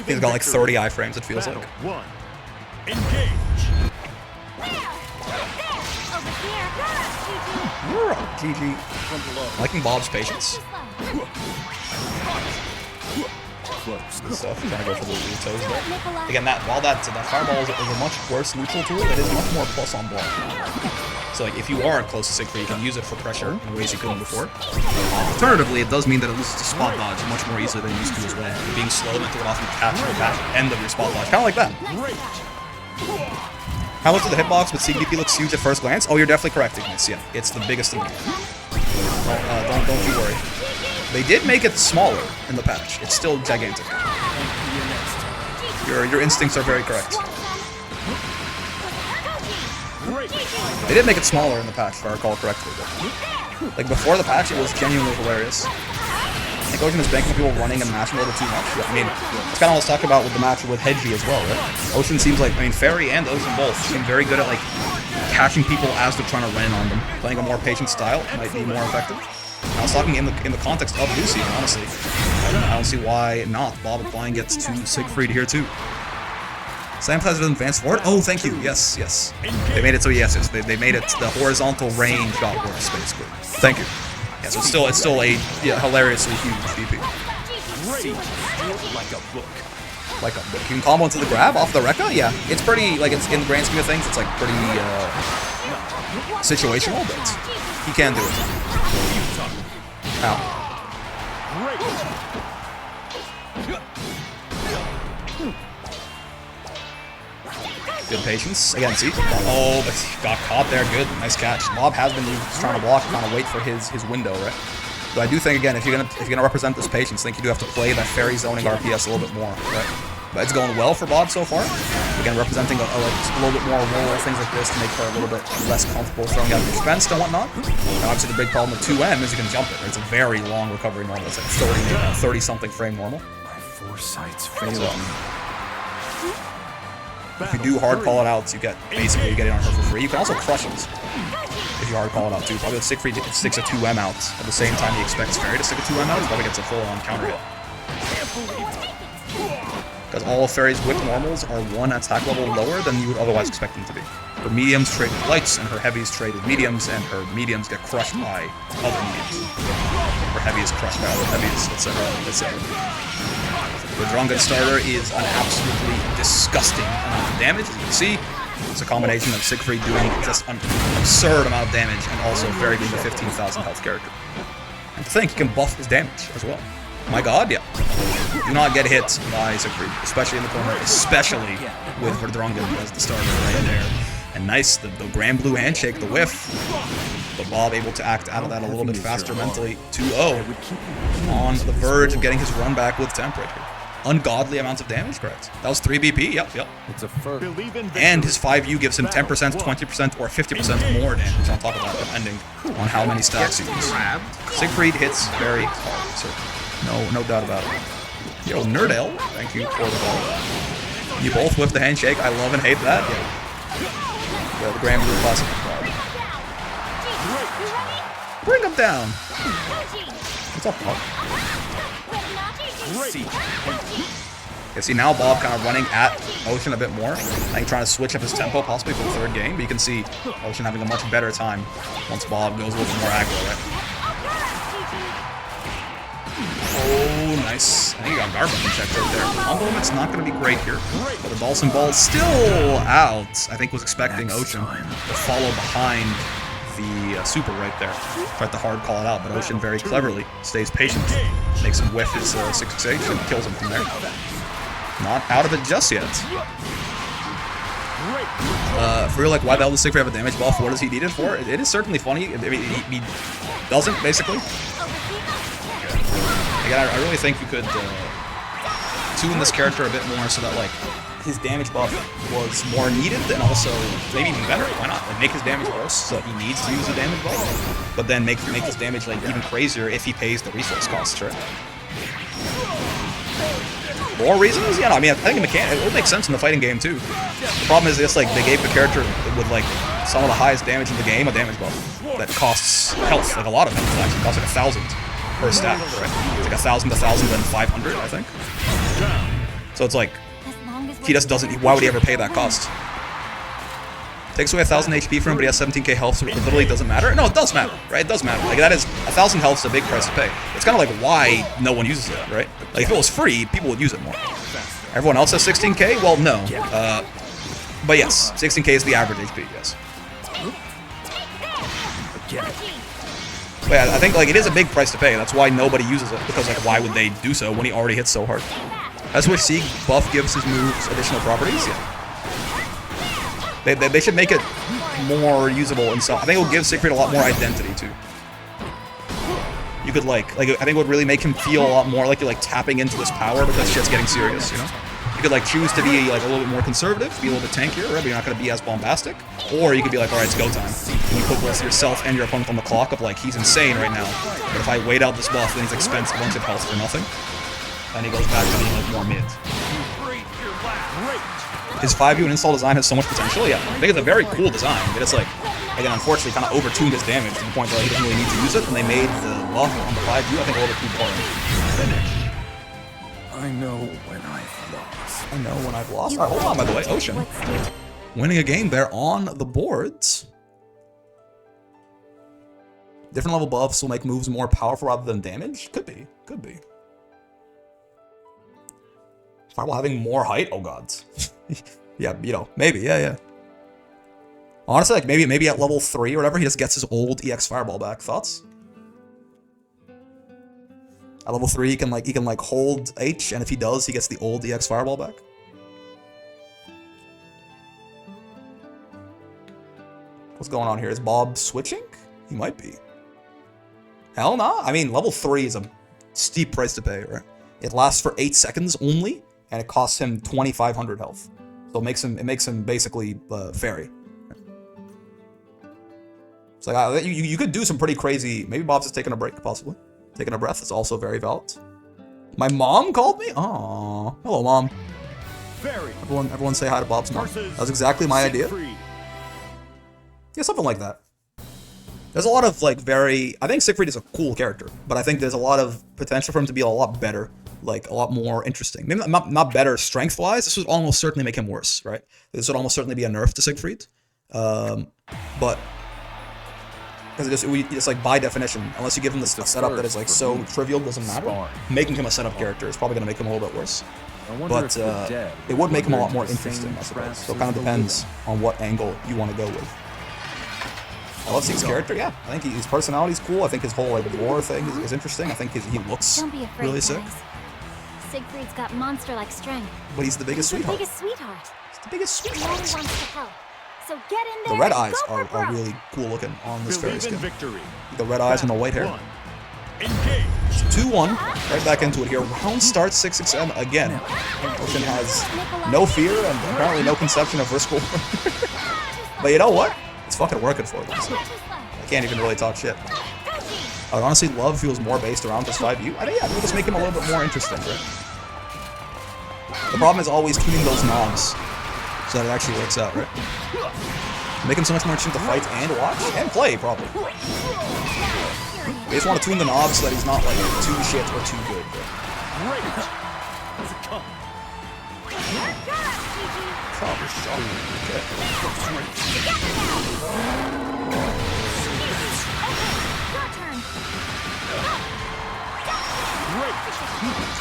He's got like 30 iframes, it feels like. You're up, GG. Liking Bob's patience. Good stuff. Trying to go for the toes there. Again, while that fireball is a much worse neutral tool, it is much more plus on block. So like if you are close to Siegfried, you can use it for pressure in ways you couldn't before. Alternatively, it does mean that it loses to spot dodge much more easily than it used to as well. Being slow meant to it often catch the back end of your spot dodge. Kind of like that. How much of the hitbox with CDP looks huge at first glance? Oh, you're definitely correct, Ignis. Yeah, it's the biggest in the game. Don't you worry. They did make it smaller in the patch. It's still gigantic. Your instincts are very correct. They did make it smaller in the patch, if I recall correctly. But, like before the patch, it was genuinely hilarious. I think Ocean is banking people running and mashing a little too much. I mean, it's kind of what I was talking about with the match with Hedgie as well, right? Ocean seems like, I mean, Ferry and Ocean both seem very good at like catching people as they're trying to run on them. Playing a more patient style might be more effective. I was talking in the context of Lucy, honestly. I don't see why not. Bob applying gets to Siegfried here too. Sample has an advanced forward. Oh, thank you. Yes, yes. They made it so yes. They made it the horizontal range got worse, basically. Thank you. Yeah, so it's still a hilariously huge DP. Like a book. Like a book. You can combo into the grab off the Rekka? Yeah. It's pretty, like, it's in the grand scheme of things, it's like pretty situational, but he can do it. Ow. Good patience. Again, see? Oh, but he got caught there. Good. Nice catch. Bob has been trying to block, trying to wait for his window, right? But I do think, again, if you're gonna represent this patience, I think you do have to play that Ferry zoning RPS a little bit more, right? But it's going well for Bob so far. Again, representing a little bit more roll, things like this to make her a little bit less comfortable throwing out your defense and whatnot. Now, obviously, the big problem with 2M is you can jump it. Right? It's a very long recovery normal. It's like 30-something frame normal. My foresight's failing me. If you do hard call it outs, you get basically getting on her for free. You can also crush it if you hard call it out too. Probably with Siegfried sticks a 2M out at the same time he expects Ferry to stick a 2M out. He probably gets a full-on counter hit. Because all of Ferry's whip normals are one attack level lower than you would otherwise expect them to be. Her mediums trade with lights, and her heavies trade with mediums, and her mediums get crushed by other mediums. Her heavy is crushed by other heavies, etc. etc. The Drunken starter is an absolutely disgusting amount of damage, as you can see. It's a combination of Siegfried doing just an absurd amount of damage and also Ferry being a 15,000 health character. And to think he can buff his damage as well. My god, yeah. Do not get hit by Siegfried, especially in the corner, especially with Verdrungen as the starter right there. And nice, the grand blue handshake, the whiff. But Bob able to act out of that a little bit faster mentally. 2-0. On the verge of getting his run back with Temp right here. Ungodly amounts of damage, correct? That was 3 BP, yep. It's a first. And his 5U gives him 10%, 20%, or 50% more damage on top of that, depending on how many stacks he uses. Siegfried hits very hard, certainly. No doubt about it. Yo, Nerdale, thank you for the ball. You both whip the handshake. I love and hate that. Yeah, the Grand Blue Classic. Bring him down. What's up, Bob? Yeah, see, now Bob kind of running at Ocean a bit more. I think trying to switch up his tempo possibly for the third game, but you can see Ocean having a much better time once Bob goes a little bit more aggro, right? Oh, nice. I think he got Garbage checked right there. Combo movement's not going to be great here, but the Dawson Ball still out. I think was expecting Ocean to follow behind the super right there. Tried to hard call it out, but Ocean very cleverly stays patient, makes him whiff his 668 and kills him from there. Not out of it just yet. For real, like, why the hell does Siegfried have a damage buff? What does he need it for? It is certainly funny. I mean, he doesn't, basically. Again, I really think you could tune this character a bit more so that, like, his damage buff was more needed and also maybe even better. Why not? Like, make his damage worse so that he needs to use the damage buff, but then make his damage like even crazier if he pays the resource costs, right? More reasons? Yeah, no, I mean, I think it would make sense in the fighting game too. The problem is just like they gave the character with like some of the highest damage in the game a damage buff that costs health, like a lot of health. Actually, it costs like 1,000 per stack, right? It's like 1,000, 1,000, then 500, I think. So it's like. He just doesn't. Why would he ever pay that cost? Takes away 1,000 HP from him, but he has 17k health, so it literally doesn't matter. No, it does matter, right? It does matter. Like, that is 1,000 health is a big price to pay. It's kind of like why no one uses it, right? Like, if it was free, people would use it more. Everyone else has 16k? Well, no. But yes, 16k is the average HP. Yes. But yeah, I think like it is a big price to pay. That's why nobody uses it, because like why would they do so when he already hits so hard? That's why Sieg buff gives his moves additional properties. Yeah. They should make it more usable and stuff. I think it will give Siegfried a lot more identity too. You could like I think it would really make him feel a lot more like you're like tapping into this power because shit's getting serious, you know? You could like choose to be like a little bit more conservative, be a little bit tankier, right? But you're not going to be as bombastic. Or you could be like, alright, it's go time. And you put both yourself and your opponent on the clock of like, he's insane right now. But if I wait out this buff, then he's like spends a bunch of health for nothing. And he goes back to being like more mid. His 5U and install design has so much potential, yeah. I think it's a very cool design, but it's like, again, unfortunately, kind of overtuned his damage to the point where he doesn't really need to use it, and they made the buff on the 5U, I think, a little bit too boring. I know when I've lost. I know when I've lost. Alright, hold on, by the way, Ocean. Winning a game there on the boards. Different level buffs will make moves more powerful rather than damage? Could be. Could be. Fireball having more height? Oh god. Yeah, you know, maybe, yeah. Honestly, like maybe at level 3 or whatever, he just gets his old EX Fireball back. Thoughts? At level 3, he can like hold H, and if he does, he gets the old EX Fireball back. What's going on here? Is Bob switching? He might be. Hell nah. I mean, level 3 is a steep price to pay, right? It lasts for 8 seconds only, and it costs him 2,500 health. So it makes him basically Ferry. It's like you could do some pretty crazy. Maybe Bob's just taking a break, possibly taking a breath. It's also very valid. My mom called me. Aww, hello, mom. Ferry. Everyone say hi to Bob's mom. That was exactly my idea. Yeah, something like that. There's a lot of like I think Siegfried is a cool character, but I think there's a lot of potential for him to be a lot better. Like a lot more interesting. Maybe not better strength-wise. This would almost certainly make him worse, right? This would almost certainly be a nerf to Siegfried. But because it's like by definition, unless you give him this setup that is like so trivial, doesn't matter. Making him a setup character is probably going to make him a little bit worse. But it would make him a lot more interesting, I suppose. So it kind of depends on what angle you want to go with. I love Zeke's character, yeah. I think his personality is cool. I think his whole like war thing is interesting. I think he looks Don't be afraid, really sick. guys. Siegfried's got monster-like strength. But he's the biggest He's the sweetheart. biggest sweetheart. He's the biggest He only sweetheart. wants to help. So get in there. The red and eyes go for are broke. really cool looking on this Ferry Believe in skin. victory. The red eyes and the white hair. 1. Engage. 2-1, right back into it here. Round starts 6-6-M again. Ocean has no fear and apparently no conception of risk reward. But you know what? It's fucking working for them. So I can't even really talk shit. I would honestly love if he was more based around this 5U. I think yeah, it would just make him a little bit more interesting, right? The problem is always tuning those knobs so that it actually works out, right? Make him so much more interesting to fight and watch and play, probably. We just want to tune the knobs so that he's not like too shit or too good. Great. Come.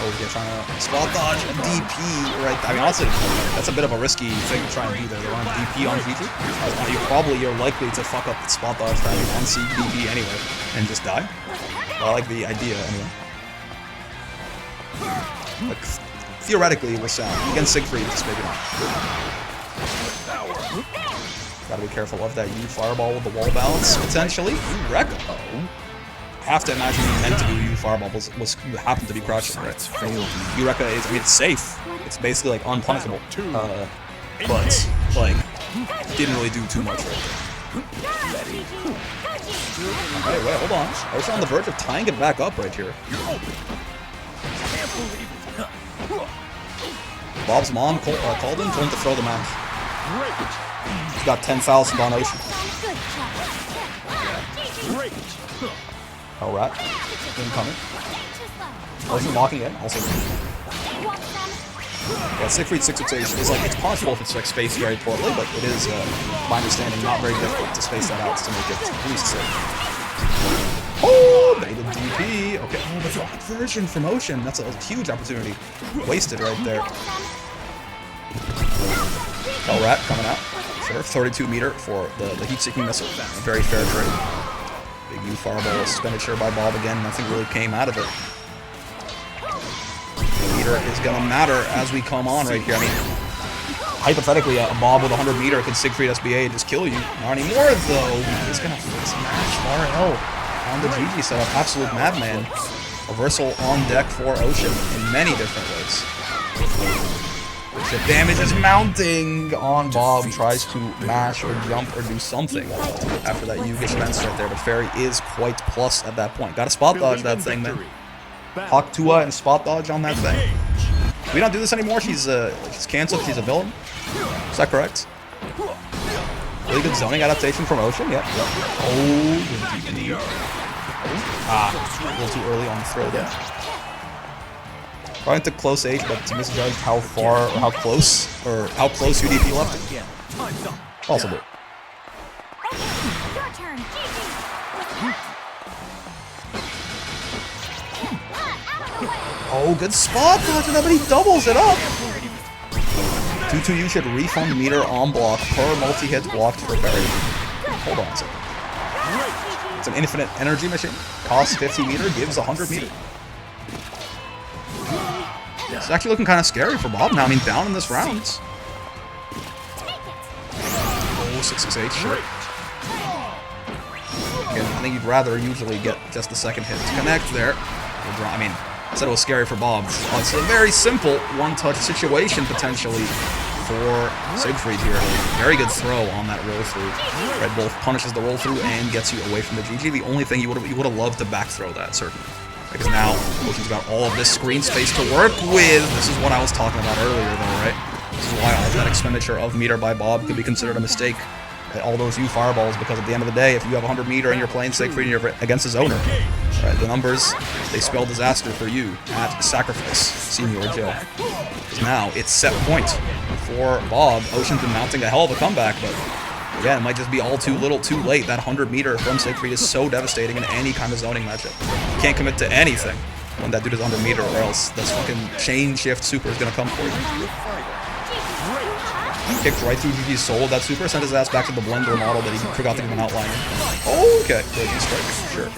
Oh, yeah, trying to spot dodge a DP right there. I mean, honestly, that's a bit of a risky thing to try and do there. They're on DP on Djeeta. You're likely to fuck up the spot dodge timing and see DP anyway and just die. But I like the idea anyway. Like, theoretically, it was sound. Against Siegfried, it's maybe not. Gotta be careful of that U fireball with the wall balance, potentially. Eureka. Have to imagine he meant to do U fireball was happened to be crouching, right? Eureka is, I mean, it's safe. It's basically like unpunishable. But like didn't really do too much right there. Hey, wait, hold on. I was on the verge of tying it back up right here. Bob's mom called him, told him to throw the match. He's got 10,000 on Ocean. Oh, rat. Incoming. Ocean walking in. Also. Yeah, Siegfried 668 is like, it's possible if it's like spaced very poorly, but it is, my understanding, not very difficult to space that out to make it at least safe. Oh, they did DP. Okay, oh, the rock version from Ocean. That's a huge opportunity. Wasted right there. Oh, rat coming out. Sure, 32 meter for the heat-seeking missile. A very fair trade. Big U fireball expenditure by Bob again. Nothing really came out of it. Meter is gonna matter as we come on right here. I mean, hypothetically, a Bob with 100 meter could Siegfried SBA and just kill you. Not anymore though. He's gonna smash RL on the GG setup. Absolute madman. Reversal on deck for Ocean in many different ways. The damage is mounting on Bob. Tries to mash or jump or do something after that U gets fenced right there. But Ferry is quite plus at that point. Gotta spot dodge that thing, man. Hawk Tua and spot dodge on that thing. We don't do this anymore. She's canceled. She's a villain. Is that correct? Really good zoning adaptation from Ocean. Yep. Oh, indeed. Ah, a little too early on the throw there. Probably took close age, but to misjudge how far or how close UDP left it. Possibly. Your turn, Oh, good spot dodge, but he doubles it up. 2-2U should refund meter on block per multi-hit blocked for Ferry. Hold on a second. It's an infinite energy machine. Costs 50 meter, gives 100 meter. It's actually looking kind of scary for Bob now. I mean, down in this round. Oh, 668, sure. Again, I think you'd rather usually get just the second hit to connect there. I mean, I said it was scary for Bob. It's a very simple one-touch situation, potentially, for Siegfried here. Very good throw on that roll-through. Red Wolf punishes the roll-through and gets you away from the GG. The only thing you would have loved to back-throw that, certainly. Because now, Ocean's got all of this screen space to work with. This is what I was talking about earlier, though, right? This is why all of that expenditure of meter by Bob could be considered a mistake. All those U fireballs, because at the end of the day, if you have 100 meter and you're playing Siegfried and you're against his owner, right, the numbers, they spell disaster for you at Sacrifice, Senior Joe. Because now, it's set point for Bob. Ocean's been mounting a hell of a comeback, but Again, it might just be all too little, too late. That 100-meter from Siegfried is so devastating in any kind of zoning matchup. You can't commit to anything when that dude is under meter, or else this fucking chain shift super is gonna come for you. Kicked right through GG's soul. That super sent his ass back to the blender model that he forgot to give an outline. Okay, good strike, sure.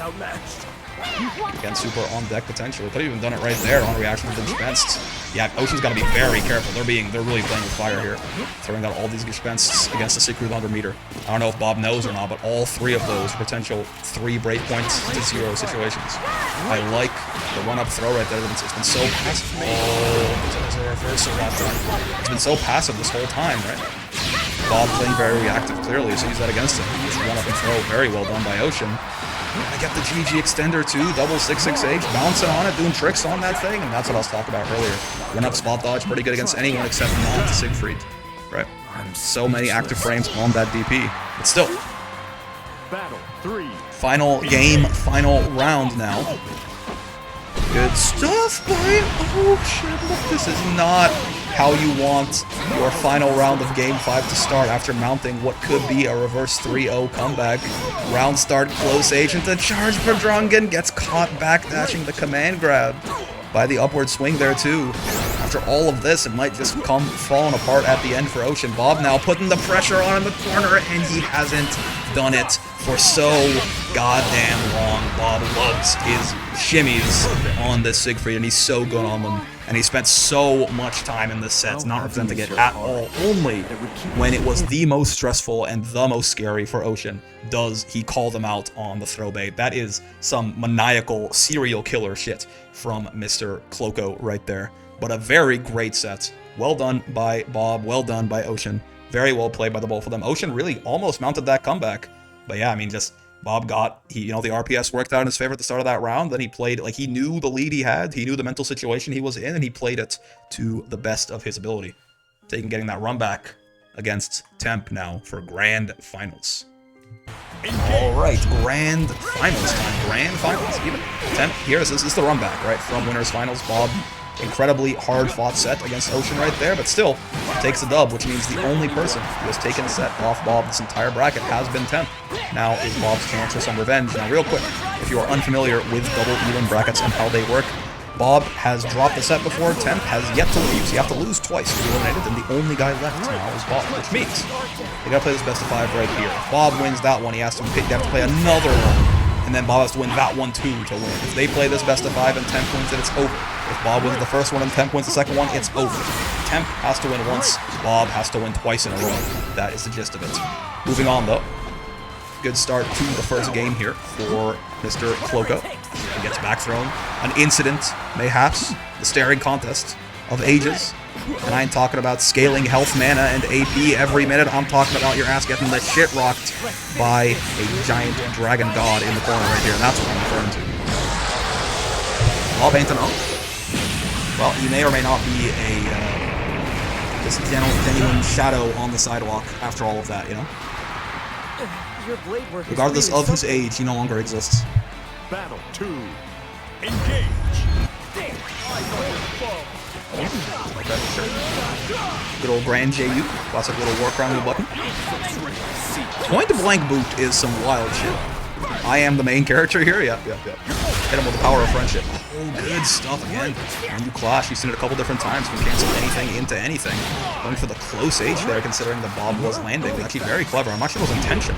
Again, super on deck potentially. Could have even done it right there on reaction to the Gespensts. Yeah, Ocean's got to be very careful. They're really playing with fire here, throwing out all these Gespensts against the Siegfried under meter. I don't know if Bob knows or not, but all 3 of those potential 3 breakpoints to 0 situations. I like the run-up throw right there. It's been so passive. Oh, there's a reversal that time. It's been so passive this whole time, right? Bob playing very reactive clearly, so use that against him. Just run up and throw, very well done by Ocean. I get the GG extender too, double 668, bouncing on it, doing tricks on that thing, and that's what I was talking about earlier. Run up spot dodge, pretty good against anyone except not Siegfried, right? So many active frames on that DP, but still. Battle 3. Final game, final round now. Good stuff by Ocean. Look, this is not how you want your final round of Game 5 to start after mounting what could be a reverse 3-0 comeback. Round start, close agent to charge for Drungan, gets caught backdashing the command grab by the upward swing there too. After all of this, it might just come falling apart at the end for Ocean. Bob now putting the pressure on in the corner, and he hasn't done it for so goddamn long. Bob loves his shimmies on this Siegfried, and he's so good on them. And he spent so much time in this set not representing it at all. Only when it was the most stressful and the most scary for Ocean does he call them out on the throw bait. That is some maniacal serial killer shit from Mr. Cloco right there. But a very great set. Well done by Bob, well done by Ocean. Very well played by the both of them. Ocean really almost mounted that comeback. But yeah, I mean, just Bob got, the RPS worked out in his favor at the start of that round. Then he played, like, he knew the lead he had. He knew the mental situation he was in, and he played it to the best of his ability. Getting that run back against Temp now for Grand Finals. Alright, Grand Finals time. Grand Finals, even. Temp, here, this is the run back, right, from Winners Finals. Bob, incredibly hard-fought set against Ocean right there, but still takes the dub, which means the only person who has taken a set off Bob this entire bracket has been Temp. Now is Bob's chance for some revenge. Now, real quick, if you are unfamiliar with double even brackets and how they work, Bob has dropped the set before. Temp has yet to lose. You have to lose twice to be eliminated, and the only guy left now is Bob, which means they gotta play this best of 5 right here. If Bob wins that one, he has to pick. They have to play another one, and then Bob has to win that one too to win. If they play this best of 5 and Temp wins it, it's over. If Bob wins the first one and Temp wins the second one, it's over. Temp has to win once, Bob has to win twice in a row. That is the gist of it. Moving on though. Good start to the first game here for Mr. Cloco. He gets back thrown. An incident, mayhaps. The staring contest of ages. And I ain't talking about scaling health, mana, and AP every minute. I'm talking about your ass getting the shit rocked by a giant dragon god in the corner right here. And that's what I'm referring to. Bob ain't to know. Well, he may or may not be a just genuine shadow on the sidewalk after all of that, you know? Regardless of his age, he no longer exists. Battle 2. Engage. Good old Grand JU. Classic little work around the button. Point to blank boot is some wild shit. I am the main character here. Yep. Hit him with the power of friendship. Oh, good stuff again. When you clash, you've seen it a couple different times. You can cancel anything into anything. Going for the close H there, considering that Bob was landing. It was actually very clever. I'm not sure it was intention,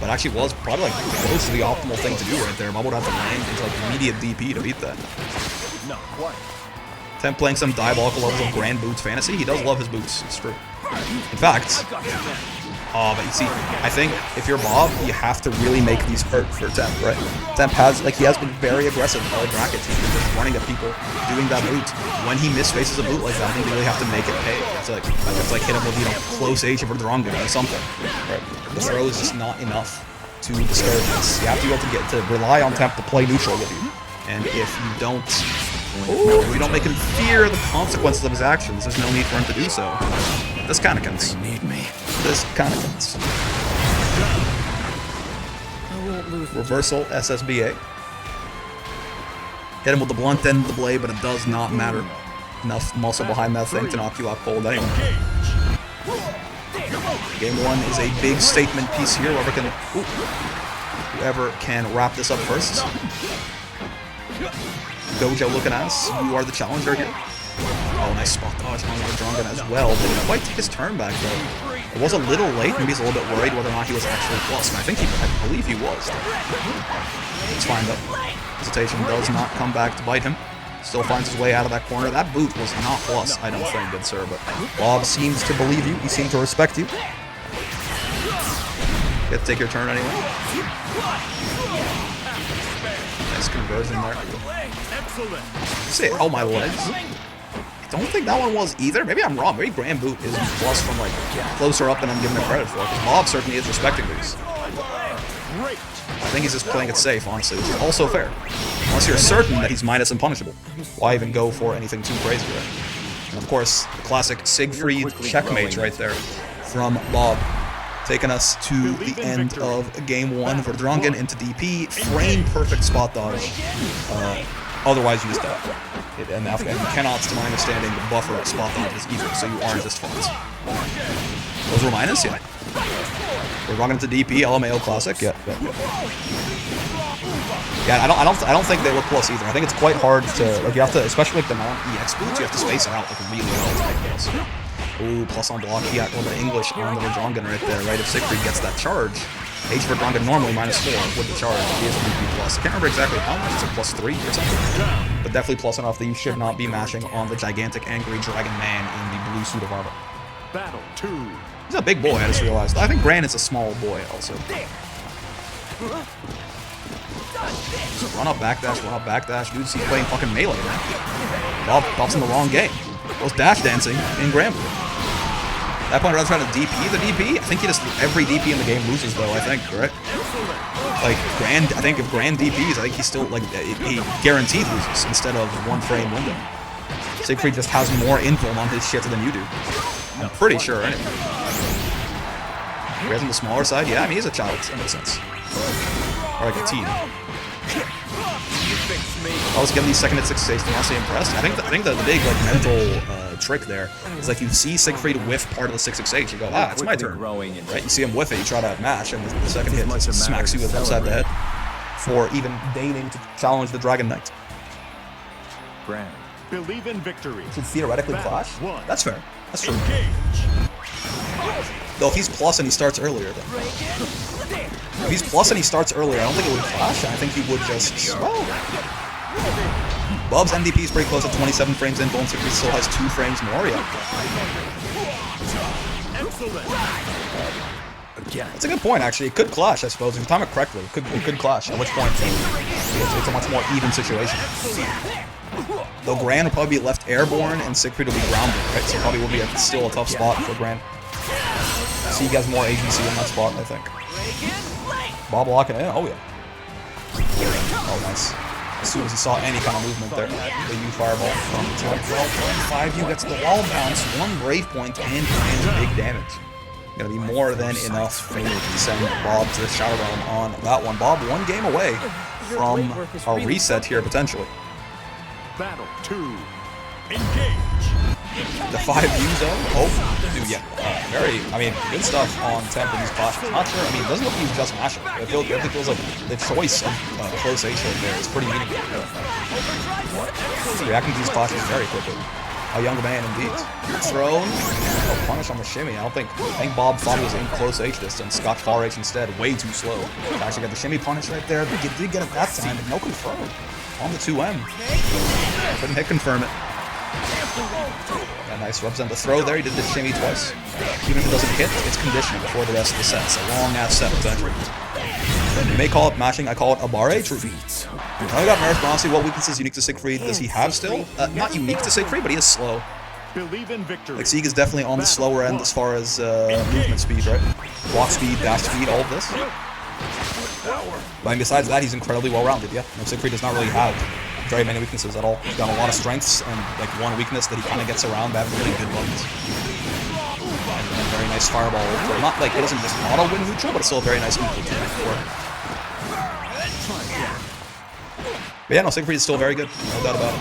but actually was probably like close to the optimal thing to do right there. Bob would have to land into like immediate DP to beat that. Not quite. Temp playing some diabolical levels of Grand Boots fantasy. He does love his boots. It's true. In fact, but you see, I think if you're Bob, you have to really make these hurt for Temp, right? Temp has, he has been very aggressive all bracket. He's been just running at people, doing that boot. When he misfaces a boot like that, I think you really have to make it pay. It's like hit him with, close H over the wrong guy or something, right? The throw is just not enough to discourage this. You have to be able to rely on Temp to play neutral with you. And if you don't, if you don't make him fear the consequences of his actions, there's no need for him to do so. This kind of counts. This kind of counts. Reversal SSBA. Hit him with the blunt end of the blade, but it does not matter. Enough muscle behind that thing to knock you out cold anyway. Game 1 is a big statement piece here. Whoever can wrap this up first. Gojo looking ass. You are the challenger here. Oh, nice spot dodge on the Drongan as well. Didn't quite take his turn back though. It was a little late. Maybe he's a little bit worried whether or not he was actually plus. And I believe he was. It's fine though. Hesitation does not come back to bite him. Still finds his way out of that corner. That boot was not plus, I don't think, good sir. But Bob seems to believe you. He seems to respect you. Get to take your turn anyway. Nice conversion there. Say, oh my legs. I don't think that one was either. Maybe I'm wrong. Maybe Grand Boot is plus from like closer up than I'm giving it credit for. Because Bob certainly is respecting these. I think he's just playing it safe, honestly, which is also fair. Unless you're certain that he's minus and punishable. Why even go for anything too crazy, right? And of course, the classic Siegfried checkmate right there from Bob. Taking us to the end of game 1 for Drongan into DP. Frame perfect spot dodge. Otherwise, you just die. And you cannot, to my understanding, buffer spot dodges either, so you aren't just fucked. Those were minus? Yeah. We're Drongan into DP, LMAO classic. Yeah. Yeah, I don't think they look plus either. I think it's quite hard to, like, you have to, especially like the non-EX boots, you have to space it out like really well to make plus. Ooh, plus on block, he got a little bit of English on the Drongan right there, right? If Siegfried gets that charge. H for Drongan normally -4 with the charge. He is DP plus. I can't remember exactly how much, it's like +3 or something. But definitely plus enough that you should not be mashing on the gigantic angry dragon man in the blue suit of armor. Battle 2. He's a big boy, I just realized. I think Gran is a small boy also. Run up backdash. Dude, he's playing fucking melee, man. Bob pops in the wrong game. Goes dash dancing in Gran. At that point, rather trying to DP the DP. I think he just, every DP in the game loses though, I think, right? Like, Gran, I think if Gran DPs, I think he still, like, he guaranteed loses instead of 1 frame window. Siegfried just has more info on his shit than you do. I'm pretty sure, anyway. Gran's on the smaller side? Yeah, I mean, he's a child, that makes sense. Or like a teen. I was getting these second hit 6 I'm honestly impressed. I think the big like mental trick there is like you see Siegfried whiff part of the 668, you go, ah, it's my turn. Right? You see him whiff it, you try to mash, and the second hit smacks you upside the head for even deigning to challenge the Dragon Knight. Gran. Believe in victory. Should theoretically clash? That's fair. That's true. Though if he's plus and he starts earlier, then. If he's plus and he starts earlier, I don't think it would clash. I think he would just, well... Bub's MDP is pretty close at 27 frames in, Bone Siegfried still has 2 frames more, yeah. That's a good point, actually. It could clash, I suppose. If you time it correctly, it could clash, at which point it's a much more even situation. Though Gran will probably be left airborne and Siegfried will be grounded, right? So it probably will be still a tough spot for Gran. So he has more agency in that spot, I think. Bob locking in. Oh, yeah. Oh, nice. As soon as he saw any kind of movement there, the U fireball from Temp. 5U gets the wall bounce, 1 brave point, and big damage. Gonna be more than enough for to send Bob to the Shadow Realm on that one. Bob 1 game away from a reset here, potentially. Battle 2. Engage. The 5U zone? Oh, dude, yeah. Very, I mean, good stuff on Temp in these clashes. Not sure, I mean, it doesn't look like he's just mashing. It feels like the choice of close H right there is pretty meaningful. He's reacting to these clashes very quickly. A young man indeed. Thrown. Oh, punish on the shimmy. I think Bob thought he was in close H distance. Got far H instead. Way too slow. Actually got the shimmy punish right there. They did get it that time, but no confirm. On the 2M. Couldn't hit confirm it. Yeah, nice represent the throw there. He did the shimmy twice. Even if it doesn't hit, it's conditioned before the rest of the set. It's a long ass set potentially. You may call it mashing, I call it a bar H routine. Now we got nerfed, but honestly, what weaknesses unique to Siegfried does he have still? Not unique to Siegfried, but he is slow. Believe in victory. Like Sieg is definitely on the slower end as far as movement speed, right? Block speed, dash speed, all of this. But I mean, besides that, he's incredibly well-rounded, yeah. No, Siegfried does not really have very many weaknesses at all. He's got a lot of strengths and like 1 weakness that he kind of gets around by having really good buttons. And very nice fireball. Not like it doesn't just auto win neutral, but it's still a very nice neutral too. But yeah, no, Siegfried is still very good. No doubt about it.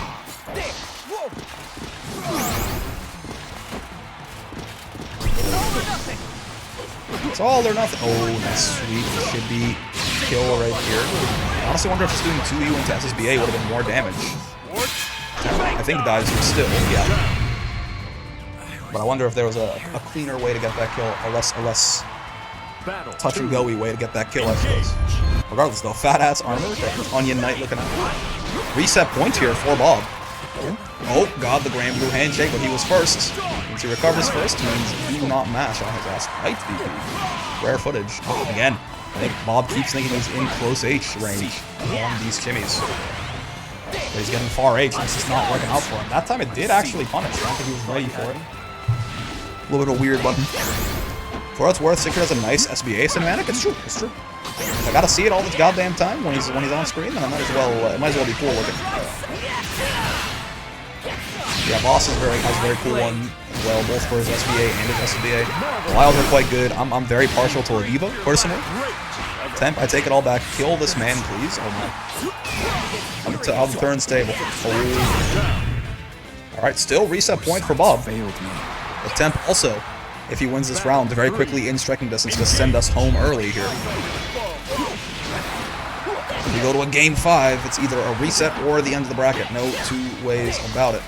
It's all or nothing. Oh, nice sweep. Should be kill right here. I honestly wonder if just doing 2U into SSBA would have been more damage. I think dies here still, yeah. But I wonder if there was a cleaner way to get that kill, a less touch and go-y way to get that kill, I suppose. Regardless though, fat ass armor, Onion Knight looking at. Reset point here for Bob. Oh god, the Grand Blue handshake, but he was first. Once he recovers first, means do not mash on his ass. Right, DP. Rare footage. Oh, again, I think Bob keeps thinking he's in close H range on these chimmies. But he's getting far H, and it's just not working out for him. That time it did actually punish. I don't think he was ready for it. A little bit of a weird button. For what it's worth, Secret has a nice SBA cinematic. It's true. It's true. If I gotta see it all the goddamn time when he's on screen, then I might as well be cool looking. Yeah, Boss has a very cool one as well, both for his SBA and his SBA. Wild are quite good. I'm very partial to Evo personally. Temp, I take it all back. Kill this man, please. Oh my. I'll turn stable. Oh. Alright, still reset point for Bob. But Temp also, if he wins this round, very quickly in striking distance to send us home early here. If we go to a game 5, it's either a reset or the end of the bracket. No two ways about it.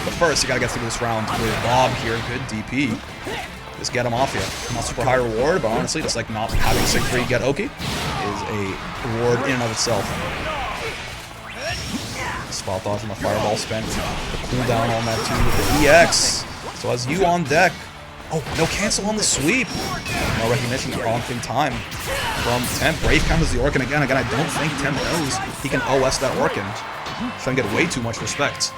But first, you gotta get through this round with Bob here. Good DP. Just get him off you. Not super high reward, but honestly, just like not having Sig 3 get Oki is a reward in and of itself. Spot dodge on the fireball spent. The cooldown on that too with the EX. So as you on deck. Oh, no cancel on the sweep. No recognition in time from Temp. Brave counters the Orkin again. Again, I don't think Temp knows he can OS that Orkin. Trying to get way too much respect.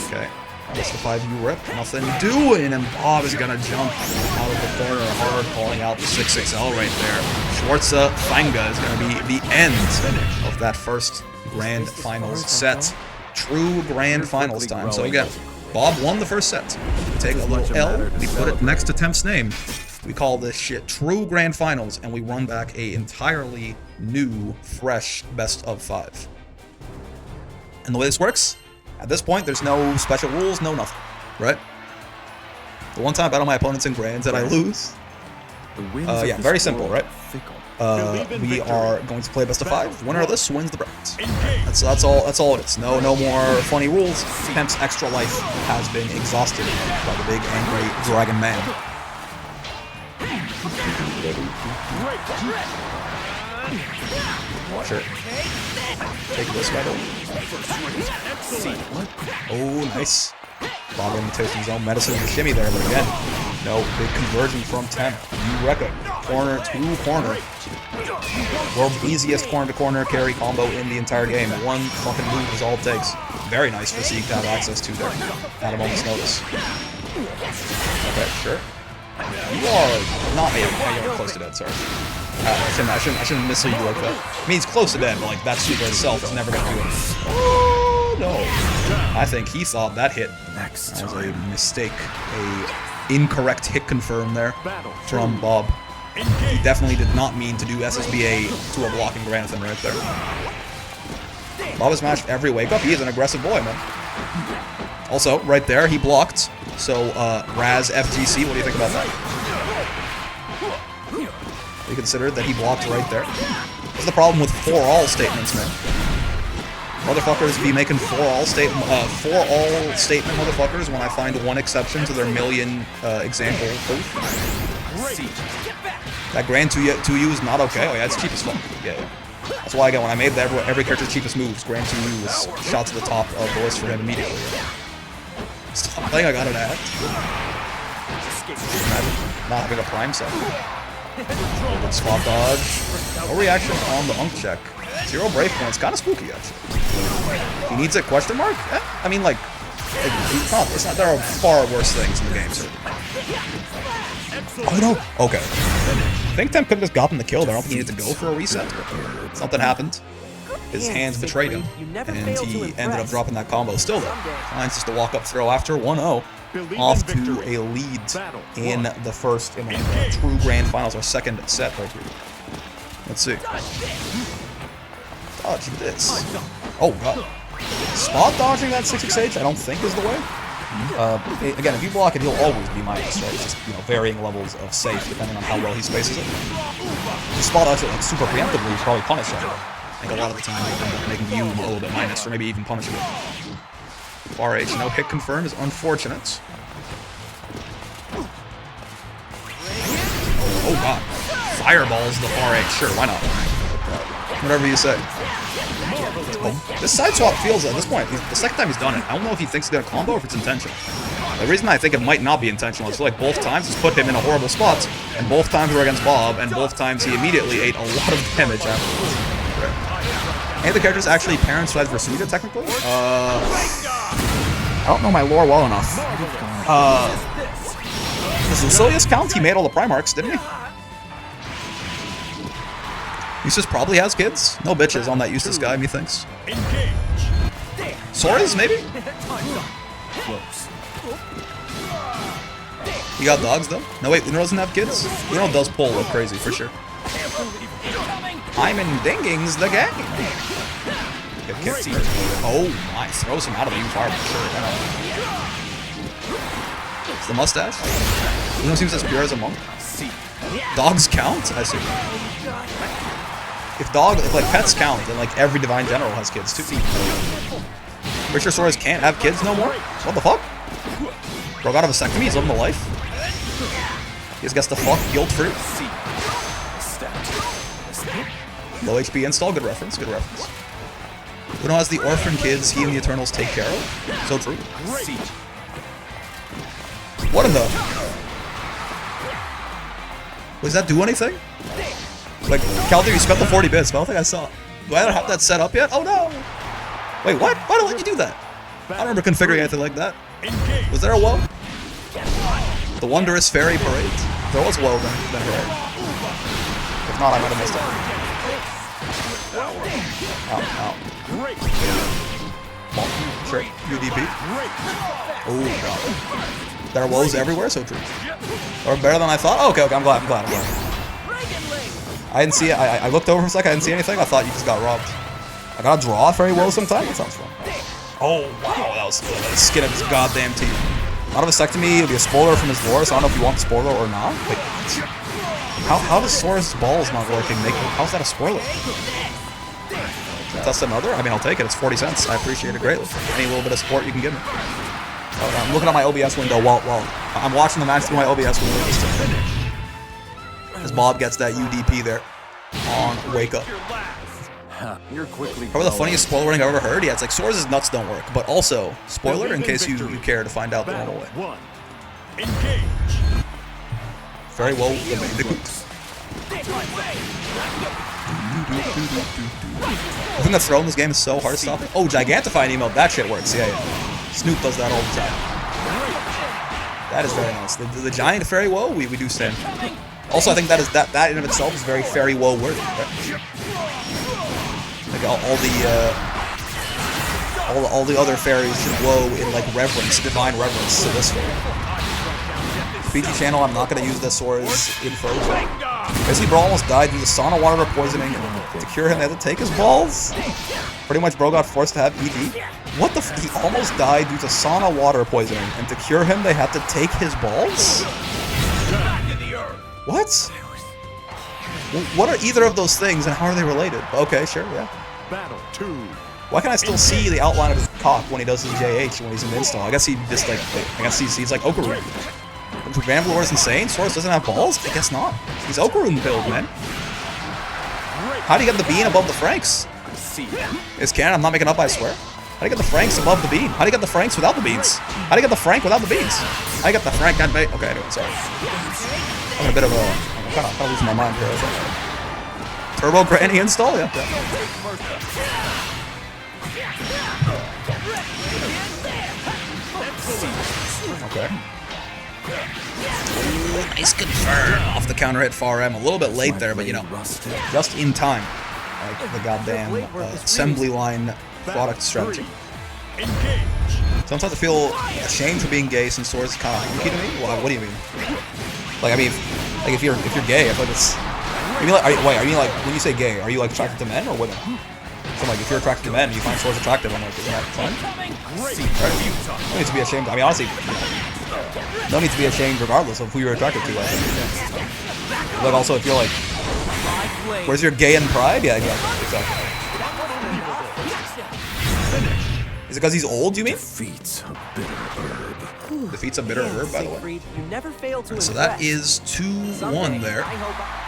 Okay. That's the 5U rip. Nothing doing, and Bob is gonna jump out of the corner hard, calling out the 6XL right there. Schwarza Fanga is gonna be the end of that first Grand Finals set. True Grand Finals time. So again, Bob won the first set. We take a little L, we put it next to Temp's name. We call this shit True Grand Finals, and we run back a entirely new, fresh best of 5. And the way this works, at this point, there's no special rules, no nothing, right? The one time I battle my opponents in Grands that I lose. Yeah, very simple, right? We are going to play best of 5. Winner of this wins the bracket. That's all it is. No more funny rules. Temp's extra life has been exhausted by the big angry dragon man. Watch it. Take this right over. Oh, nice. Bob into his own medicine and shimmy there, but again, no big conversion from Temp. You wreck it. Corner to corner. World's easiest corner-to-corner carry combo in the entire game. One fucking move is all it takes. Very nice for Zeke to have access to there at a moment's notice. Okay, sure. You are not you're close to dead, sorry. I shouldn't mislead you like that. I mean, he's close to dead, but like that super itself is never gonna do it. Oh no. I think he thought that hit. That was a mistake. A incorrect hit confirm there from Bob. He definitely did not mean to do SSBA to a blocking Granathan right there. Bob has matched every wake up. He is an aggressive boy, man. Also, right there, he blocked. So, Raz FGC, what do you think about that? You considered that he blocked right there? What's the problem with for all statements, man? Motherfuckers be making for all statement motherfuckers when I find one exception to their million example proof. That Gran 2U is not okay. Oh yeah, it's cheap as fuck. Yeah. That's why again, when I made every character's cheapest moves, Gran 2U was shot to the top of the list for him immediately. Stop playing, I got an act. Imagine not having a prime set. Good spot dodge. No reaction on the Unk check. 0 brave points. Kind of spooky, actually. He needs a question mark? Eh, I mean, like it's not. There are far worse things in the game, so. Oh no. Okay. I think Temp could have just gotten the kill there. I don't think he needed to go for a reset. Something happened. His hands betrayed him, and he ended up dropping that combo. Still though, finds just a walk-up throw after 1-0. Off to a lead in the first, in the True Grand Finals, our second set right here. Let's see. Dodge this. Oh god. Spot dodging that 6XH I don't think is the way. Again, if you block it, he'll always be minus, right? It's just, you know, varying levels of safe depending on how well he spaces it. If you spot out it like super preemptively, you probably punish him. I think a lot of the time you end up making you a little bit minus, or maybe even punishing it. Far H, no hit confirmed is unfortunate. Oh god. Fireballs the Far H, sure, why not? Whatever you say. Oh, this side swap feels, at this point, the second time he's done it, I don't know if he thinks he's gonna combo or if it's intentional. The reason I think it might not be intentional is like both times he's put him in a horrible spot, and both times were against Bob, and both times he immediately ate a lot of damage afterwards. Any of the characters actually parents size Vaseraga technically? I don't know my lore well enough. Does Lucilius count? He made all the Primarchs, didn't he? Eustace probably has kids. No bitches on that Eustace guy, methinks. Soriz, maybe? He got dogs, though? No, wait, Uno doesn't have kids? Uno does pull like crazy, for sure. I'm in Dingings the game. Oh, nice. Throws him out of the fire for sure. It's the mustache. Uno seems as pure as a monk. Dogs count? I see. If like pets count, then like every Divine General has kids too. Pretty sure Soriz can't have kids no more? What the fuck? Bro got a vasectomy, he's living the life. He just gets the fuck guilt-free. Low HP install, good reference, good reference. Uno has the orphan kids he and the Eternals take care of. So true. What in the... Does that do anything? Like, Calder, you spent the 40 bits, but I don't think I saw it. Do I not have that set up yet? Oh no! Wait, what? Why did I let you do that? I don't remember configuring anything like that. Was there a woe? The wondrous Ferry parade? If there was woe, then right. If not, I might have missed it. Ow. Sure, UDP. Oh god. There are woes everywhere, so true. Or better than I thought? Oh, okay, I'm glad. I didn't see it. I looked over for a second, I didn't see anything. I thought you just got robbed. I gotta draw a Ferry woe sometime? That sounds fun. Oh, wow, that was good. The skin of his goddamn teeth. Not a vasectomy, it'll be a spoiler from his lore, so I don't know if you want the spoiler or not. Like, how does Sora's balls not working? How's that a spoiler? That's another? I mean, I'll take it. It's 40 cents. I appreciate it greatly. Any little bit of support you can give me. I'm looking at my OBS window while I'm watching the match through my OBS window just to finish. As Bob gets that UDP there on Wake Up. You're quickly Probably the funniest spoiler I've ever heard. Yeah, it's like Sora's nuts don't work, but also spoiler in case you care to find out the normal way. Very well. I think the throw in this game is so hard to stop. Oh, Gigantifying email. That shit works. Yeah. Snoop does that all the time. That is very nice. The giant Ferry woe, we do stand. Also, I think that in of itself is very Ferry woe worthy. Right? Like all the other fairies should woe in like reverence, divine reverence to this fairy. PG channel, I'm not gonna use this Soriz info. Basically, Brawl almost died due to sauna water poisoning. To cure him, they had to take his balls. Pretty much, bro got forced to have ED. What the he almost died due to sauna water poisoning, and to cure him, they had to take his balls? What? What are either of those things, and how are they related? Okay, sure, yeah. Battle 2. Why can I still see the outline of his cock when he does his JH when he's in the install? I guess he just like, I guess he's like Okaroon. Vanvalor is insane? Source doesn't have balls? I guess not. He's Okaroon build, man. How do you get the bean above the Franks? It's canon, I'm not making up, I swear. How do you get the Franks above the bean? How do you get the Franks without the beans? How do you get the Frank without the beans? How do you get the Frank and okay, anyway, sorry. I'm a bit of a... I'm kind of losing my mind here. Turbo Granny install? Yeah. Okay. Ooh, nice confirm off the counter hit far M. A little bit late there, but you know, just in time. Like the goddamn assembly line product strategy. Sometimes I feel ashamed for being gay since Soriz is kind of hunky to me. Well, what do you mean? Like, I mean, like if you're gay, I feel like it's. Are you like, wait, are you like when you say gay? Are you like attracted to men or women? So like, if you're attracted to men, you find Soriz attractive, I'm like, isn't that fun? No need to be ashamed. I mean, honestly, no need to be ashamed regardless of who you're attracted to. I think. But also, if you're like, where's your gay and pride? Yeah, exactly. Is it because he's old, you mean? Defeats a bitter herb. Defeats a bitter herb, by the way. You never fail to So that is 2-1 there.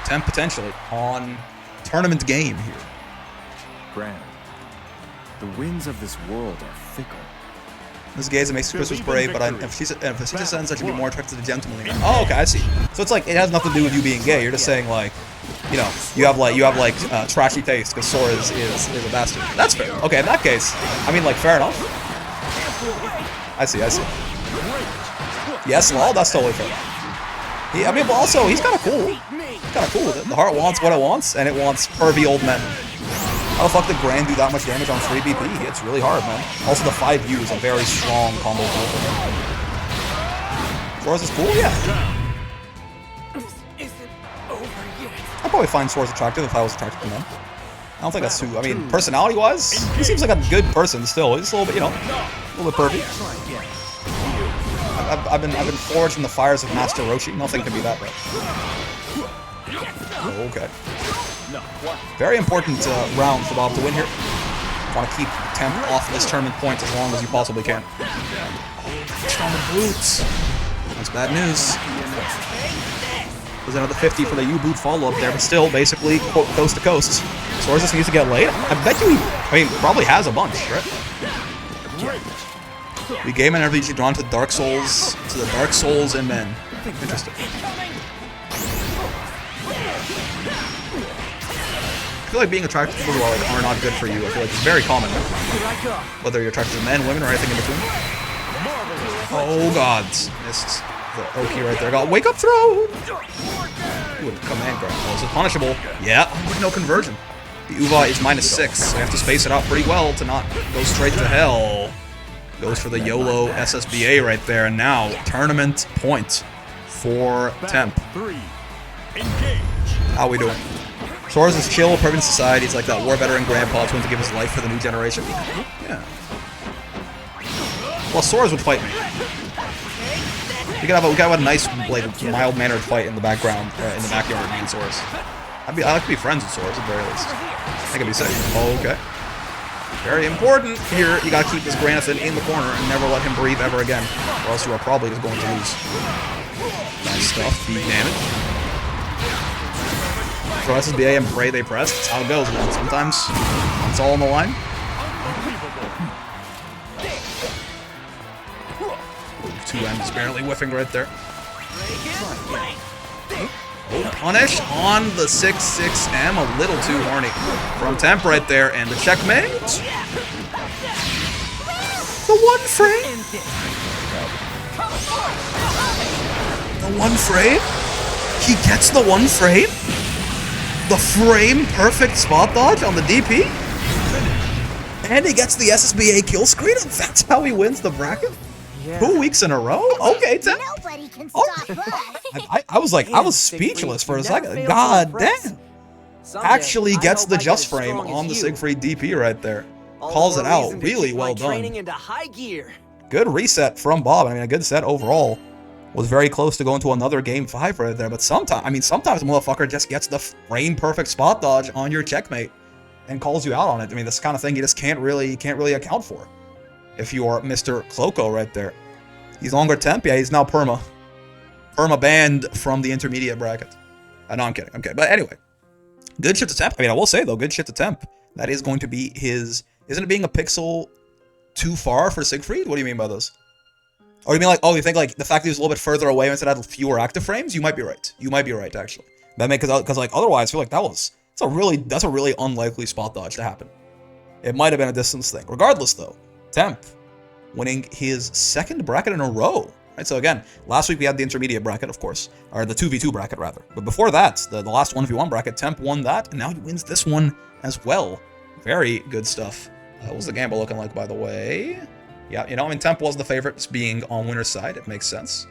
Temp potentially on tournament game here. Gran, the winds of this world are fickle. This gaze makes Christmas brave, but if she sends I should be more attracted to gentlemen. Oh, okay, I see. So it's like it has nothing to do with you being gay. You're just saying like, you know, you have like trashy taste because Soriz is a bastard. That's fair. Okay, in that case, I mean like fair enough. I see. Yes, lol, that's totally fair. I mean, but also he's kind of cool. He's kind of cool with it. The heart wants what it wants, and it wants pervy old men. How the fuck did Gran do that much damage on 3 BP? It's really hard, man. Also, the 5U is a very strong combo tool for him. Soriz is cool? Yeah. I'd probably find Soriz attractive if I was attracted to men. I don't think that's too... I mean, personality-wise, he seems like a good person still. He's a little bit, you know, a little bit pervy. I've been forged in the fires of Master Roshi. Nothing can be that bad. Oh, okay. Very important round for Bob to win here. Want to keep Temp off this tournament point as long as you possibly can. Touched on the boots. That's bad news. There's another 50 for the U-boot follow-up there, but still, basically, coast to coast. Soriz just needs to get laid. I bet you probably has a bunch, right? We game and everything drawn to Dark Souls, and men. Interesting. I feel like being attracted to people who are not good for you. I feel like it's very common. Whether you're attracted to men, women, or anything in between. Oh god. Missed the Oki right there. Got wake up throw! Ooh, command grab. Oh, is it punishable? Yeah. With no conversion. The Uva is -6, so you have to space it out pretty well to not go straight to hell. Goes for the YOLO SSBA right there. And now, tournament point for Temp. How we doing? Soriz is chill, perfect society. He's like that war veteran grandpa who's going to give his life for the new generation. Yeah. Well, Soriz would fight me. We could have a nice, like, mild-mannered fight in the background, in the backyard, me and Soriz. I like to be friends with Soriz at the very least. I think it'd be sick. Oh, okay. Very important here. You gotta keep this Granathan in the corner and never let him breathe ever again, or else you are probably just going to lose. Nice stuff. Beat damage. Throw SSBA and pray they press. That's how it goes, man. Sometimes it's all on the line. 2M is barely whiffing right there. Oh, punish on the 6-6M. A little too horny from Temp right there. And the checkmate. The one frame. The one frame. He gets the one frame. The frame perfect spot dodge on the DP. And he gets the SSBA kill screen. And that's how he wins the bracket. Yeah. 2 weeks in a row? Okay, Temp. Nobody can stop us. I was speechless for a second. God damn. Actually gets the just frame on the Siegfried DP right there. Calls it out. Really well done. Good reset from Bob. I mean, a good set overall. Was very close to going to another game 5 right there. But sometimes the motherfucker just gets the frame perfect spot dodge on your checkmate and calls you out on it. I mean, this kind of thing you just can't really account for. If you are Mr. Cloco right there. He's longer Temp. Yeah, he's now perma banned from the intermediate bracket. No, I'm kidding. But anyway, good shit to Temp. I mean, I will say, though, good shit to Temp. That is going to be his... Isn't it being a pixel too far for Siegfried? What do you mean by this? Or you mean like, oh, you think like the fact that he was a little bit further away instead of fewer active frames? You might be right. You might be right, actually. That makes because like otherwise, I feel like that's a really unlikely spot dodge to happen. It might have been a distance thing. Regardless, though, Temp winning his 2nd bracket in a row. Right, so again, last week we had the intermediate bracket, of course, or the 2v2 bracket rather. But before that, the last 1v1 bracket, Temp won that, and now he wins this one as well. Very good stuff. What was the gamble looking like, by the way? Yeah, you know, I mean, Temp was the favorite, it's being on winner's side. It makes sense.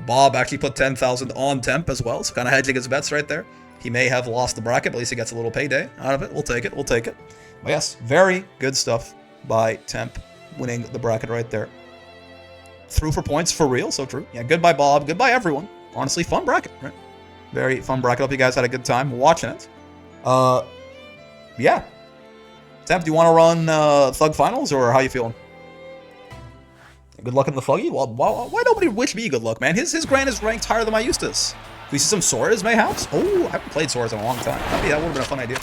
Bob actually put 10,000 on Temp as well, so kind of hedging his bets right there. He may have lost the bracket, but at least he gets a little payday out of it. We'll take it. But yes, very good stuff by Temp, winning the bracket right there. Through for points for real, so true. Yeah, goodbye Bob, goodbye everyone. Honestly, fun bracket, right? Very fun bracket. Hope you guys had a good time watching it. Yeah. Temp, do you want to run Thug Finals, or how you feeling? Good luck in the Thuggy? Well, why nobody wish me good luck, man? His Gran is ranked higher than my Eustace. Do we see some Soriz, mayhaps? Oh, I haven't played Soriz in a long time. Maybe that would have been a fun idea.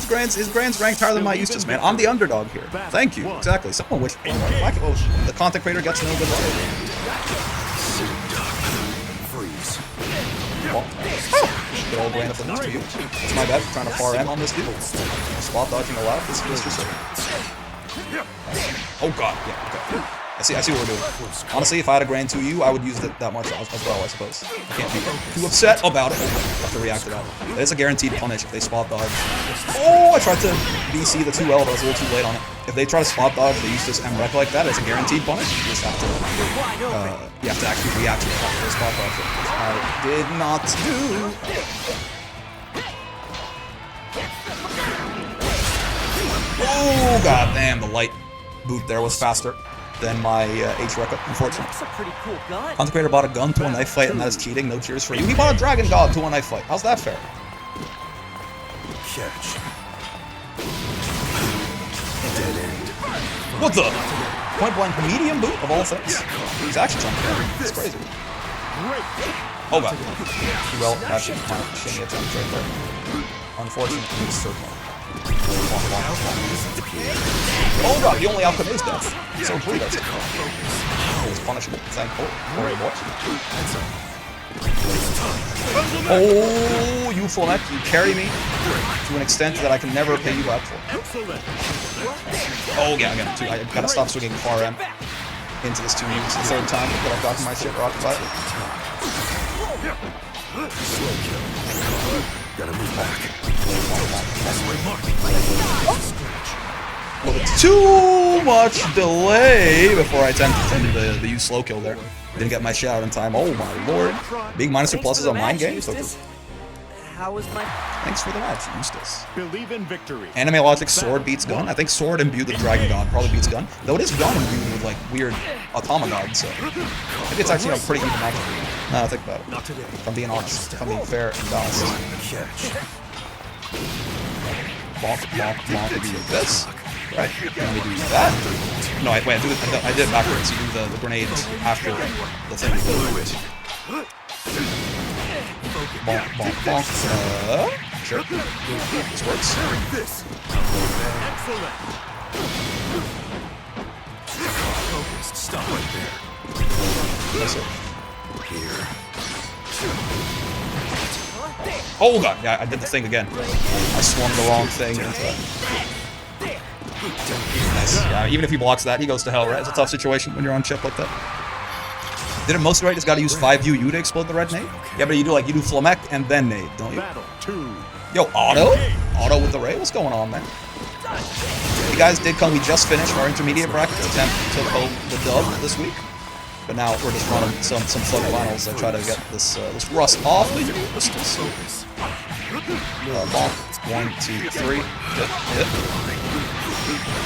His Gran's ranked higher than my Eustace, man. I'm the underdog here. Thank you. Exactly. Someone wish the content creator gets no good luck. Freeze. Good old Gran for you. It's my bad for trying to far end on this dude. Spot dodging allowed. This is just oh god, yeah, okay. I see what we're doing. Honestly, if I had a Gran 2U, I would use it that much as well, I suppose. I can't be too upset about it. I have to react to that. It's a guaranteed punish if they spot dodge. Oh, I tried to BC the 2L, but I was a little too late on it. If they try to spot dodge the Eustace M Rec like that, it's a guaranteed punish. You just have to, you have to actually react to the spot dodge, which I did not do. Oh, god damn, the light boot there was faster than my H record, unfortunately. That's a pretty cool gun. Content creator bought a gun to a knife fight, and that is cheating. No cheers for you. He bought a dragon god to a knife fight. How's that fair? Catch. Dead end. What the? Point blank medium boot of all things? He's actually trying to kill me. It's crazy. Oh god. Well, that should be kind of shitty attempt right there. Unfortunately, it's circle. Oh god, the only outcome is death. So true, that's it. Oh, it's punishable. Thankful. Alright, boy. Oh, you full neck, you carry me to an extent that I can never pay you back for. Oh yeah, again, I gotta stop swinging far M into this 2U. It's the third time that I've gotten my shit rocked by it. Gotta move back. A little bit too much delay before I attempted the use slow kill there. Didn't get my shit out in time. Oh my lord. Big minus or pluses on mine game. How was my... Thanks for the match, Eustace. Believe in victory. Anime logic, sword beats gun. I think sword imbued with dragon god probably beats gun. Though it is gun imbued with like weird automa god, so maybe it's actually a pretty even match. Now I think about it. Not today. If I'm being honest, if I'm being fair and balanced. Catch. Bonk, bonk, bonk. We do this, right? And we do that. No, wait, I did it backwards. You do the grenade after the thing. Bonk, bonk, bonk. Sure. This works. Excellent. Focused. Stop right there. Yes, sir. Here. Oh god, yeah, I did the thing again. I swung the wrong thing into that. Nice. Yeah, even if he blocks that, he goes to hell, right? It's a tough situation when you're on chip like that. Did it mostly right? Just gotta use 5U to explode the red nade? Yeah, but you do Flamek and then nade, don't you? Battle 2. Yo, auto? Auto with the ray? What's going on, man? You guys did come, we just finished our intermediate bracket. Temp took home the dub this week. But now we're just running some fun finals that try to get this rust off the Eustace. Bonk. 1, 2, 3. Hit.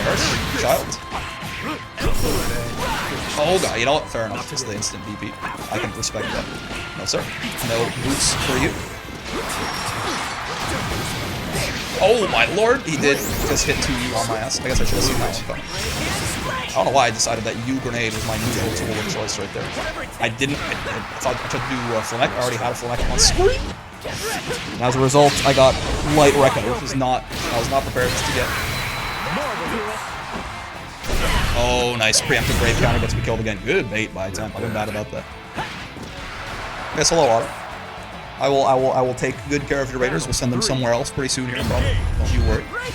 Perish. Child. Oh god, you know what? Fair enough. It's the instant DP. I can respect that. No sir. No boots for you. Oh my lord! He did just hit 2U on my ass. I guess I should have seen that one coming. I don't know why I decided that U grenade was my neutral tool of choice right there. I didn't. I thought I tried to do Flamek. I already had a Flamek on screen. And as a result, I got light Rekka, which was not. I was not prepared to get. Oh, nice preemptive brave counter gets me killed again. Good bait by Temp. I've been bad about that. Yes, hello, Otto. I will take good care of your raiders. We'll send them somewhere else pretty soon here, probably. Don't you worry. I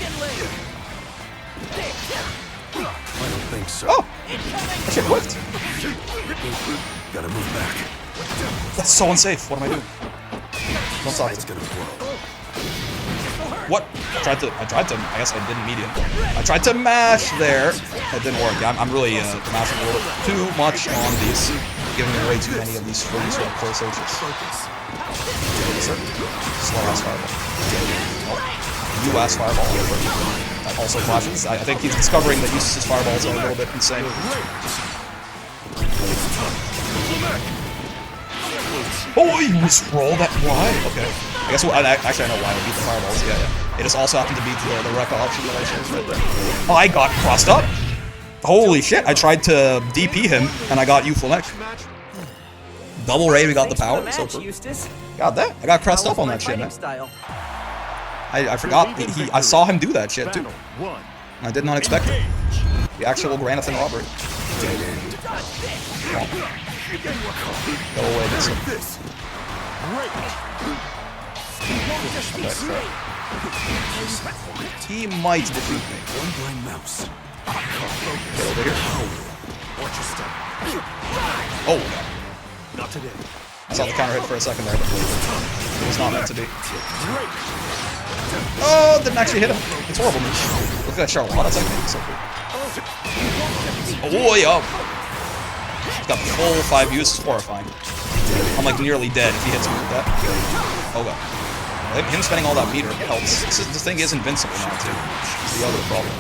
don't think so. Oh! That shit whiffed. Gotta move back. That's so unsafe. What am I doing? Don't stop. It's gonna blow. What? I tried to, I guess I didn't medium. I tried to mash there. That didn't work. I'm really mashing a little too much on these. Giving away too many of these free swap close H's. Slow ass fireball. US fireball. That also clashes. I think he's discovering that Eustace's fireballs are a little bit insane. Oh, you scroll that? Why? Okay. I guess actually I know why I beat the fireballs. Yeah, yeah. It just also happened to beat the wreck option that I chose right there. Oh, I got crossed up. Holy shit! I tried to DP him and I got Euphlemek. Double raid, we got the power. So got that. I got crossed up on that shit, man. I forgot. I saw him do that shit too. I did not expect it. The actual Granathan robbery. Go away, this one. Okay. He might defeat me. One blind mouse. Get over here. Oh, Not today. I saw the counter hit for a second there, but it was not meant to be. Oh, didn't actually hit him. It's horrible. Look at that Charlotta technique. So cool. Oh, yeah. He's got the full 5 U's. It's horrifying. I'm like nearly dead if he hits me with that. Oh, God. Him spending all that meter helps. This thing is invincible now, too. That's the other problem.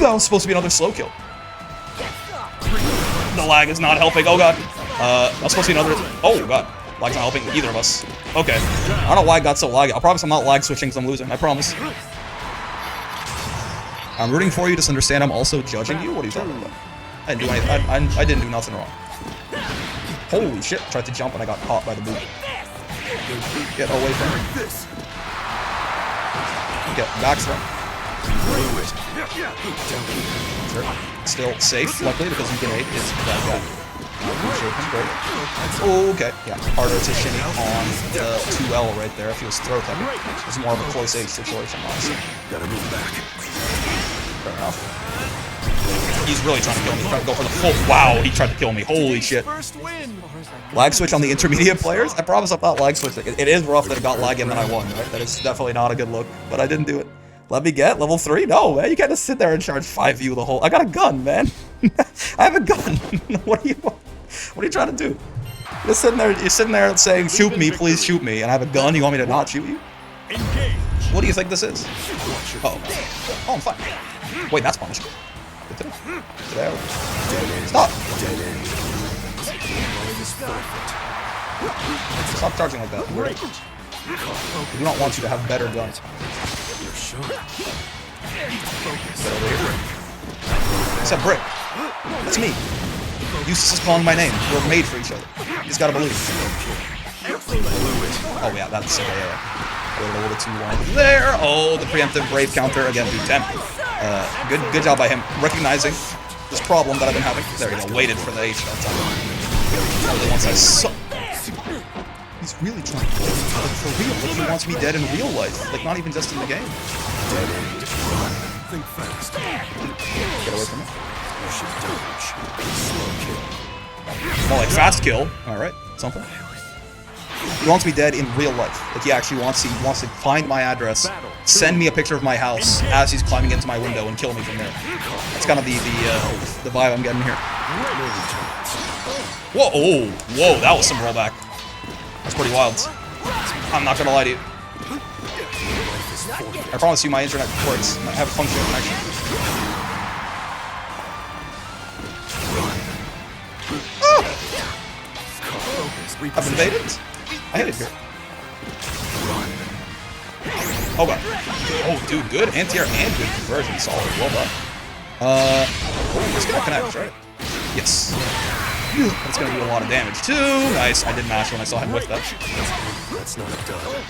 That was supposed to be another slow kill. The lag is not helping. Oh, God. That was supposed to be another... Oh, God. Lag's not helping either of us. Okay. I don't know why it got so laggy. I promise I'm not lag switching because I'm losing. I promise. I'm rooting for you. Just understand I'm also judging you. What are you talking about? I didn't do anything. I didn't do nothing wrong. Holy shit. Tried to jump and I got caught by the boot. Get away from me. Get back from. Sure. Still safe, luckily, because you can aid is that guy. Okay, yeah, harder to shimmy on the 2L right there if he was throw typing. It's more of a close age situation, honestly. Gotta move back. Fair enough. He's really trying to kill me. He's trying to go for the full. Wow, he tried to kill me. Holy shit. Lag switch on the intermediate players? I promise I'm not lag switching. It is rough that it got laggy and then I won, right? That is definitely not a good look, but I didn't do it. Let me get level 3? No, man. You can't just sit there and charge 5U the whole... I got a gun, man. I have a gun. What are you trying to do? You're sitting there saying, shoot me, please shoot me, and I have a gun, you want me to not shoot you? What do you think this is? Oh, I'm fine. Wait, that's punishment. Stop! Stop charging like that. We do not want you to have better guns. Get over here. It's a brick. That's me. Eustace is calling my name. We're made for each other. You just gotta believe. Oh yeah, that's okay. Yeah. Waited a little bit too long there. Oh, the preemptive brave counter again through Temp. Good job by him recognizing this problem that I've been having. There you go. Waited for the H that time. Once I saw. He's really trying to play like, for real. Like he wants me dead in real life. Like not even just in the game. Think fast. Get away from me. More like fast kill. Alright, something. He wants me dead in real life. Like he actually wants to find my address, send me a picture of my house as he's climbing into my window and kill me from there. That's kind of the vibe I'm getting here. Whoa, oh, whoa, that was some rollback. That's pretty wild. I'm not gonna lie to you. I promise you my internet works. I have a functional connection. Oh! I've invaded? I hit it here. Oh god. Oh dude, good anti-air and good conversion. Solid. Well done. Oh, it's gonna connect, right? Yes. That's gonna do a lot of damage too. Nice. I did mash when I saw him whiff that. That's not done.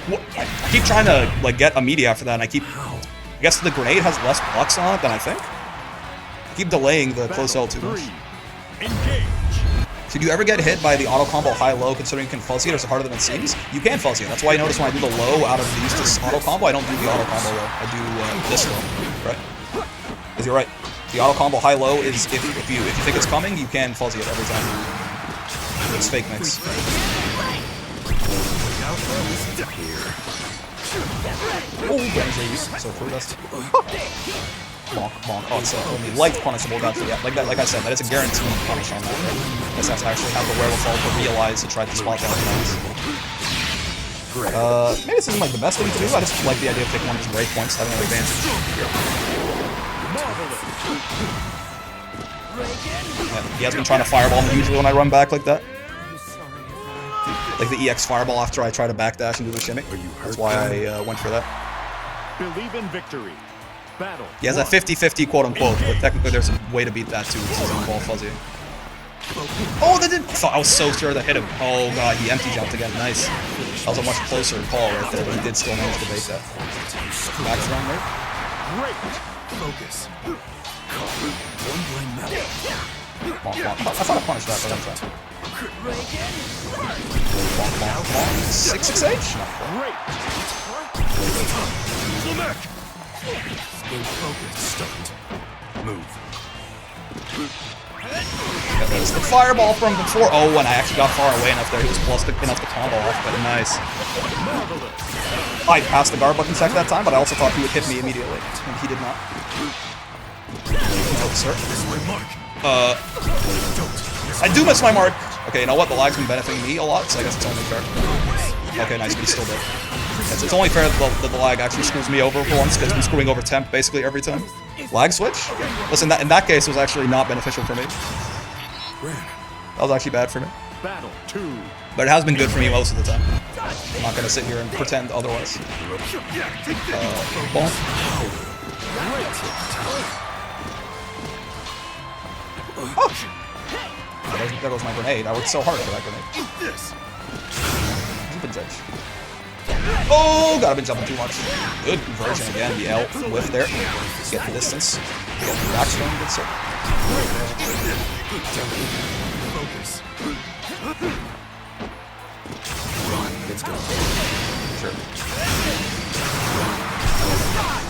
What? I keep trying to like get a media after that, and I guess the grenade has less blocks on it than I think. I keep delaying the close L too much. Did you ever get hit by the auto combo high-low considering you can fuzzy it, or is it harder than it seems? You can fuzzy it. That's why I notice when I do the low out of the Eustace auto combo, I don't do the auto combo low. I do this low, right? Because you're right. The auto combo high-low is if you think it's coming, you can fuzzy it every time. It's fake mix. Oh, Benji's so cool. That's bonk, bonk. Oh, it's only light punishable. That's yeah. Like that. Like I said, that is a guaranteed punish on that. Right? Guess that's actually have the wherewithal to realize to try to spot that. Maybe this isn't like the best thing to do. I just like the idea of taking one of these break points, having an advantage. Yeah, he has been trying to fireball me usually when I run back like that. Like the EX fireball after I try to backdash and do the shimmy. That's why I went for that. Believe in victory. Battle. He has that 50-50 quote unquote, but technically there's a way to beat that too. This doesn't involve fuzzy. Oh, that didn't. I was so sure that hit him. Oh god, he empty jumped again. Nice. That was a much closer call right there, but he did still manage to bait that. Back thrown there. Great. Focus. One blind mouth. Bonk, bonk. I thought I punished that, but I'm trying. Bonk, bonk, bonk. 6-6H? No. Great. Stay focused. Stunned. Move. Yeah, there's the fireball from before. Oh, and I actually got far away enough there. He was close enough to combo off, but nice. I passed the guard button check that time, but I also thought he would hit me immediately, and he did not. No, sir. I do miss my mark. Okay, you know what? The lag's been benefiting me a lot, so I guess it's only fair. Okay, nice, but he's still dead. It's only fair that the lag actually screws me over for once, because I'm screwing over Temp basically every time. Lag switch? Listen, in that case, it was actually not beneficial for me. That was actually bad for me. Battle 2. But it has been good for me most of the time. I'm not gonna sit here and pretend otherwise. Bonk. Oh! There goes my grenade. I worked so hard for that grenade. He's been judged. Oh, God, I've been jumping too much. Good conversion again. The L whiff there. Get the distance. Get the backstone. Good sir. Focus. Let's go. Sure.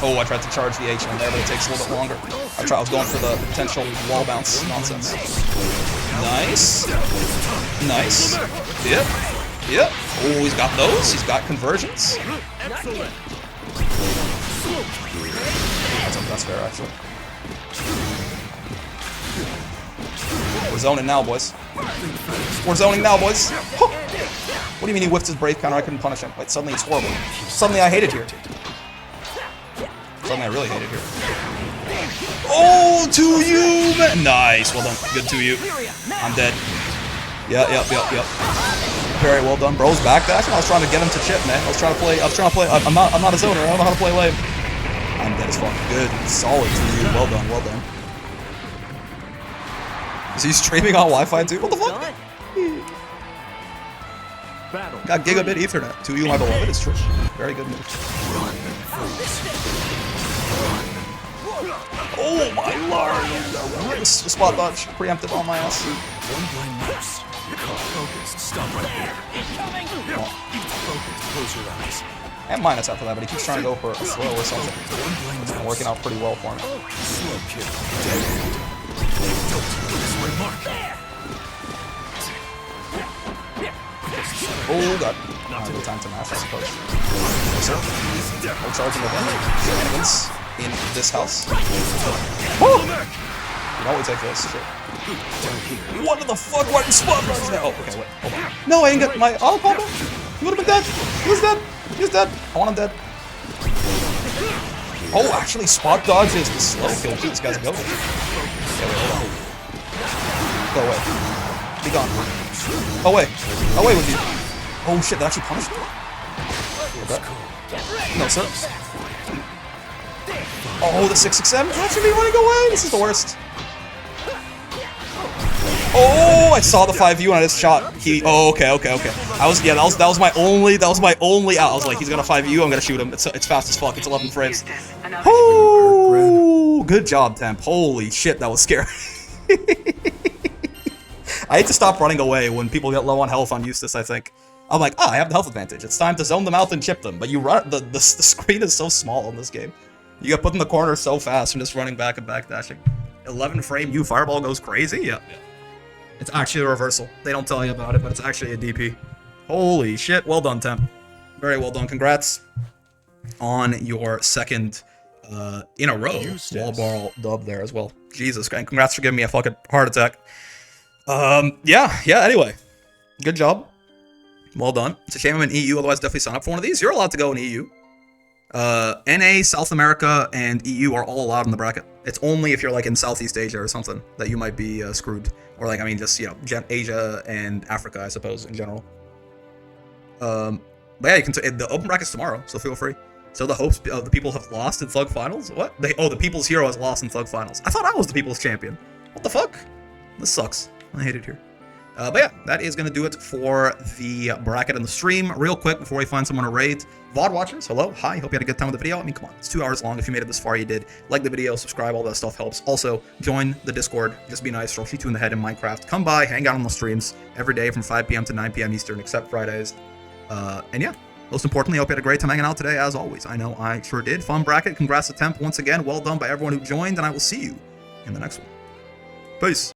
Oh, I tried to charge the H on there, but it takes a little bit longer. I was going for the potential wall bounce nonsense. Nice. Nice. Yep. Yep. Oh, he's got those. He's got conversions. That's fair, actually. We're zoning now, boys. We're zoning now, boys. Huh. What do you mean he whiffed his brave counter? I couldn't punish him. Wait, suddenly it's horrible. Suddenly I hate it here. Suddenly I really hate it here. Oh, to you, man. Nice. Well done. Good to you. I'm dead. Yep. Very well done. Bro's backdash. I was trying to get him to chip, man. I was trying to play. I'm not a zoner. I don't know how to play lane. I'm dead as fuck. Good. Solid to you. Well done. Well done. Is he streaming on Wi-Fi too? What the fuck? Got gigabit Ethernet. To you, my beloved. It's true. Very good move. Oh my lord! The spot dodge preempted on my ass. One blind mouse. Focused. Stop right there. Focus. Close your eyes. And minus after that, but he keeps trying to go for a slow or something. It's been working out pretty well for me. Slow kill. Don't miss my mark. Oh god. Not a good time to mash, I suppose. Yes, sir. No charging with any shenanigans in this house. Oh! You know we take this. Shit. What the fuck? What spot dodge now? Oh, okay, wait. Hold on. No, I didn't get my auto combo. He would have been dead. He was dead. He was dead. I want him dead. Oh, actually, spot dodge is the slow kill. This guy's going. Okay, wait, hold on. Go away. Be gone. Away. Away with you. Oh shit, that actually punished me? Okay. No, sir. Oh, the 667 is actually running away. This is the worst. Oh, I saw the 5U and I just shot. Oh, okay. That was my only out. I was like, he's gonna 5U, I'm gonna shoot him. It's fast as fuck. It's 11 frames. Oh, good job, Temp. Holy shit, that was scary. I hate to stop running away when people get low on health on Eustace, I think. I'm like, I have the health advantage. It's time to zone them out and chip them. But you run, the screen is so small in this game. You get put in the corner so fast from just running back and backdashing. 11 frame U fireball goes crazy? Yeah. It's actually a reversal. They don't tell you about it, but it's actually a DP. Holy shit. Well done, Temp. Very well done. Congrats on your second in a row wall ball dub there as well. Jesus, and congrats for giving me a fucking heart attack. Yeah, anyway. Good job. Well done. It's a shame I'm in EU, otherwise definitely sign up for one of these. You're allowed to go in EU. NA, South America, and EU are all allowed in the bracket. It's only if you're like in Southeast Asia or something that you might be screwed. Or like, I mean, just, you know, Asia and Africa, I suppose, in general. But yeah, you can the open bracket's tomorrow, so feel free. So the hopes of the people have lost in Thug Finals? What? The People's Hero has lost in Thug Finals. I thought I was the People's Champion. What the fuck? This sucks. I hate it here. But yeah, that is going to do it for the bracket and the stream. Real quick, before we find someone to raid. VOD watchers, hello, hi, hope you had a good time with the video. I mean, come on, it's 2 hours long. If you made it this far, you did. Like the video, subscribe, all that stuff helps. Also, join the Discord. Just be nice, throw shoot you in the head in Minecraft. Come by, hang out on the streams every day from 5 p.m. to 9 p.m. Eastern, except Fridays. And yeah, most importantly, I hope you had a great time hanging out today, as always. I know I sure did. Fun bracket, congrats to Temp once again. Well done by everyone who joined, and I will see you in the next one. Peace.